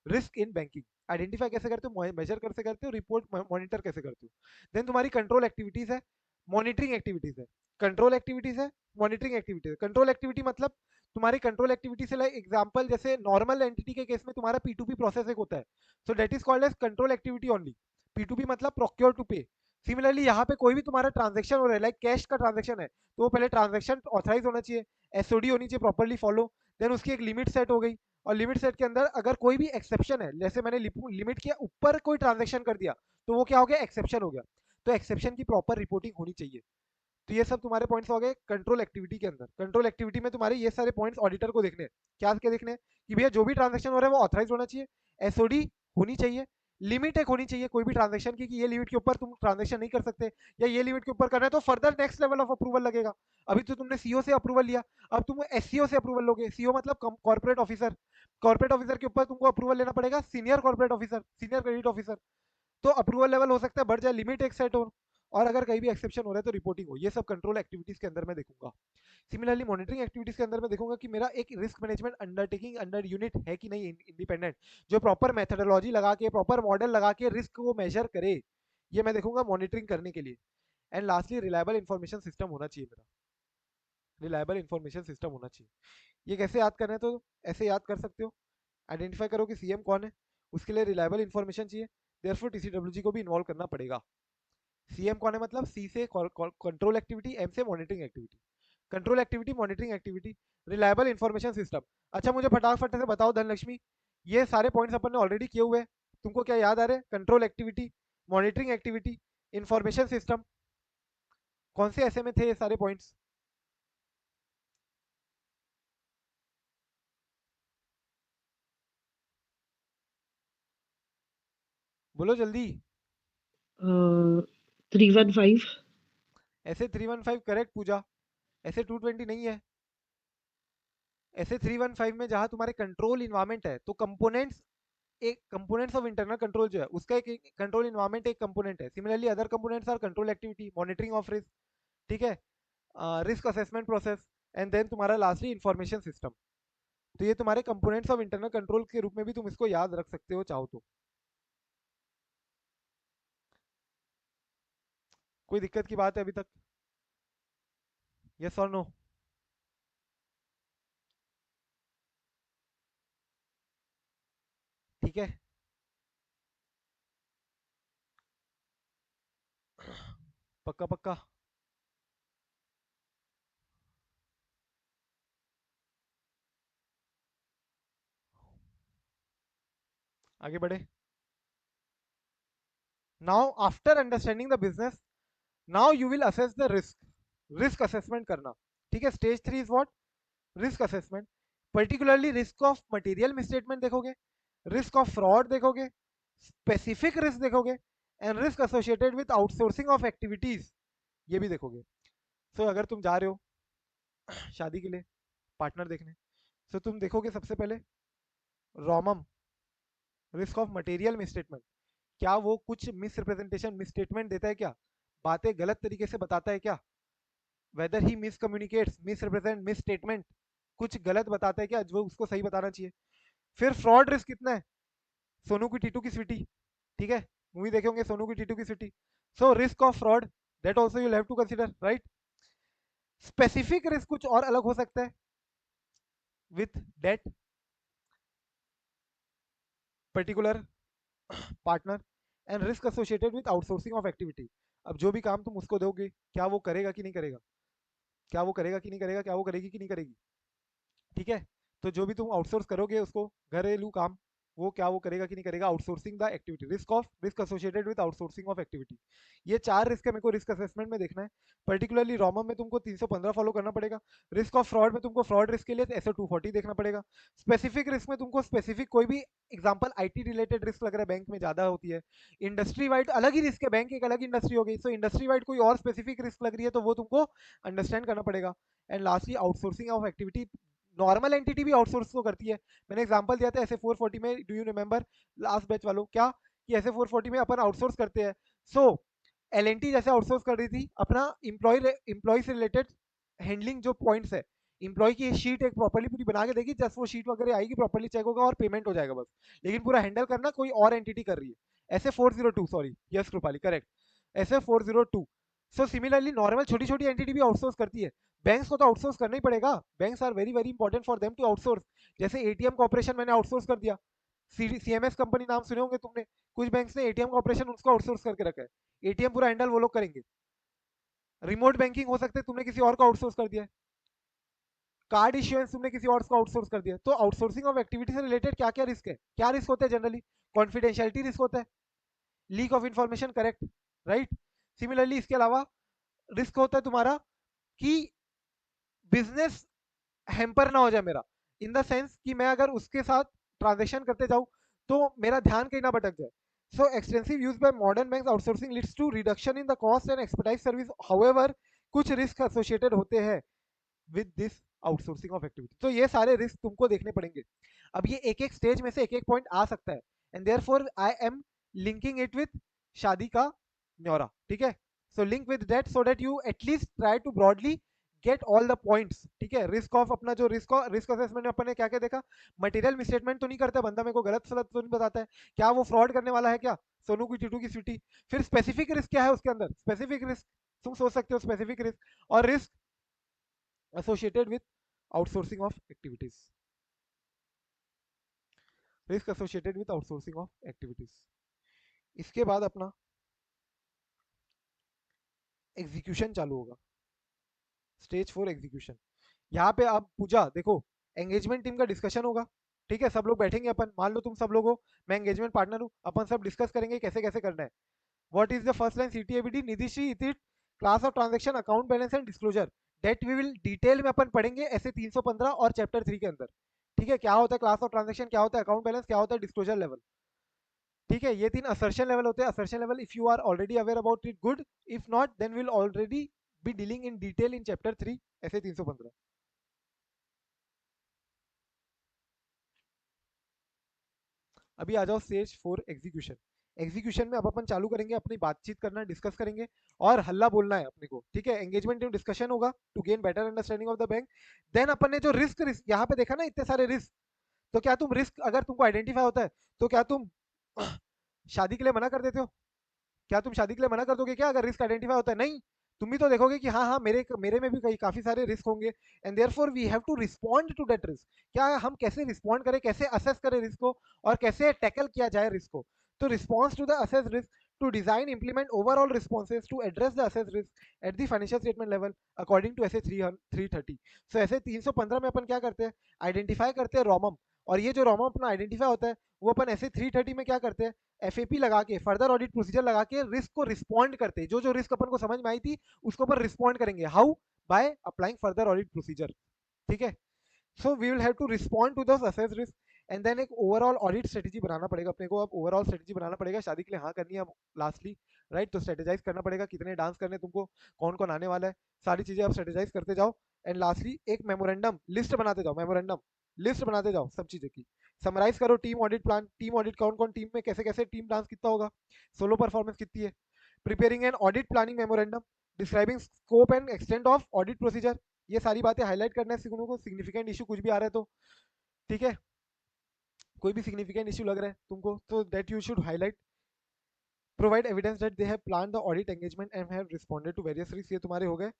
Risk in banking identify कैसे करते हो, मेजर कैसे करते हो, रिपोर्ट मॉनिटर कैसे करते हो। देन तुम्हारी कंट्रोल एक्टिविटीज है, मॉनिटरिंग एक्टिविटीज है। कंट्रोल एक्टिविटीज है, मॉनिटरिंग एक्टिविटीज। कंट्रोल एक्टिविटी मतलब तुम्हारी कंट्रोल एक्टिविटी से, लाइक एग्जांपल जैसे नॉर्मल एंटिटी के केस में तुम्हारा P2P प्रोसेस एक होता है, so that is called as control activity only. P2P मतलब प्रोक्योर टू पे। सिमिलरली यहाँ पे कोई भी तुम्हारा ट्रांजेक्शन हो रहा है, लाइक कैश का ट्रांजेक्शन है, तो वो पहले ट्रांजेक्शन ऑथराइज होना चाहिए, एसओडी होनी चाहिए प्रॉपर्ली फॉलो, देन उसकी एक लिमिट सेट हो गई, और लिमिट सेट के अंदर अगर कोई भी एक्सेप्शन है, जैसे मैंने लिमिट के ऊपर कोई ट्रांजेक्शन कर दिया, तो वो क्या हो गया, एक्सेप्शन हो गया। तो एक्सेप्शन की प्रॉपर रिपोर्टिंग होनी चाहिए। तो ये सब तुम्हारे पॉइंट्स हो गए कंट्रोल एक्टिविटी के अंदर। कंट्रोल एक्टिविटी में तुम्हारे ये सारे पॉइंट्स ऑडिटर को देखने हैं। क्या देखने हैं कि भैया जो भी ट्रांजेक्शन हो रहा है वो ऑथराइज होना चाहिए, एसओडी होनी चाहिए, लिमिट एक होनी चाहिए कोई भी ट्रांजेक्शन की, कि ये लिमिट के ऊपर तुम ट्रांजेक्शन नहीं कर सकते, या ये लिमिट के ऊपर करना है तो further next level of approval लगेगा। अभी तो तुमने सीओ से अप्रूवल लिया, अब तुम एससीओ से अप्रूवल लोगे। सीओ मतलब कॉर्पोरेट ऑफिसर, कॉर्पोरेट ऑफिसर के ऊपर तुमको अप्रूवल लेना पड़ेगा senior corporate officer, senior credit officer. तो अप्रूवल लेवल हो सकता है बढ़ जाए, लिमिट एक सेट हो, और अगर कहीं भी एक्सेप्शन हो रहा है तो रिपोर्टिंग हो। ये सब कंट्रोल एक्टिविटीज के अंदर मैं देखूंगा। सिमिलरली मॉनिटरिंग एक्टिविटीज के अंदर मैं देखूंगा कि मेरा एक risk management undertaking under unit है कि नहीं इंडिपेंडेंट, जो प्रॉपर मेथडोलॉजी लगा के, प्रॉपर मॉडल लगा के रिस्क को मेजर करे। ये मैं देखूंगा मॉनिटरिंग करने के लिए। And lastly reliable information system होना चाहिए मेरा, रिलायबल इंफॉर्मेशन सिस्टम होना चाहिए। ये कैसे याद करना है, तो ऐसे याद कर सकते हो, आइडेंटिफाई करो कि सीएम कौन है, उसके लिए रिलायबल इंफॉर्मेशन चाहिए, देयरफॉर टीसीडब्ल्यूजी को भी इन्वॉल्व करना पड़ेगा। सीएम कौन है मतलब सी से कंट्रोल एक्टिविटी, एम से monitoring activity. Control activity, monitoring activity, reliable information system. अच्छा मुझे फटाफट से बताओ धनलक्ष्मी, ये सारे पॉइंट्स अपन ने ऑलरेडी किए हुए हैं, तुमको क्या याद आ रहे हैं? Control activity, monitoring activity, information system, कौन से ऐसे में थे ये सारे पॉइंट्स? बोलो जल्दी। 315। ऐसे 315 करेक्ट पूजा, ऐसे 220 नहीं है। ऐसे 315 में जहां तुम्हारे कंट्रोल इन्वायरमेंट है, तो कंपोनेंट्स, एक कंपोनेंट्स ऑफ इंटरनल कंट्रोल जो है उसका एक कंट्रोल इन्वायरमेंट एक कंपोनेंट है। Similarly other components are control activity, monitoring of risk, ठीक है, risk assessment process, and then तुम्हारा लास्टली इंफॉर्मेशन सिस्टम। तो ये तुम्हारे कंपोनेंट्स ऑफ इंटरनल कंट्रोल के रूप में भी तुम इसको याद रख सकते हो चाहो तो। कोई दिक्कत की बात है अभी तक? यस और नो? ठीक है, पक्का पक्का। आगे बढ़े। Now after understanding the business, now you will assess the risk, risk assessment करना। ठीक है, stage 3 is what? Risk assessment. Particularly risk of material misstatement देखोगे, रिस्क ऑफ फ्रॉड देखोगे, स्पेसिफिक रिस्क देखोगे, and risk associated with outsourcing of activities, ये भी देखोगे। सो अगर तुम जा रहे हो शादी के लिए पार्टनर देखने, सो तुम देखोगे सबसे पहले रोमम, रिस्क ऑफ मटेरियल मिसस्टेटमेंट, क्या वो कुछ मिस रिप्रेजेंटेशन, मिस स्टेटमेंट देता है क्या, बातें गलत तरीके से बताता है क्या, वेदर ही miss communicates, miss represent, miss statement, कुछ गलत बताता है क्या जो उसको सही बताना चाहिए। फिर फ्रॉड रिस्क कितना है, सोनू की टीटू की स्वीटी, ठीक है, मूवी देखे होंगे सोनू की टीटू की Sweety. So risk of fraud, that also you have to consider, right. Specific risk कुछ और अलग हो सकता है, with that, particular partner, and risk associated with outsourcing of activity. अब जो भी काम तुम उसको दोगे, क्या वो करेगा कि नहीं करेगा, क्या वो करेगा कि नहीं करेगा, क्या वो करेगी कि नहीं करेगी, ठीक है। तो जो भी तुम आउटसोर्स करोगे उसको, घरेलू काम, वो क्या वो करेगा कि नहीं करेगा, outsourcing the activity, risk associated with outsourcing of activity. ये 4 रिस्क है मेरे को रिस्क असेसमेंट में देखना है। पर्टिकुलरली रॉमम में तुमको 315 फॉलो करना पड़ेगा। रिस्क ऑफ फ्रॉड में तुमको फ्रॉड रिस्क के लिए एसओ 240 देखना पड़ेगा। स्पेसिफिक रिस्क में तुमको स्पेसिफिक कोई भी एग्जांपल आईटी रिलेटेड रिस्क लग रहा है बैंक में ज्यादा होती है। इंडस्ट्री वाइड अलग ही रिस्क है, बैंक एक अलग इंडस्ट्री हो गई, सो इंडस्ट्री वाइड कोई और स्पेसिफिक रिस्क लग रही है तो वो तुमको अंडरस्टैंड करना पड़ेगा। And lastly outsourcing of activity, normal entity भी आउटसोर्स तो करती है। मैंने एग्जांपल दिया था ऐसे 440 में, do you remember last batch वालों, क्या कि ऐसे 440 में अपन आउटसोर्स करते हैं। सो एलएनटी जैसे आउटसोर्स कर रही थी अपना इम्प्लॉय से रिलेटेड हैंडलिंग जो पॉइंट्स है, इम्प्लॉय की शीट एक प्रॉपर्ली पूरी बना के देगी, जस्ट वो शीट वगैरह आएगी, प्रॉपर्ली चेक होगा और पेमेंट हो जाएगा बस। लेकिन पूरा हैंडल करना कोई और एंटिटी कर रही है। ऐसे 402, सॉरी यस कृपाली करेक्ट, ऐसे 402। सो सिमिलरली नॉर्मल छोटी छोटी एंटिटी भी आउटसोर्स करती है। बैंक्स को तो आउटसोर्स करना ही पड़ेगा, banks are very very important for them to outsource. जैसे एटीएम कॉर्पोरेशन मैंने आउटसोर्स कर दिया, सीएमएस कंपनी नाम सुने होंगे तुमने, कुछ बैंक्स ने एटीएम कॉर्पोरेशन उसको आउटसोर्स करके रखा है, एटीएम पूरा हैंडल वो लोग करेंगे। रिमोट बैंकिंग हो सकते है तुमने किसी और को आउटसोर्स कर दिया है, कार्ड इश्यूएंस तुमने किसी और को आउटसोर्स कर दिया। तो आउटसोर्सिंग ऑफ एक्टिविटी से रिलेटेड क्या क्या रिस्क है, क्या रिस्क होते हैं जनरली, कॉन्फिडेंशियलिटी रिस्क होता है, leak of information, correct right. Similarly इसके अलावा रिस्क होता है तुम्हारा कि बिजनेस हैम्पर ना हो जाए मेरा, इन द सेंस कि मैं अगर उसके साथ ट्रांजेक्शन करते जाऊं तो मेरा ध्यान कहीं ना भटक जाए। So extensive use by modern banks outsourcing leads to reduction in the cost and expertise service, however कुछ रिस्क एसोसिएटेड होते हैं with this outsourcing of activity. तो ये सारे रिस्क तुमको देखने पड़ेंगे। अब ये एक एक स्टेज में से एक एक पॉइंट आ सकता है, and therefore I am linking it with शादी का न्योरा, ठीक है। So link with that so that you at least try to broadly get all the points, ठीक है। रिस्क ऑफ अपना जो रिस्क असेसमेंट में अपन ने क्या क्या देखा, मटेरियल मिसस्टेटमेंट तो नहीं करता बंदा, मेरे को गलत सलत तो नहीं बताता है, क्या वो फ्रॉड करने वाला है क्या, सोनू की टीटू की स्वीटी। फिर स्पेसिफिक रिस्क क्या है उसके अंदर, स्पेसिफिक रिस्क तुम सोच सकते हो, स्पेसिफिक रिस्क और risk associated with outsourcing of activities, risk associated with outsourcing of activities। इसके बाद अपना एग्जीक्यूशन चालू होगा, स्टेज 4 एग्जीक्यूशन। यहाँ पे आप पूजा देखो, एंगेजमेंट टीम का डिस्कशन होगा, ठीक है। सब लोग बैठेंगे अपन, मान लो तुम सब लोग हो, मैं एंगेजमेंट पार्टनर हूँ, अपन सब डिस्कस करेंगे कैसे कैसे करना है। What is the first line, CTABD Nidhishree इतिट class of transaction account balance and disclosure, that we will detail में अपन पढ़ेंगे ऐसे 315 और चैप्टर 3 के अंदर, ठीक है। क्या होता है क्लास ऑफ ट्रांजैक्शन, क्या होता है अकाउंट बैलेंस, क्या होता है डिस्क्लोजर लेवल, ठीक है। ये 3 असर्शन लेवल होते हैं। Assertion level if you are already aware about it good, if not then will already be dealing in detail in chapter 3 ऐसे 315। अभी आ जाओ स्टेज 4 एग्जीक्यूशन। एग्जीक्यूशन में अब अपन चालू करेंगे अपनी बातचीत करना, डिस्कस करेंगे और हल्ला बोलना है अपने को, ठीक है। एंगेजमेंट टीम डिस्कशन होगा to gain better understanding of the bank. Then अपन ने जो रिस्क यहाँ पे देखा ना इतने सारे रिस्क, तो क्या तुम रिस्क अगर तुमको आइडेंटिफाई होता है तो क्या तुम शादी के लिए मना कर देते हो, क्या तुम शादी के लिए मना कर दोगे क्या अगर रिस्क आइडेंटिफाई होता है, नहीं। तुम भी तो देखोगे कि हाँ हाँ मेरे में भी कई काफी सारे रिस्क होंगे, and therefore we have to respond to that risk. क्या हम कैसे रिस्पॉन्ड करें, कैसे असेस करें रिस्क को और कैसे टैकल किया जाए रिस्क को। तो response to the assess risk, to design implement overall responses to address the assess risk at the financial statement level according to SA 330। सो ऐसे 315 में अपन क्या करते हैं, आइडेंटिफाई करते हैं रॉमम, और ये जो रॉमम अपना आइडेंटिफाई होता है वो अपन ऐसे 330 में क्या करते हैं, एफएपी लगा के, फर्दर ऑडिट प्रोसीजर लगा के रिस्क को रिस्पॉन्ड करते हैं। जो जो रिस्क अपन को समझ में आई थी उसको अपन रिस्पॉन्ड करेंगे, how, by applying further audit procedure, ठीक है। So we will have to respond to those assess risk, and then एक ओवरऑल ऑडिट स्ट्रेटेजी बनाना पड़ेगा अपने को। अब ओवरऑल स्ट्रेटेजी बनाना पड़ेगा, शादी के लिए हाँ करनी है अब लास्टली, राइट। तो स्ट्रेटेजाइज करना पड़ेगा कितने डांस करने तुमको, कौन कौन आने वाला है, सारी चीजें आप स्ट्रेटेजाइज करते जाओ। एंड लास्टली एक मेमोरेंडम लिस्ट बनाते जाओ, मेमोरेंडम लिस्ट बनाते जाओ सब चीजें की। समराइज करो team audit plan, team audit कौन कौन टीम में कैसे कैसे टीम डांस कितना होगा, सोलो परफॉर्मेंस कितनी है। Preparing an audit planning memorandum, describing scope and extent of audit procedure, ये सारी बातें हाईलाइट करना है को। सिग्निफिकेंट इशू कुछ भी आ रहा है तो, ठीक है, कोई भी सिग्निफिकेंट इशू लग रहा है तुमको तो that you should highlight. Provide evidence that they have plan the audit engagement and have responded to various risk, ये तुम्हारे हो गए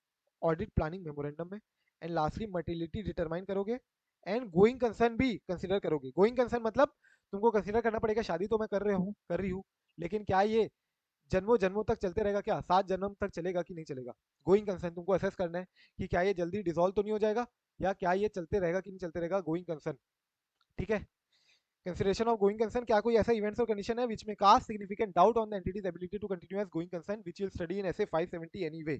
ऑडिट प्लानिंग मेमोरेंडम में। एंड लास्टली मटेरियलिटी डिटरमाइन करोगे एंड गोइंग कंसर्न भी कंसीडर करोगे। गोइंग कंसर्न मतलब तुमको कंसीडर करना पड़ेगा, शादी तो मैं कर रही हूँ लेकिन क्या ये जन्मों जन्मों तक चलते रहेगा, क्या 7 जन्म तक चलेगा कि नहीं चलेगा। गोइंग कंसर्न तुमको असेस करना है कि क्या ये जल्दी डिसॉल्व तो नहीं हो जाएगा, या क्या ये चलते रहेगा कि नहीं चलते रहेगा, गोइंग कंसर्न, ठीक है। कंसिडरेशन ऑफ गोइंग कंसर्न, क्या कोई ऐसा इवेंट्स और कंडीशन है विच में cast significant doubt on the entities ability to continue as going concern which will study in SA 570 anyway.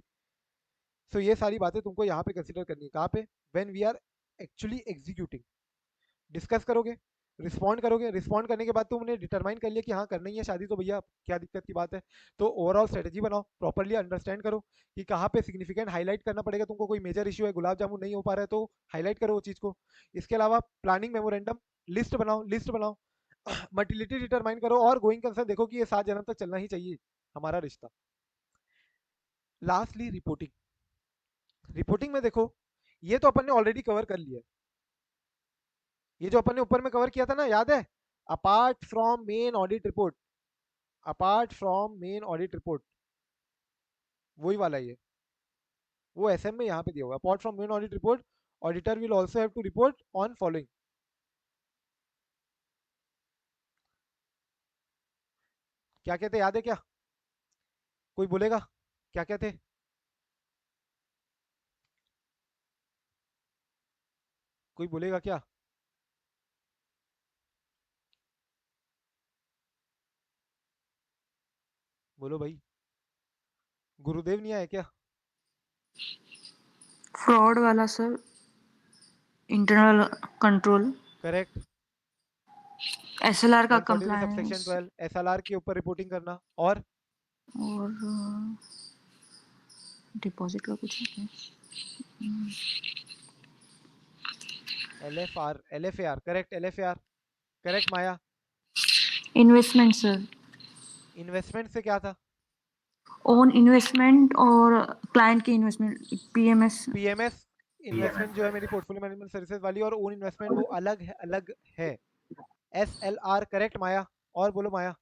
So ये सारी बातें तुमको यहाँ पे कंसिडर करनी है। कहाँ पे? When we are actually executing. Discuss करोगे, रिस्पॉन्ड करोगे, रिस्पॉन्ड करने के बाद तुमने डिटरमाइन कर लिया कि हाँ करना ही है शादी, तो भैया क्या दिक्कत की बात है। तो ओवरऑल स्ट्रेटेजी बनाओ, प्रॉपरली अंडरस्टैंड करो कि कहाँ पे सिग्निफिकेंट हाईलाइट करना पड़ेगा तुमको। कोई मेजर इशू है, गुलाब जामुन नहीं हो पा रहा है, तो हाईलाइट करो वो चीज़ को। इसके अलावा प्लानिंग मेमोरेंडम, लिस्ट बनाओ, लिस्ट बनाओ। मर्टिलिटी डिटरमाइन करो और गोइंग कंसर्न देखो कि ये 7 जन्म तक चलना ही चाहिए हमारा रिश्ता। Lastly reporting. रिपोर्टिंग में देखो, ये तो अपन ने ऑलरेडी कवर कर लिया है। ये जो अपन ने ऊपर में कवर किया था ना, याद है? Apart from main audit report, apart from main audit report, वही वाला ये, वो एसएम में यहाँ पे दिया हुआ है। Apart from main audit report auditor will also have to report on following. क्या कहते, याद है क्या? कोई बोलेगा क्या कहते? कोई बोलेगा क्या? बोलो भाई। गुरुदेव नहीं आए क्या? फ्रॉड वाला sir, internal control, correct. SLR का 143 सबसेक्शन कंप्लायंस 12 एसएलआर के ऊपर रिपोर्टिंग करना। और और डिपॉजिट का कुछ है एलएफआर, एलएफएआर, करेक्ट, एलएफएआर, करेक्ट माया। इन्वेस्टमेंट सर, इन्वेस्टमेंट से क्या था? ओन इन्वेस्टमेंट और क्लाइंट की इन्वेस्टमेंट, पीएमएस। पीएमएस इन्वेस्टमेंट जो है मेरी पोर्टफोलियो मैनेजमेंट सर्विसेज वाली, और ओन इन्वेस्टमेंट वो अलग है, अलग है। एसएलआर, करेक्ट माया। और बोलो माया।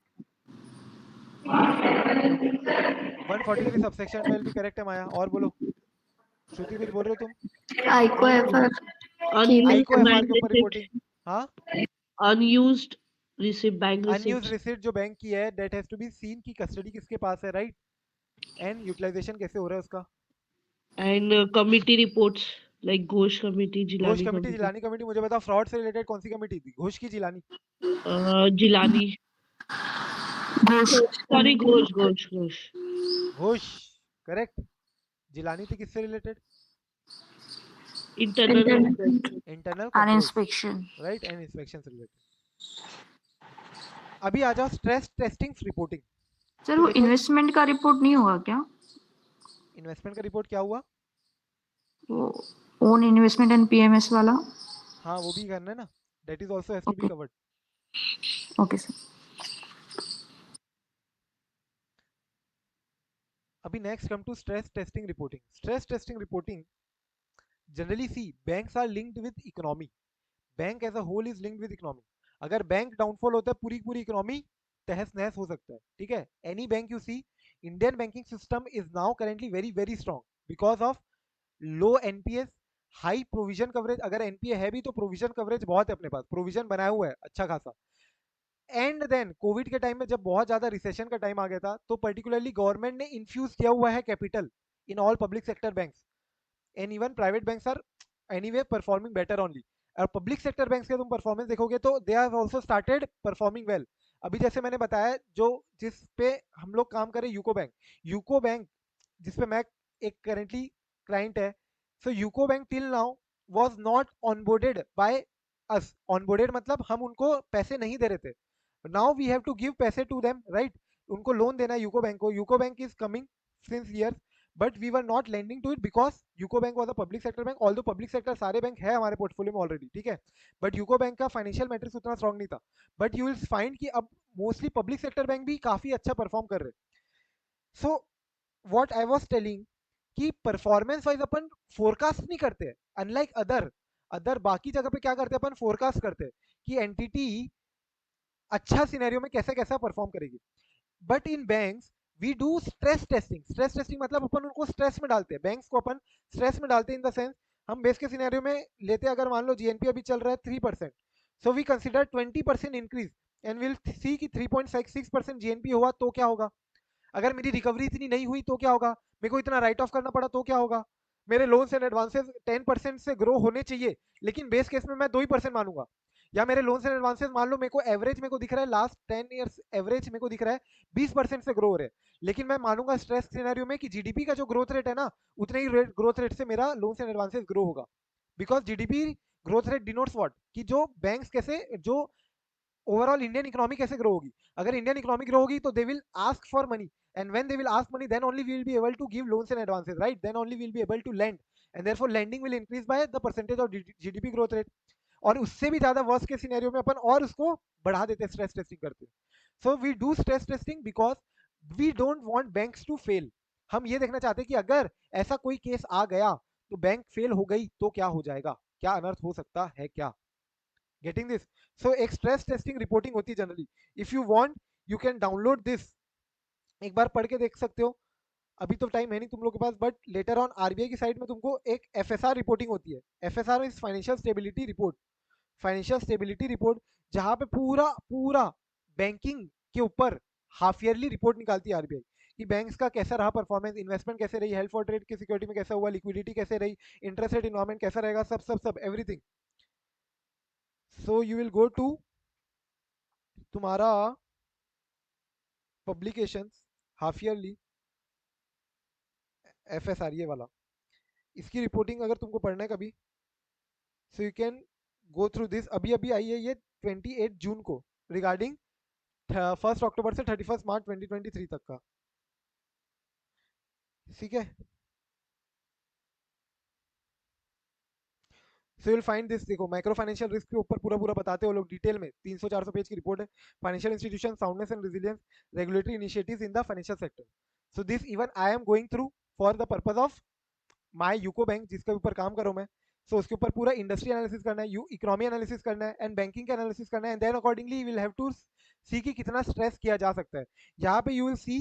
143 सबसेक्शन 12 भी करेक्ट है माया। और बोलो श्रुति, कुछ बोल रहे हो तुम? आईको एफआर की आईको एफआर बैंक के ऊपर रिसिप्ट, रिपोर्टिंग। हाँ, unused receipt, bank unused receipt receipt जो बैंक की है, that has to be seen की कस्टडी किसके पास है, राइट? एंड यूटिलाइजेशन कैसे हो रहा है उसका। And committee reports like Ghosh committee, Ghosh Jilani committee, committee, Jilani committee. मुझे बता, फ्रॉड से रिलेटेड कौन सी कमेटी थी? घोष की जिलानी? Jilani, Ghosh sorry Ghosh Ghosh Ghosh Ghosh, correct. जिलानी थी किससे related? Internal internal and control, inspection. Right, and inspection से रिलेटेड। अभी आ जाओ स्ट्रेस टेस्टिंग रिपोर्टिंग। सर तो वो देखो, इन्वेस्टमेंट का रिपोर्ट नहीं होगा क्या? इन्वेस्टमेंट का रिपोर्ट क्या हुआ? वो ओन इन्वेस्टमेंट एंड पीएमएस वाला। हाँ, वो भी करना है ना, that is also has to be okay covered. Okay sir. अभी next come to stress testing reporting. Stress testing reporting generally see banks are linked with economy. Bank as a whole is linked with economy. अगर bank downfall होता है, पूरी पूरी economy तहस नहस हो सकता है, ठीक है। Any bank you see, Indian banking system is now currently very very strong because of low NPAs, high provision coverage. अगर एनपीए है भी तो प्रोविजन कवरेज बहुत है अपने पास, प्रोविजन बनाया हुआ है अच्छा खासा। एंड देन कोविड के टाइम में जब बहुत ज्यादा रिसेशन का टाइम आ गया था, तो पर्टिकुलरली गवर्नमेंट ने इन्फ्यूज किया हुआ है capital in all public sector banks, and even private banks are anyway performing better only. और पब्लिक सेक्टर बैंक्स के तुम परफॉर्मेंस देखोगे तो they have also started performing well. अभी जैसे मैंने बताया, जो जिस पे हम लोग काम करें, यूको बैंक, यूको बैंक जिस पे मैं एक करेंटली क्लाइंट है। So UCO bank till now was not onboarded by us. Onboarded मतलब हम उनको पैसे नहीं दे रहे थे। Now we have to give पैसे टू देम, राइट? उनको लोन देना है यूको बैंक को। UCO bank is coming since years, but we were not lending to it because UCO bank was a public sector bank. Although public sector सारे bank है हमारे portfolio में already, ठीक है, बट यूको बैंक का फाइनेंशियल मैट्रिक्स उतना strong नहीं था। बट यू विल फाइंड कि अब मोस्टली पब्लिक सेक्टर बैंक भी काफी अच्छा परफॉर्म कर रहे। So what I was telling कि परफॉर्मेंस वाइज अपन फोरकास्ट नहीं करते हैं, अनलाइक अदर अदर बाकी जगह पे क्या करते हैं, अपन फोरकास्ट करते हैं कि एंटिटी अच्छा सिनेरियो में कैसे कैसा परफॉर्म करेगी। But in banks we do stress testing. Stress testing मतलब अपन उनको स्ट्रेस में डालते हैं, बैंक्स को अपन स्ट्रेस में डालते हैं इन द सेंस, हम बेस के सिनेरियो में लेते हैं, अगर मान लो जीएनपी अभी चल रहा है 3%, so we consider 20% increase and will see कि 3.6% जीएनपी हुआ तो क्या होगा। अगर मेरी रिकवरी इतनी नहीं हुई तो क्या होगा, मेरे को इतना राइट ऑफ करना पड़ा तो क्या होगा। मेरे लोन्स एंड एडवांसेस 10% से ग्रो होने चाहिए, लेकिन बेस केस में मैं 2% मानूंगा, या मेरे लोन्स एंड एडवांसेस मान लो मेरे को एवरेज मेरे को दिख रहा है लास्ट 10 ईयर्स एवरेज मेरे को दिख रहा है 20% से ग्रो हो रहे हैं, लेकिन मैं मानूंगा स्ट्रेस सिनेरियो में कि जीडीपी का जो ग्रोथ रेट है ना उतने ही ग्रोथ रेट से मेरा लोन्स एंड एडवांसेस ग्रो होगा, because GDP growth rate denotes what कि जो बैंक्स कैसे जो ओवरऑल इंडियन इकोनॉमी कैसे ग्रो होगी। अगर इंडियन इकोनॉमी ग्रो होगी तो they will ask for money, and when they will ask money then only we will be able to give loans and advances, right, then only we will be able to lend, and therefore lending will increase by the percentage of GDP growth rate. और उससे भी ज्यादा worst के scenario में अपन और उसको बढ़ा देते, स्ट्रेस टेस्टिंग करते। So we do stress testing because we don't want banks to fail. हम ये देखना चाहते हैं कि अगर ऐसा कोई केस आ गया तो बैंक फेल हो गई तो क्या हो जाएगा, क्या अनर्थ हो सकता है क्या। Getting this? सो एक स्ट्रेस टेस्टिंग रिपोर्टिंग होती है generally. If you want you can download this, एक बार पढ़ के देख सकते हो। अभी तो टाइम है नहीं तुम लोग के पास, बट लेटर ऑन आरबीआई की साइड में तुमको एक एफएसआर रिपोर्टिंग होती है। FSR is financial stability report, financial stability report, जहां पे पूरा पूरा बैंकिंग के ऊपर हाफ ईयरली रिपोर्ट निकालती है आरबीआई कि बैंक्स का कैसा रहा परफॉर्मेंस, इन्वेस्टमेंट कैसे रही, हेल्थ और ट्रेड की सिक्योरिटी में कैसा हुआ, लिक्विडिटी कैसे रही, इंटरेस्ट रेट इन्वायरमेंट कैसा रहेगा, सब सब सब everything. So you will go to तुम्हारा पब्लिकेशंस हाफ ईयरली एफएसआर ये वाला, इसकी रिपोर्टिंग अगर तुमको पढ़ना है कभी, so you can go through this. अभी अभी आई है ये 28 जून को, रिगार्डिंग 1 अक्टूबर से 31 मार्च 2023 तक का, ठीक है। So you will find this, देखो माइक्रो फाइनेंशियल रिस्क के ऊपर पूरा पूरा बताते हो लोग डिटेल में, 300-400 पेज की रिपोर्ट है। Financial institution soundness and resilience, regulatory initiatives in the financial sector. So this even I am going through for the purpose of my UCO bank जिसके ऊपर काम करूँ मैं। सो उसके ऊपर पूरा इंडस्ट्री एनालिसिस करना है, यू इकोनॉमी एनालिसिस करना है, एंड बैंकिंग का एनालिसिस करना है, and then accordingly will have to see कि कितना स्ट्रेस किया जा सकता है। यहाँ पे यू विल सी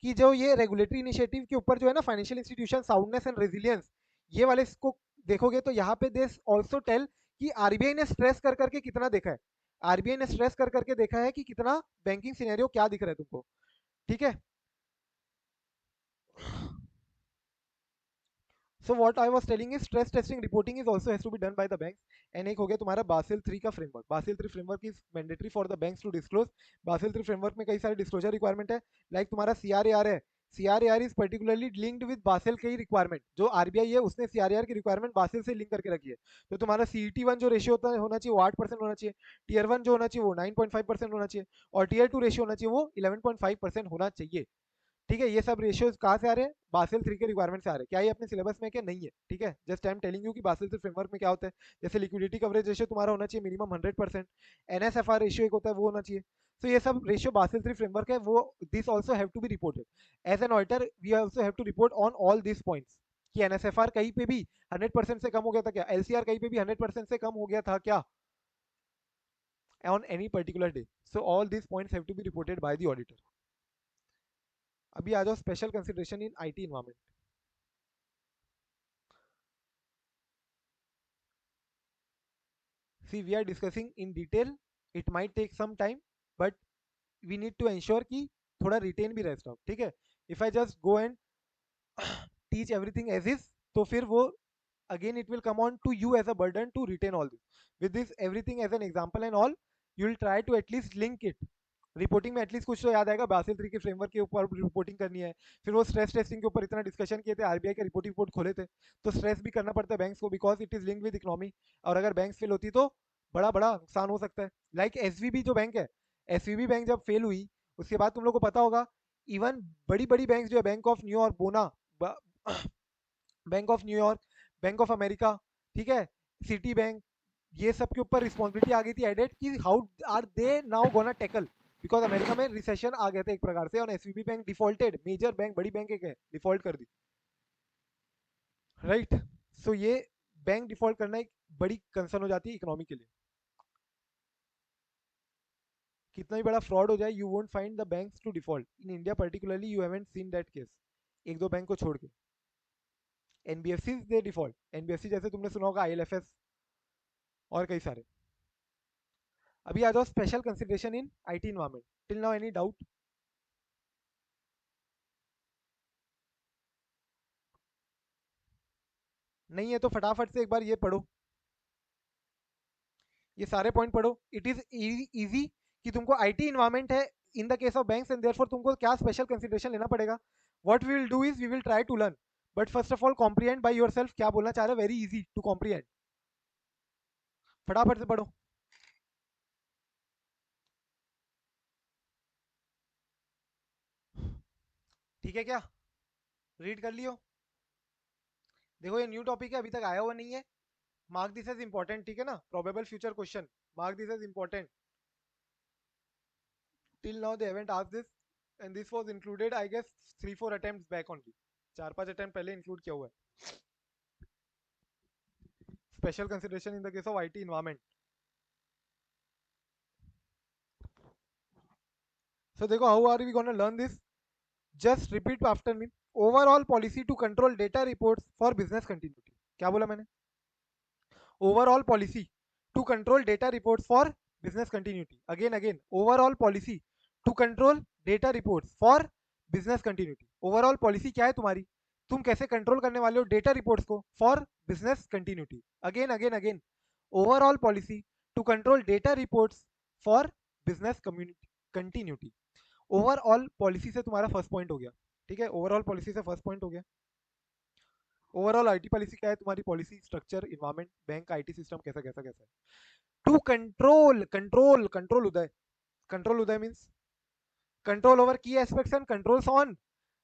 कि जो ये रेगुलेटरी इनिशिएटिव के ऊपर जो है ना, financial institution soundness and resilience, ये वाले इसको देखोगे तो यहाँ पे दिस ऑल्सो टेल कि आरबीआई ने स्ट्रेस कर करके कितना देखा है, आरबीआई ने स्ट्रेस कर करके देखा है कि कितना बैंकिंग सिनेरियो क्या दिख रहा है तुमको, ठीक है। So what I was telling is stress testing reporting is also has to be done by the banks. And एक हो गया तुम्हारा बासिल 3 का framework. Basel 3 framework is mandatory for the banks to disclose. Basel 3 framework में कई सारे disclosure requirement है, like तुम्हारा सीआरएआर है। CRAR is particularly linked with Basel की रिक्वायरमेंट, जो आरबीआई है उसने सीआरएआर की रिक्वायरमेंट बासिल से लिंक करके रखी है। तो तुम्हारा सीईटी 1 जो रेशियो होता है होना चाहिए वो 8% होना चाहिए, टीयर 1 जो होना चाहिए वो 9.5% होना चाहिए, और टीयर 2 रेशियो होना चाहिए वो 11.5% होना चाहिए, ठीक है। ये सब रेशियोज कहाँ से आ रहे हैं, बासिल 3 के रिक्वायरमेंट से आ रहे हैं। क्या ये अपने सिलेबस में क्या नहीं है, ठीक है, just I am telling you कि बासिल 3 फ्रेमवर्क में क्या होता है। जैसे लिक्विडिटी कवरेज रेशियो तुम्हारा होना चाहिए मिनिमम 100%, एनएसएफआर रेशियो एक होता है वो होना चाहिए। तो ये सब रेशियो बासिल 3 फ्रेमवर्क है, वो this also have to be reported as an auditor. We also have to report on all this points कि एनएसएफआर कहीं पे भी 100% से कम हो गया था क्या, एलसीआर कहीं पे भी 100% से कम हो गया था क्या on any particular day. So all this points have to be reported by the auditor. अभी आ जाओ special consideration in IT environment. See, we are discussing in detail, it might take some time, but we need to ensure कि थोड़ा retain भी रहे stock, ठीक है। if I just go and teach everything as is, तो फिर वो again it will come on to you as a burden to retain all this. With this everything as an example and all, you will try to at least link it। Reporting में at least कुछ तो याद आएगा, Basil 3 के framework के ऊपर reporting करनी है। फिर वो स्ट्रेस टेस्टिंग के ऊपर इतना डिस्कशन किए थे, आरबीआई के रिपोर्ट खोले थे, तो स्ट्रेस भी करना पड़ता है बैंक्स को, because it is linked with economy. और अगर बैंक्स फेल होती तो बड़ा बड़ा नुकसान हो सकता है। लाइक एसवीबी जो बैंक है, एसवीबी बैंक जब फेल हुई उसके बाद तुम लोग को पता होगा, इवन बड़ी बड़ी बैंक जो है, बैंक ऑफ न्यूयॉर्क, बोना, bank of New York, bank of America, ठीक है, सिटी बैंक, ये सब के ऊपर रिस्पॉन्सिबिलिटी आ गई थी एडेड कि how are they now gonna tackle, because America में रिसेशन आ गया था एक प्रकार से, और SVB bank defaulted, major bank, बड़ी बैंक एक है, डिफॉल्ट कर दी, राइट। सो ये बैंक डिफॉल्ट करना एक बड़ी कंसर्न हो जाती है इकोनॉमी के लिए। कितना भी बड़ा फ्रॉड हो जाए, you won't find the banks to default in India particularly, you haven't seen that case, एक दो बैंक को छोड़ के। एनबीएफसी दे डिफॉल्ट, एनबीएफसी जैसे तुमने सुना होगा, आईएलएफएस और कई सारे। अभी आ जाओ special consideration in IT environment. Till now any doubt? नहीं है तो फटाफट से एक बार ये पढ़ो। ये सारे पॉइंट पढ़ो. इट इज इजी कि तुमको आईटी इन्वायरमेंट है in the case of banks and therefore तुमको क्या स्पेशल कंसिडरेशन लेना पड़ेगा. What we will do is we will try to learn, but first of all comprehend by yourself. क्या बोलना चाह रहे हो? Very easy to comprehend. फटाफट से पढ़ो. ठीक है क्या? रीड कर लियो. देखो ये न्यू टॉपिक है, अभी तक आया हुआ नहीं है. Mark this as important. ठीक है ना? Probable future question. Mark this as important. Till now they haven't asked this and this was included I guess 3-4 attempts back only. 4-5 attempt पहले इंक्लूड किया हुआ है. Special consideration in the case of IT environment. So देखो how are we gonna learn this? Just repeat after me. Overall policy to control data reports for business continuity. क्या बोला मैंने? Overall policy to control data reports for business continuity. Again. Overall policy to control data reports for business continuity. Overall policy क्या है तुम्हारी? तुम कैसे control करने वाले हो डेटा रिपोर्ट्स को for business continuity. Again overall policy to control data reports for business continuity. Overall policy से तुम्हारा फर्स्ट पॉइंट हो गया. ठीक है, ओवरऑल पॉलिसी से फर्स्ट पॉइंट हो गया. ओवरऑल आईटी पॉलिसी क्या है तुम्हारी? Policy, structure, environment, bank IT system कैसा कैसा कैसा है. To control Uday means control over key aspects and controls on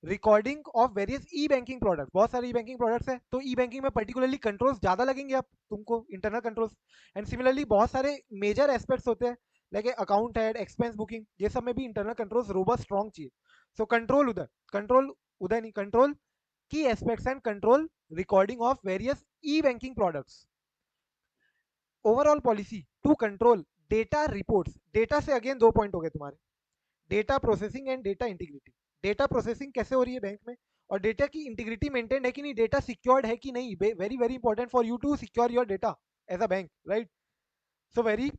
recording of various e banking products. बहुत सारे ई बैंकिंग प्रोडक्ट्स है, तो ई बैंकिंग में पर्टिकुलरली कंट्रोल्स ज्यादा लगेंगे अब तुमको, इंटरनल कंट्रोल्स. एंड सिमिलरली बहुत सारे मेजर एस्पेक्ट्स होते हैं like account head, expense booking, ये सब में भी इंटरनल कंट्रोल्स रोबस्ट स्ट्रॉन्ग चाहिए. सो कंट्रोल उदय नहीं, कंट्रोल की aspects and control recording of various e banking products. Overall policy to control data reports. Data से अगेन 2 पॉइंट हो गए तुम्हारे. Data processing and data integrity. Data processing कैसे हो रही है बैंक में, और डेटा की इंटीग्रिटी मेंटेन है कि नहीं, डेटा सिक्योर्ड है कि नहीं. Very important for you to secure your data as a bank, right? So very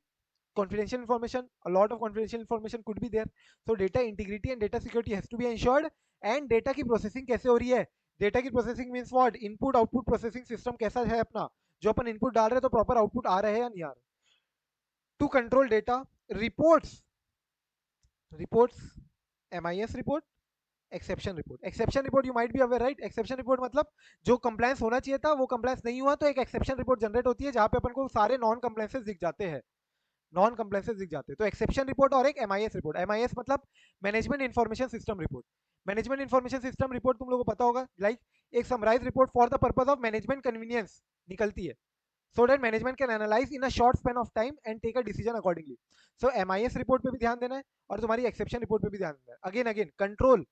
confidential information, a lot of confidential information could be there. So data integrity and data security has to be ensured. And data की processing कैसे हो रही है? Data की processing means what? Input output processing system कैसा है अपना, जो अपन input डाल रहे हैं तो proper output आ रहे हैं या नहीं आ रहे. To control data reports MIS report, exception report you might be aware, right? Exception report मतलब जो कंप्लायंस होना चाहिए था वो कंप्लायंस नहीं हुआ, तो एक एक्सेप्शन रिपोर्ट जनरेट होती है जहां पे अपन को सारे नॉन कंप्लायंसेस दिख जाते हैं. तो एक्सेप्शन रिपोर्ट और एक एमआईएस रिपोर्ट. एमआईएस मतलब management information system report. Management information system report तुम लोगों को पता होगा, लाइक एक summarise report for the purpose of management convenience निकलती है, so that management can analyze in a short span of time and take a decision accordingly. So MIS report पे भी ध्यान देना है और तुम्हारी एक्सेप्शन रिपोर्ट पे भी ध्यान देना है. Again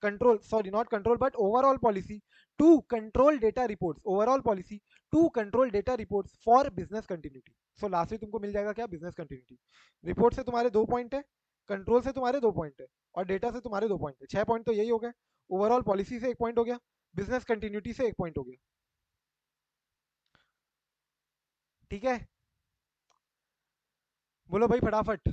control sorry not control but overall policy to control data reports. Overall policy to control data reports for business continuity. So lastly तुमको मिल जाएगा क्या? Business continuity. रिपोर्ट से तुम्हारे 2 पॉइंट है, कंट्रोल से तुम्हारे 2 पॉइंट है, और डेटा से तुम्हारे 2 पॉइंट है. 6 पॉइंट तो यही हो गए. ओवरऑल पॉलिसी से 1 पॉइंट हो गया, बिजनेस कंटिन्यूटी से 1 पॉइंट हो गया. ठीक है, बोलो भाई फटाफट.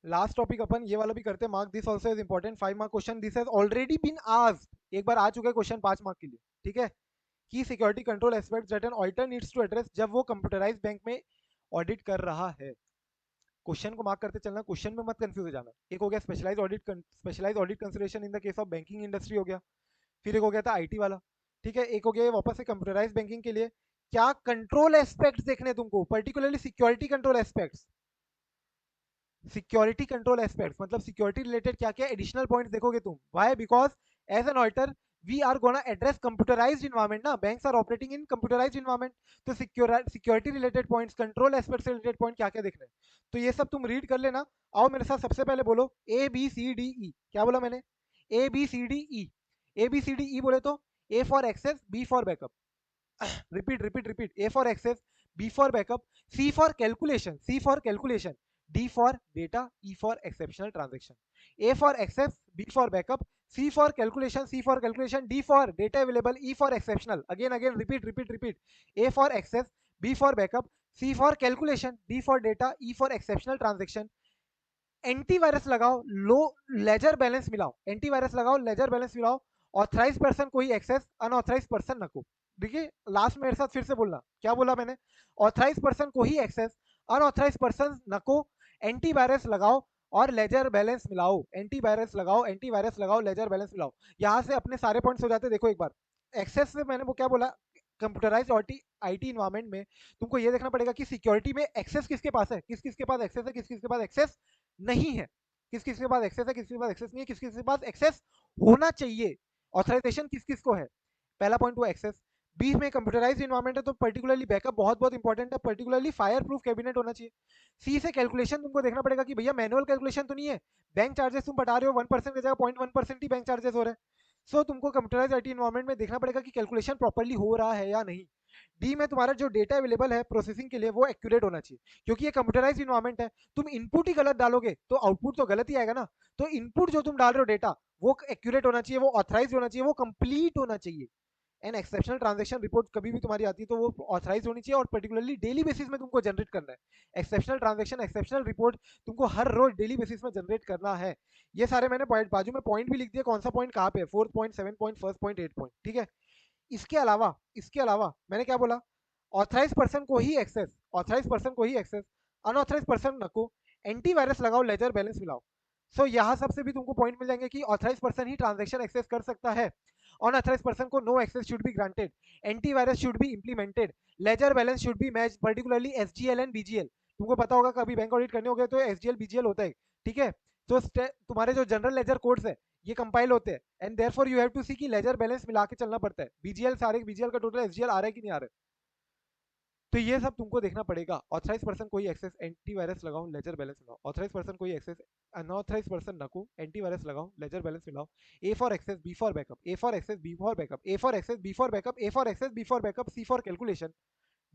लास्ट टॉपिक अपन ये वाला भी करते हैं. Mark this also is important. 5 mark question. This has already been asked. एक बार आ चुका है क्वेश्चन 5 मार्क के लिए. ठीक है, की security control aspects that an auditor needs to address जब वो कंप्यूटराइज बैंक में ऑडिट कर रहा है. क्वेश्चन को मार्क करते चलना, क्वेश्चन में मत कंफ्यूज हो जाना. एक हो गया specialise audit consideration in the case of banking industry हो गया, फिर एक हो गया था आईटी वाला. ठीक है, एक हो गया वापस से कंप्यूटराइज बैंकिंग के लिए क्या कंट्रोल एस्पेक्ट्स देखने तुमको, particularly security control aspects. Security control aspects मतलब सिक्योरिटी रिलेटेड क्या क्या एडिशनल पॉइंट्स देखोगे तुम. Why? Because as an auditor we are gonna address computerised environment ना. Banks are operating in computerised environment, तो security related points, control aspects से related point क्या क्या देखने हैं, तो ये सब तुम रीड कर लेना. आओ मेरे साथ सबसे पहले बोलो ABCDE. क्या बोला मैंने? ABCDE. ABCDE बोले तो A for access, B for backup. Repeat. A for access, B for backup, C for calculation, D for data, E for exceptional transaction. A for access, B for backup, C for calculation, D for data available, E for exceptional. Again, repeat. A for access, B for backup, C for calculation, D for data, E for exceptional transaction. Antivirus लगाओ, लो laser balance मिलाओ, antivirus लगाओ, ledger balance मिलाओ, authorise person को ही access, unauthorise person नको। देखिए last में मेरे साथ फिर से बोलना, क्या बोला मैंने? ऑथराइज पर्सन को ही एक्सेस, अनऑथराइज पर्सन नको, एंटीवायरस लगाओ और लेजर बैलेंस मिलाओ, एंटीवायरस लगाओ, एंटीवायरस लगाओ, लेजर बैलेंस मिलाओ। यहां से अपने सारे पॉइंट्स हो जाते हैं। देखो एक बार एक्सेस से मैंने वो क्या बोला, कंप्यूटराइज्ड आईटी इन्वायरमेंट में तुमको ये देखना पड़ेगा कि सिक्योरिटी में एक्सेस किसके पास है, किस किस के पास एक्सेस है, किस किस के पास एक्सेस नहीं है, किस किस के पास एक्सेस है, किस किस के पास एक्सेस नहीं है, किस किस के पास एक्सेस होना चाहिए, ऑथराइजेशन किस किस को है। पहला पॉइंट वो एक्सेस। बी में कंप्यूटराइज्ड इन्वायरमेंट है तो पर्टिकुलरली बैकअप बहुत बहुत इंपॉर्टेंट है, पर्टिकुलरली फायर प्रूफ कैबिनेट होना चाहिए। सी से कैलकुलेशन तुमको देखना पड़ेगा कि भैया मैनुअल कैलकुलेशन तो नहीं है, बैंक चार्जेस तुम बता रहे हो 1% की जगह 0.1% ही बैंक चार्जेस हो रहे हैं। सो तुमको कंप्यूटराइज्ड आईटी इन्वायरमेंट में देखना पड़ेगा कि कैलकुलेशन प्रॉपर्ली हो रहा है या नहीं। डी में तुम्हारा जो डेटा अवेलेबल है प्रोसेसिंग के लिए वो एक्यूरेट होना चाहिए, क्योंकि ये कंप्यूटराइज्ड इन्वायरमेंट है, तुम इनपुट ही गलत डालोगे तो आउटपुट तो गलत ही आएगा ना। तो इनपुट जो तुम डाल रहे हो डेटा वो एक्यूरेट होना चाहिए, वो ऑथराइज होना चाहिए, वो कंप्लीट होना चाहिए। एंड एक्सेप्शनल ट्रांजेक्शन रिपोर्ट कभी भी तुम्हारी आती है तो वो ऑथराइज होनी चाहिए और पर्टिकुलरली डेली बेसिस में तुमको जनरेट करना है। एक्सेप्शनल ट्रांजेक्शन, एक्सेप्शनल रिपोर्ट तुमको हर रोज डेली बेसिस में जनरेट करना है। ये सारे मैंने पॉइंट बाजू में पॉइंट भी लिख दिया, कौन सा पॉइंट कहाँ पे है, 4th point, 7th point, 1st point, 8th point, ठीक है। इसके अलावा मैंने क्या बोला, ऑथराइज पर्सन को ही एक्सेस, ऑथराइज पर्सन को ही एक्सेस, अनऑथराइज पर्सन नको, एंटीवायरस लगाओ, लेजर बैलेंस मिलाओ। सो यहाँ सबसे भी तुमको पॉइंट मिल जाएंगे कि ऑथराइज पर्सन ही ट्रांजेक्शन एक्सेस कर सकता है, अनऑथराइज पर्सन को no access should be granted, antivirus should be implemented, ledger balance should be match, particularly SGL and BGL. तुमको पता होगा कभी बैंक ऑडिट करने होंगे तो एसजीएल बीजीएल होता है, ठीक है। तो तुम्हारे जो जनरल लेजर कोड्स है ये कंपाइल होते हैं and therefore you have to see कि लेजर बैलेंस मिला के चलना पड़ता है, बीजीएल सारे बीजीएल का टोटल एसजीएल आ रहा है कि नहीं आ रहा है। तो ये सब तुमको देखना पड़ेगा। ऑथराइज पर्सन कोई एक्सेस, एंटीवायरस लगाओ, लेजर बैलेंस मिलाओ, ऑथराइज पर्सन कोई एक्सेस, अनऑथराइज पर्सन नको, एंटीवायरस लगाओ, लेजर बैलेंस मिलाओ। A for access, B for backup, A for access, B for backup, A for access, B for backup, A for access, B for backup, C for calculation,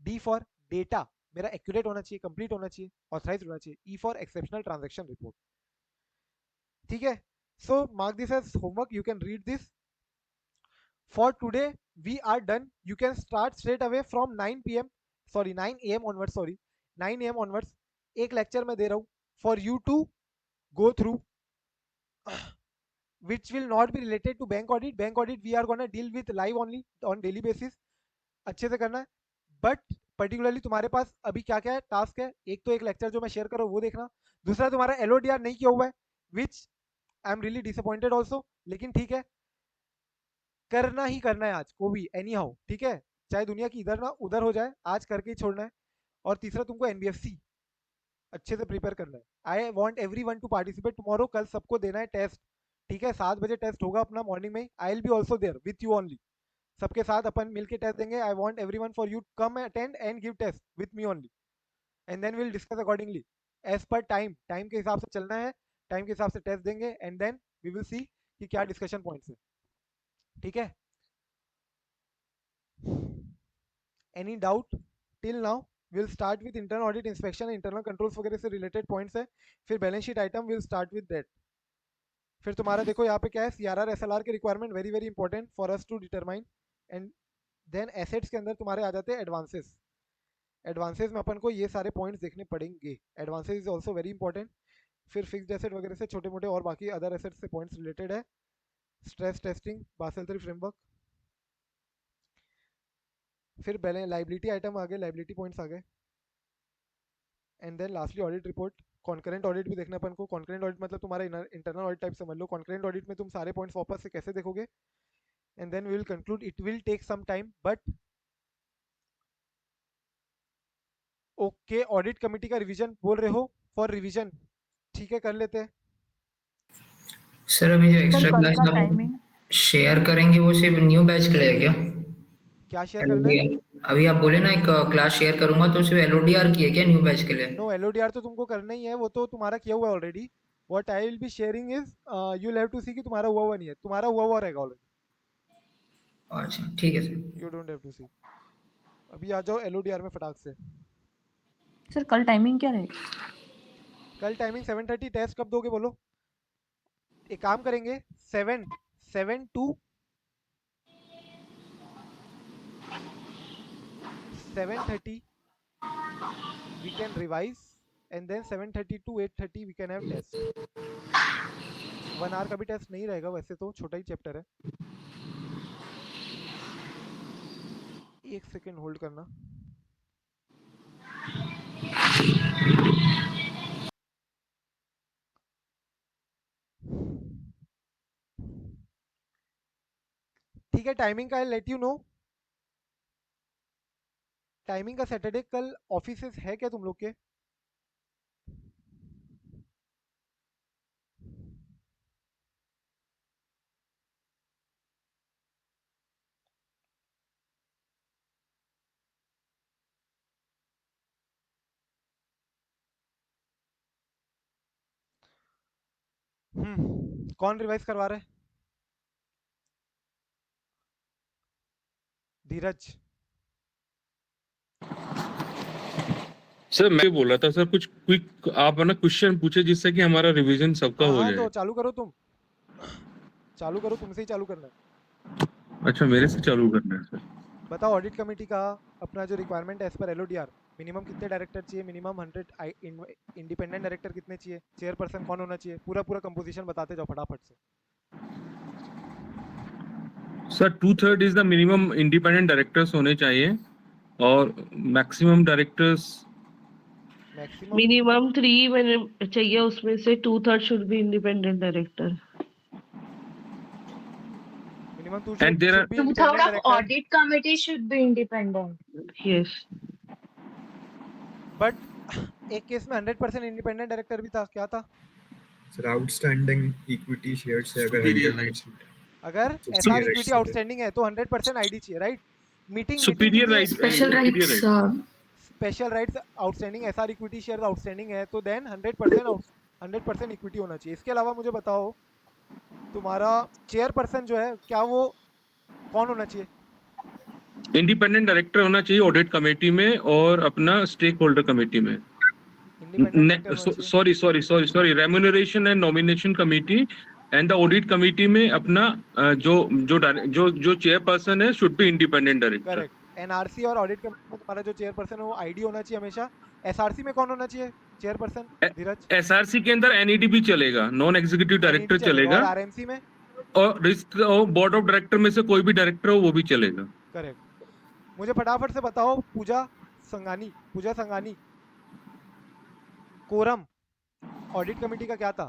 D for data मेरा accurate होना चाहिए, complete होना चाहिए, authorise होना चाहिए, E for exceptional transaction report, ठीक है। So mark this as homework, you can read this. For today, we are done. You can start straight away from 9 p.m. Sorry, 9 a.m. onwards. Sorry, 9 a.m. onwards. एक lecture मैं दे रहा हूँ for you to go through, which will not be related to bank audit. Bank audit we are gonna deal with live only on daily basis. अच्छे से करना है, but particularly तुम्हारे पास अभी क्या क्या है टास्क है, एक तो एक लेक्चर जो मैं शेयर कर रहा हूँ वो देखना, दूसरा तुम्हारा एलओडीआर नहीं किया हुआ है, which I am really disappointed also, लेकिन ठीक है करना ही करना है आज को भी एनी हाउ, ठीक है। चाहे दुनिया की इधर ना उधर हो जाए, आज करके ही छोड़ना है। और तीसरा तुमको एनबीएफसी अच्छे से प्रिपेयर करना है। आई want every one two participate tomorrow, कल सबको देना है टेस्ट, ठीक है। 7 बजे टेस्ट होगा अपना मॉर्निंग में, I will be also there with you only, सबके साथ अपन मिलके टेस्ट देंगे। I want everyone for you come attend and give test with me only, and then will discuss accordingly as per time, time के हिसाब से चलना है, टाइम के हिसाब से टेस्ट देंगे and then we will see कि क्या डिस्कशन पॉइंट्स है, ठीक है। Any doubt till now? Will start with internal audit, inspection, internal controls वगैरह से रिलेटेड पॉइंट्स है, फिर balance sheet item will start with that. फिर तुम्हारा देखो यहाँ पे क्या है, सीआरआर एसएलआर के requirement very very important for us to determine. And then assets के अंदर तुम्हारे आ जाते हैं एडवांसेस। एडवांसेस में अपन को ये सारे पॉइंट्स देखने पड़ेंगे, advances is also very important. फिर फिक्स्ड एसेट वगैरह से छोटे मोटे और बाकी अदर एसेट्स से पॉइंट्स रिलेटेड है, स्ट्रेस टेस्टिंग, बासेल 3 फ्रेमवर्क, फिर लाइबिलिटी आइटम आ गए, लाइबिलिटी पॉइंट्स आ गए, and then lastly audit report. Concurrent audit भी देखना अपन को। कॉन्करेंट ऑडिट मतलब तुम्हारा इंटरनल ऑडिट टाइप समझ लो। कॉन्करेंट ऑडिट में तुम सारे पॉइंट्स वापस से कैसे देखोगे, and then we will conclude. It will take some time but okay. Audit committee का रिवीजन बोल रहे हो, फॉर रिवीजन, ठीक है कर लेते हैं। सर अभी जो सर एक्स्ट्रा कल क्लास का आप टाइमिंग शेयर करेंगे वो सिर्फ न्यू बैच के लिए है क्या? क्या शेयर करना है? अभी आप बोले ना एक क्लास शेयर करूंगा तो सिर्फ एलओडीआर की है क्या न्यू बैच के लिए? नो, एलओडीआर तो तुमको करना ही है, वो तो तुम्हारा किया हुआ है already. What I will be sharing is you have to see कि तुम्हारा हुआ हुआ नहीं है, तुम्हारा हुआ हुआ रहेगा ऑलरेडी, अच्छा ठीक है sir. You don't have to see. अभी आ जाओ एलओडीआर में फटाक से। सर कल टाइमिंग क्या रहेगी? कल टाइमिंग 7:30, टेस्ट कब दोगे बोलो? एक काम करेंगे, 7 to 7:30 we can revise and then 7:30 to 8:30 we can have test. 1 hour का भी टेस्ट नहीं रहेगा, वैसे तो छोटा ही चैप्टर है. एक सेकेंड होल्ड करना. ठीक है, टाइमिंग का लेट यू नो. टाइमिंग का सैटरडे कल ऑफिसेस है क्या तुम लोग के? कौन रिवाइज करवा रहा है? धीरज. सर मैं बोल रहा था सर, कुछ क्विक आप ना क्वेश्चन पूछे जिससे कि हमारा रिवीजन सबका हो हाँ, जाए. तो चालू करो तुम. चालू करो, तुमसे ही चालू करना है. अच्छा, मेरे से चालू करना है सर. बताओ ऑडिट कमेटी का अपना जो रिक्वायरमेंट है एज पर एलओडीआर, मिनिमम कितने डायरेक्टर चाहिए, मिनिमम 100 इंडिपेंडेंट डायरेक्टर कितने चाहिए, चेयरपर्सन कौन होना चाहिए, पूरा पूरा कंपोजिशन बताते जाओ फटाफट से. Sir 2/3 is the minimum independent directors होने चाहिए और मैक्सिमम डायरेक्टर्स मैक्सिमम मिनिमम 3 मैंने चाहिए, उसमें से 2/3 should be independent director. Minimum 2 And there should are- be 2/3 independent of director, audit committee should be independent. Yes. But एक केस में 100% independent director भी था, क्या था? सर आउटस्टैंडिंग इक्विटी शेयर्स है अगर 100 अगर तो एसआर senior इक्विटी rights है. आउटस्टैंडिंग है तो 100% आईडी चाहिए, right? Meeting superior right, Special rights, special rights outstanding, SR equity share outstanding है तो देन 100% इक्विटी होना चाहिए. इसके अलावा मुझे बताओ तुम्हारा चेयरपर्सन जो है क्या वो कौन होना चाहिए? इंडिपेंडेंट डायरेक्टर होना चाहिए ऑडिट कमेटी में और अपना स्टेक होल्डर कमेटी में. इंडिपेंडेंट होना चाहिए. Sorry remuneration and nomination committee and the audit committee में अपना जो चेयरपर्सन है should be independent director. Correct. NRC और ऑडिट कमेटी में तुम्हारा जो चेयरपर्सन है वो आईडी होना चाहिए हमेशा. एसआरसी में कौन होना चाहिए चेयरपर्सन? धीरज. एसआरसी के अंदर एनईडी भी चलेगा, नॉन एग्जीक्यूटिव डायरेक्टर चलेगा, और आरएमसी में? और बोर्ड ऑफ डायरेक्टर में से कोई भी डायरेक्टर हो वो भी चलेगा. करेक्ट. मुझे फटाफट से बताओ पूजा संगानी कोरम ऑडिट कमेटी का क्या था?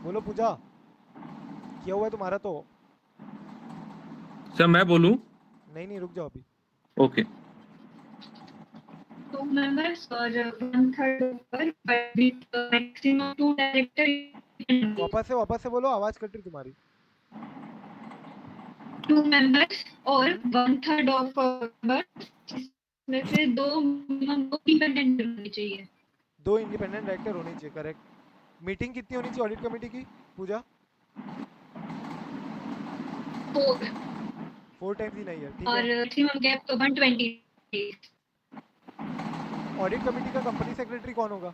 बोलो पूजा, क्या हुआ है तुम्हारा? तो सर मैं बोलूं? नहीं रुक जाओ अभी. Okay. 2 members or 1/3 but with maximum 2 director. वापस से बोलो, आवाज कट रही तुम्हारी. 2 members और 1/3 of members, जिसमें से 2 इंडिपेंडेंट होने चाहिए. 2 इंडिपेंडेंट डायरेक्टर होने चाहिए. करेक्ट. मीटिंग कितनी होनी चाहिए ऑडिट कमेटी की पूजा? 4 टाइम्स ही नहीं है. ठीक और है. मैक्सिमम गैप तो 120 days. ऑडिट कमेटी का कंपनी सेक्रेटरी कौन होगा?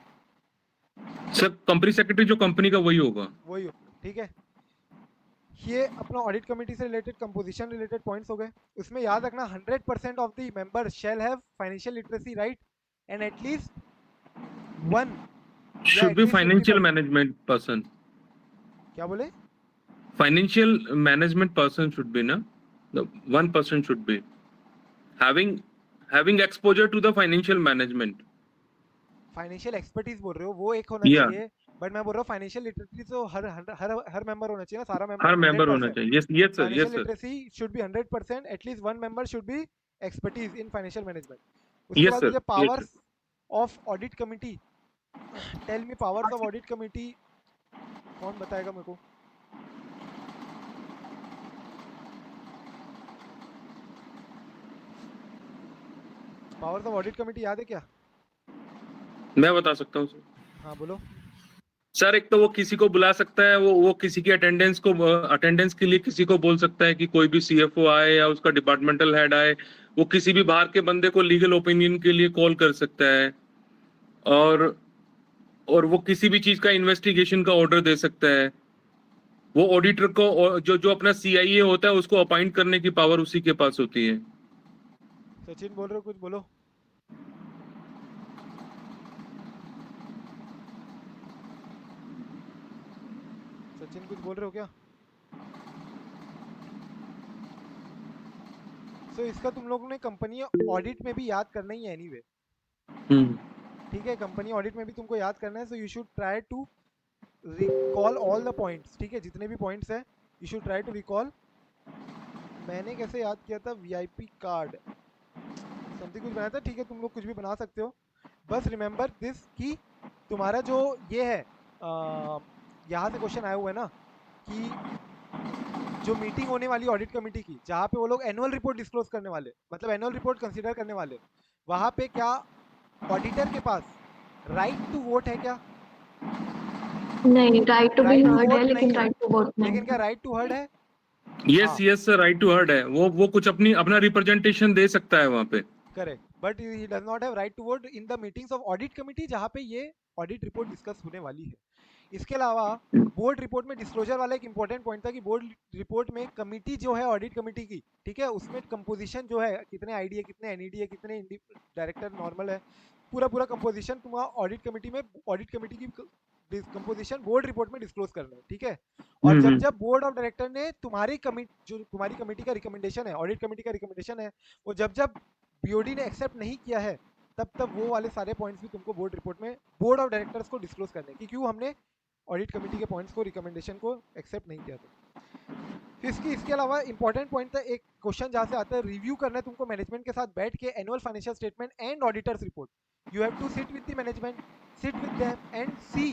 सर कंपनी सेक्रेटरी जो कंपनी का वही होगा. वही हो. ठीक है. ये अपना ऑडिट कमेटी से रिलेटेड कंपोजिशन रिलेटेड पॉइंट्स हो गए. उसमें याद रखना 100% of the members shall have financial literacy right and at least one Should be financial management person. क्या बोले? Financial management person should be, na? The one person should be having exposure to the financial management. Financial expertise बोल रहे हो, वो एक होना Yeah. चाहिए. But मैं बोल रहा हूँ फाइनेंशियल लिटरेसी तो हर मेंबर होना चाहिए ना, सारा मेंबर. हर मेंबर होना चाहिए. Yes sir, yes financial sir. Literacy should be 100%. At least one member should be expertise in financial management. उसके Yes बाद sir, मुझे yes powers of audit committee, tell me powers of audit committee कौन बताएगा मेरे को? Powers of audit committee याद है क्या? मैं बता सकता हूँ सर. हाँ बोलो. सर एक तो वो किसी को बुला सकता है, वो किसी की अटेंडेंस के लिए किसी को बोल सकता है कि कोई भी सीएफओ आए या उसका डिपार्टमेंटल हेड आए, वो किसी भी बाहर के बंदे को लीगल ओपिनियन के लिए कॉल कर सकता है, और वो किसी भी चीज का इन्वेस्टिगेशन का ऑर्डर दे सकता है. वो ऑडिटर को जो अपना सीआईए होता है उसको अपॉइंट करने की पावर उसी के पास होती है. सचिन बोल रहे हो, कुछ बोलो। सचिन कुछ बोल रहे हो क्या? सो इसका तुम लोगों ने कंपनी ऑडिट में भी याद करना ही है एनीवे, ठीक है? कंपनी ऑडिट में भी तुमको याद करना है। So you should try to recall all the points, ठीक है? जितने भी पॉइंट्स हैं you should try to recall. मैंने कैसे याद किया था, वीआईपी कार्ड समथिंग कुछ बनाया था, ठीक है? तुम लोग कुछ भी बना सकते हो। बस रिमेंबर दिस कि तुम्हारा जो ये है, यहाँ से क्वेश्चन आया हुआ है ना कि जो मीटिंग होने वाली ऑडिट कमेटी की, जहाँ पे वो लोग एनुअल रिपोर्ट डिस्क्लोज करने वाले, मतलब एनुअल रिपोर्ट कंसीडर करने वाले, वहाँ पे क्या ऑडिटर के पास राइट टू वोट है क्या? नहीं, right to be right to heard है वोट लेकिन नहीं है, राइट टू वोट नहीं लेकिन क्या है। राइट टू हर्ड है? यस हाँ yes sir, right to heard है। वो कुछ अपना रिप्रेजेंटेशन दे सकता है वहाँ पे। Correct, but he does not have right to vote in the meetings of audit committee, जहाँ पे ये ऑडिट रिपोर्ट डिस्कस होने वाली है। इसके अलावा बोर्ड रिपोर्ट में डिस्क्लोजर वाला एक इंपॉर्टेंट पॉइंट था कि बोर्ड रिपोर्ट में कमिटी जो है ऑडिट कमेटी की, ठीक है, उसमें कंपोजिशन जो है, कितने आईडी है, कितने एनईडी है, कितने डायरेक्टर नॉर्मल है, पूरा कंपोजिशन तुम्हारा ऑडिट कमेटी में, ऑडिट कमेटी की कंपोजिशन बोर्ड रिपोर्ट में डिस्क्लोज करना है, ठीक है? और जब जब बोर्ड ऑफ डायरेक्टर ने तुम्हारी कमिटी, जो तुम्हारी कमेटी का रिकमेंडेशन है, ऑडिट कमेटी का रिकमेंडेशन है, वो जब बीओडी ने एक्सेप्ट नहीं किया है, तब वो वाले सारे पॉइंट्स भी तुमको बोर्ड रिपोर्ट में बोर्ड ऑफ डायरेक्टर्स को डिस्क्लोज करने कि क्यों हमने ऑडिट कमेटी के पॉइंट्स को, रिकमेंडेशन को एक्सेप्ट नहीं किया था। फिर इसके अलावा इंपॉर्टेंट पॉइंट था एक क्वेश्चन जहाँ से आता है, रिव्यू करना है तुमको मैनेजमेंट के साथ बैठ के annual financial statement and auditors report. You have to sit with the management, sit with them and see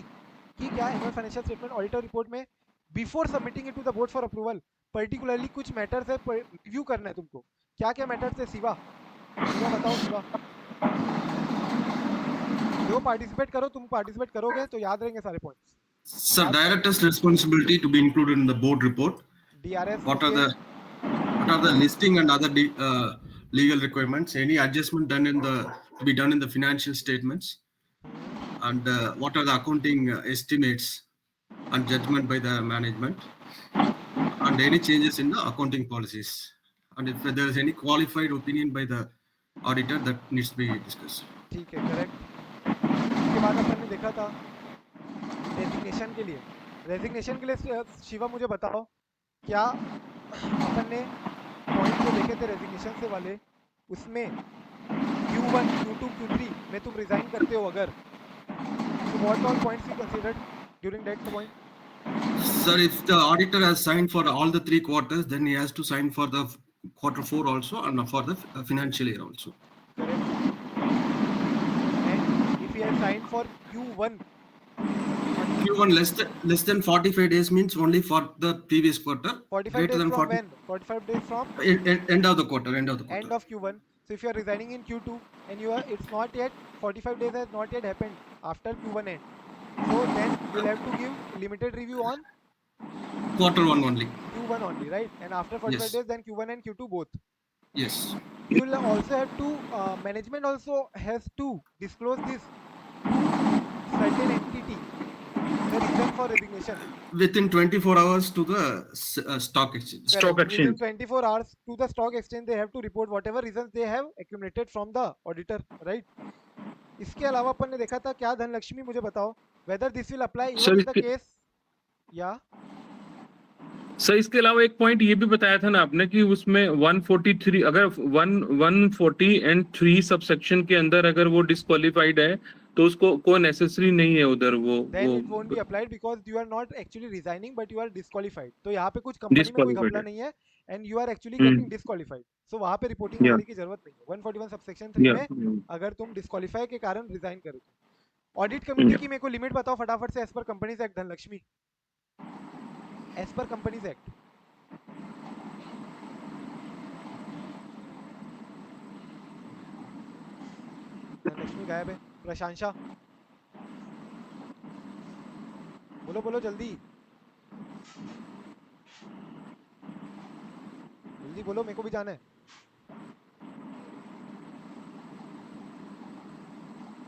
कि क्या annual financial statement auditor report में before submitting it to the board for approval, particularly कुछ matters है review करना है तुमको। क्या क्या मैटर्स है शिवा बताओ? शिवा जो पार्टिसिपेट करो, तुम पार्टिसिपेट करोगे तो याद रहेंगे सारे points. Sir, director's responsibility to be included in the board report. DRS, What okay. are the listing and other legal requirements? Any adjustment done to be done in the financial statements? And what are the accounting estimates and judgment by the management? And any changes in the accounting policies? And if there is any qualified opinion by the auditor, that needs to be discussed. ठीक है, correct. इसके बाद अपन ने देखा था resignation के लिए। Resignation के लिए शिवा मुझे बताओ, क्या अपन ने पॉइंट जो देखे थे रेजिग्नेशन से वाले, उसमें Q1, Q2, Q3 में तुम रिजाइन करते हो अगर, तो what all points you considered during that point? Sir, if the auditor has signed for all the 3 quarters, then he has to sign for the quarter 4 also and for the financial year also. Correct. And if he has signed for Q1 less than 45 days means only for the previous quarter. 45 days from when? 45 days from end of the quarter. End of Q1. So if you are resigning in Q2 and it's not yet, 45 days has not yet happened after Q1 end. So then you'll have to give limited review on quarter 1 only. Q1 only, right? And after 45 days, then Q1 and Q2 both. Yes. You will also have to, management also has to disclose this to certain entity, the reason for resignation. Within 24 hours to the stock exchange. Stock exchange. Within 24 hours to the stock exchange, they have to report whatever reasons they have accumulated from the auditor, right? इसके अलावा अपन ने देखा था क्या, धनलक्ष्मी मुझे बताओ, whether this will apply even in the case, या sir इसके अलावा एक पॉइंट ये भी बताया था ना आपने कि उसमें 143 अगर 140 एंड 3 सबसेक्शन के अंदर अगर वो डिस्क्वालिफाइड है तो उसको कोई नेसेसरी नहीं है उधर वो it won't be applied because you are not actually resigning but you are disqualified. तो यहाँ पे कुछ कंपनी में कोई घपला नहीं है and you are actually getting disqualified. So वहाँ पे रिपोर्टिंग करने की जरूरत नहीं है। 141 सबसेक्शन 3 में अगर तुम डिस्क्वालीफाई के कारण रिजाइन करो तो। ऑडिट कमेटी की मेरे को लिमिट बताओ फटाफट से, एज पर कंपनीज एक्ट धनलक्ष्मी, एज पर कंपनीज एक्ट। धनलक्ष्मी गायब है। प्रशंसा बोलो बोलो जल्दी जल्दी बोलो, मेरे को भी जाना है।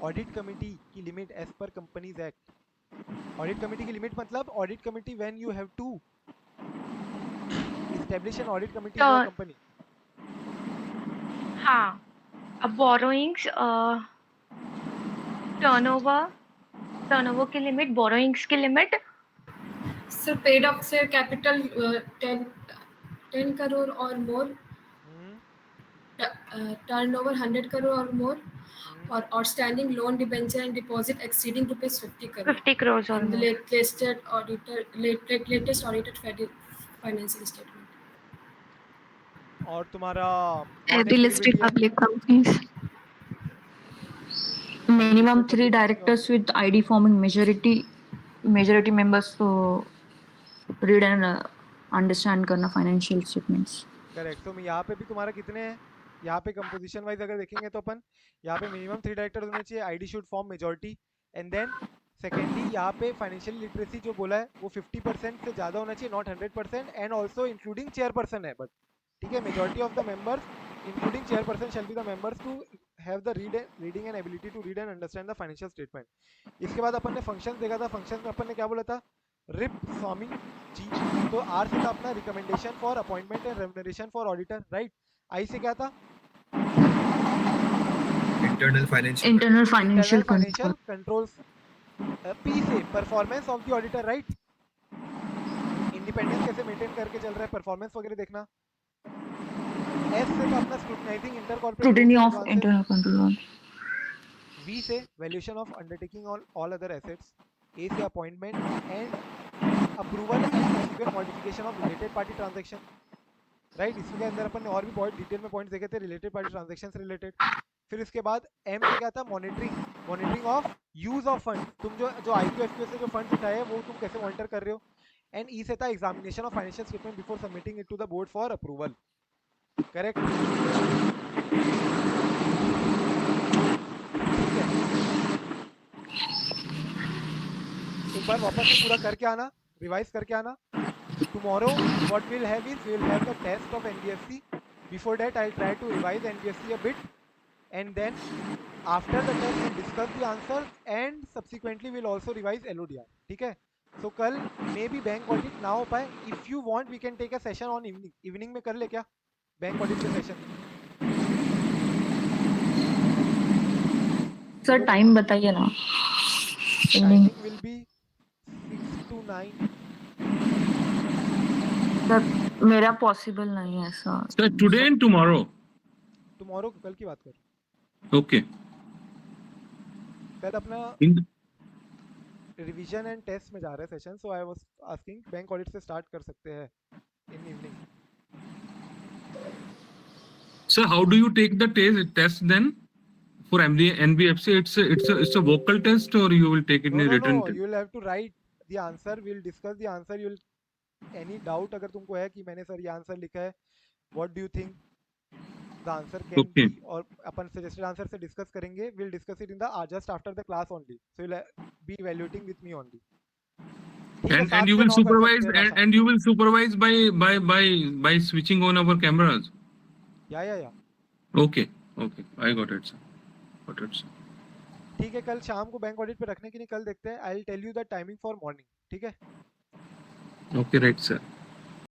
ऑडिट कमेटी की लिमिट एज पर कंपनीज एक्ट। ऑडिट कमेटी की लिमिट मतलब audit committee when you have to establish an audit committee in your company. हाँ बोरोइंग्स टर्नओवर की लिमिट, बोरोइंग्स की limit So paid up share capital 10 crore or more, turnover 100 crore or more, or outstanding loan, debenture and deposit exceeding rupees 50 crore 50 crores or in the more. latest audited financial statement. और तुम्हारा The listed non-executability है public companies. Minimum unlisted 3 public company directors और with ID forming majority members to read and understand करना financial statements. Correct. तो यहाँ पे भी तुम्हारा कितने हैं, यहाँ पे कंपोजिशन वाइज अगर देखेंगे तो अपन यहाँ पे मिनिमम 3 डायरेक्टर्स होने चाहिए, ID should form majority, and then secondly यहाँ पे फाइनेंशियल लिटरेसी जो बोला है वो 50% से ज्यादा होना चाहिए, not 100%, and also including chairperson है, बट ठीक है, majority of the members including chairperson shall be the members to have the reading and ability to read and understand the financial statement. इसके बाद अपन ने फंक्शंस देखा था, फंक्शंस में अपन ने क्या बोला था, रिप स्वामी जी, तो आर से था अपना recommendation for appointment and remuneration for auditor, right. I से क्या था, Internal financial Internal internal financial financial control. Controls, P से performance of the auditor, right, independence कैसे मेंटेन करके चल रहा है, परफॉर्मेंस वगैरह देखना। एस से था अपना scrutinising inter corporate Scrutiny loans and of advances, internal control. V से valuation of undertaking all other assets, A से appointment and approval and subsequent modification of related party transaction, right. इसके अंदर अपन ने और भी बहुत डिटेल में पॉइंट्स देखे थे रिलेटेड पार्टी ट्रांजैक्शन से रिलेटेड। फिर इसके बाद एम से क्या था, monitoring of use of fund, तुम जो आईक्यूएफक्यू से जो फंड्स उठाए हैं वो तुम कैसे मॉनिटर कर रहे हो, एंड ई से था examination of financial statement before submitting it to the board for approval, correct, ठीक है। एक बार वापस से पूरा करके आना, रिवाइज करके आना। Tomorrow what we'll have is we'll have the test of NBFC. Before that I'll try to revise NBFC a bit, and then after the test we'll discuss the answers and subsequently we'll also revise LODR, ठीक है। So कल maybe bank audit ना हो पाए, if you want we can take a session on evening में कर ले क्या बैंक ऑडिट के सेशन। Sir time बताइए ना. Timing will be 6 to 9। Sir मेरा पॉसिबल नहीं है sir. Sir, today and tomorrow. Tomorrow, कल की बात कर, Okay. कल अपना In रिवीजन एंड टेस्ट में जा रहे हैं session, so I was asking bank audit से स्टार्ट कर सकते हैं in evening. Sir, how do you take the test then for NBFC? It's a vocal test, or you will take it in a written test? you will have to write the answer, we'll discuss the answer, you'll any doubt अगर तुमको है कि मैंने sir ये answer लिखा है, what do you think the answer can Okay. be, और अपन suggested answer से discuss करेंगे, we'll discuss it in the just after the class only, so you'll be evaluating with me only, ठीक है। And you will supervise and you will supervise by switching on our cameras. या Okay. I got it, sir. ठीक है, कल शाम को bank audit पे रखने की नहीं, कल देखते हैं, I will tell you the timing for morning, ठीक है। Okay, right, sir.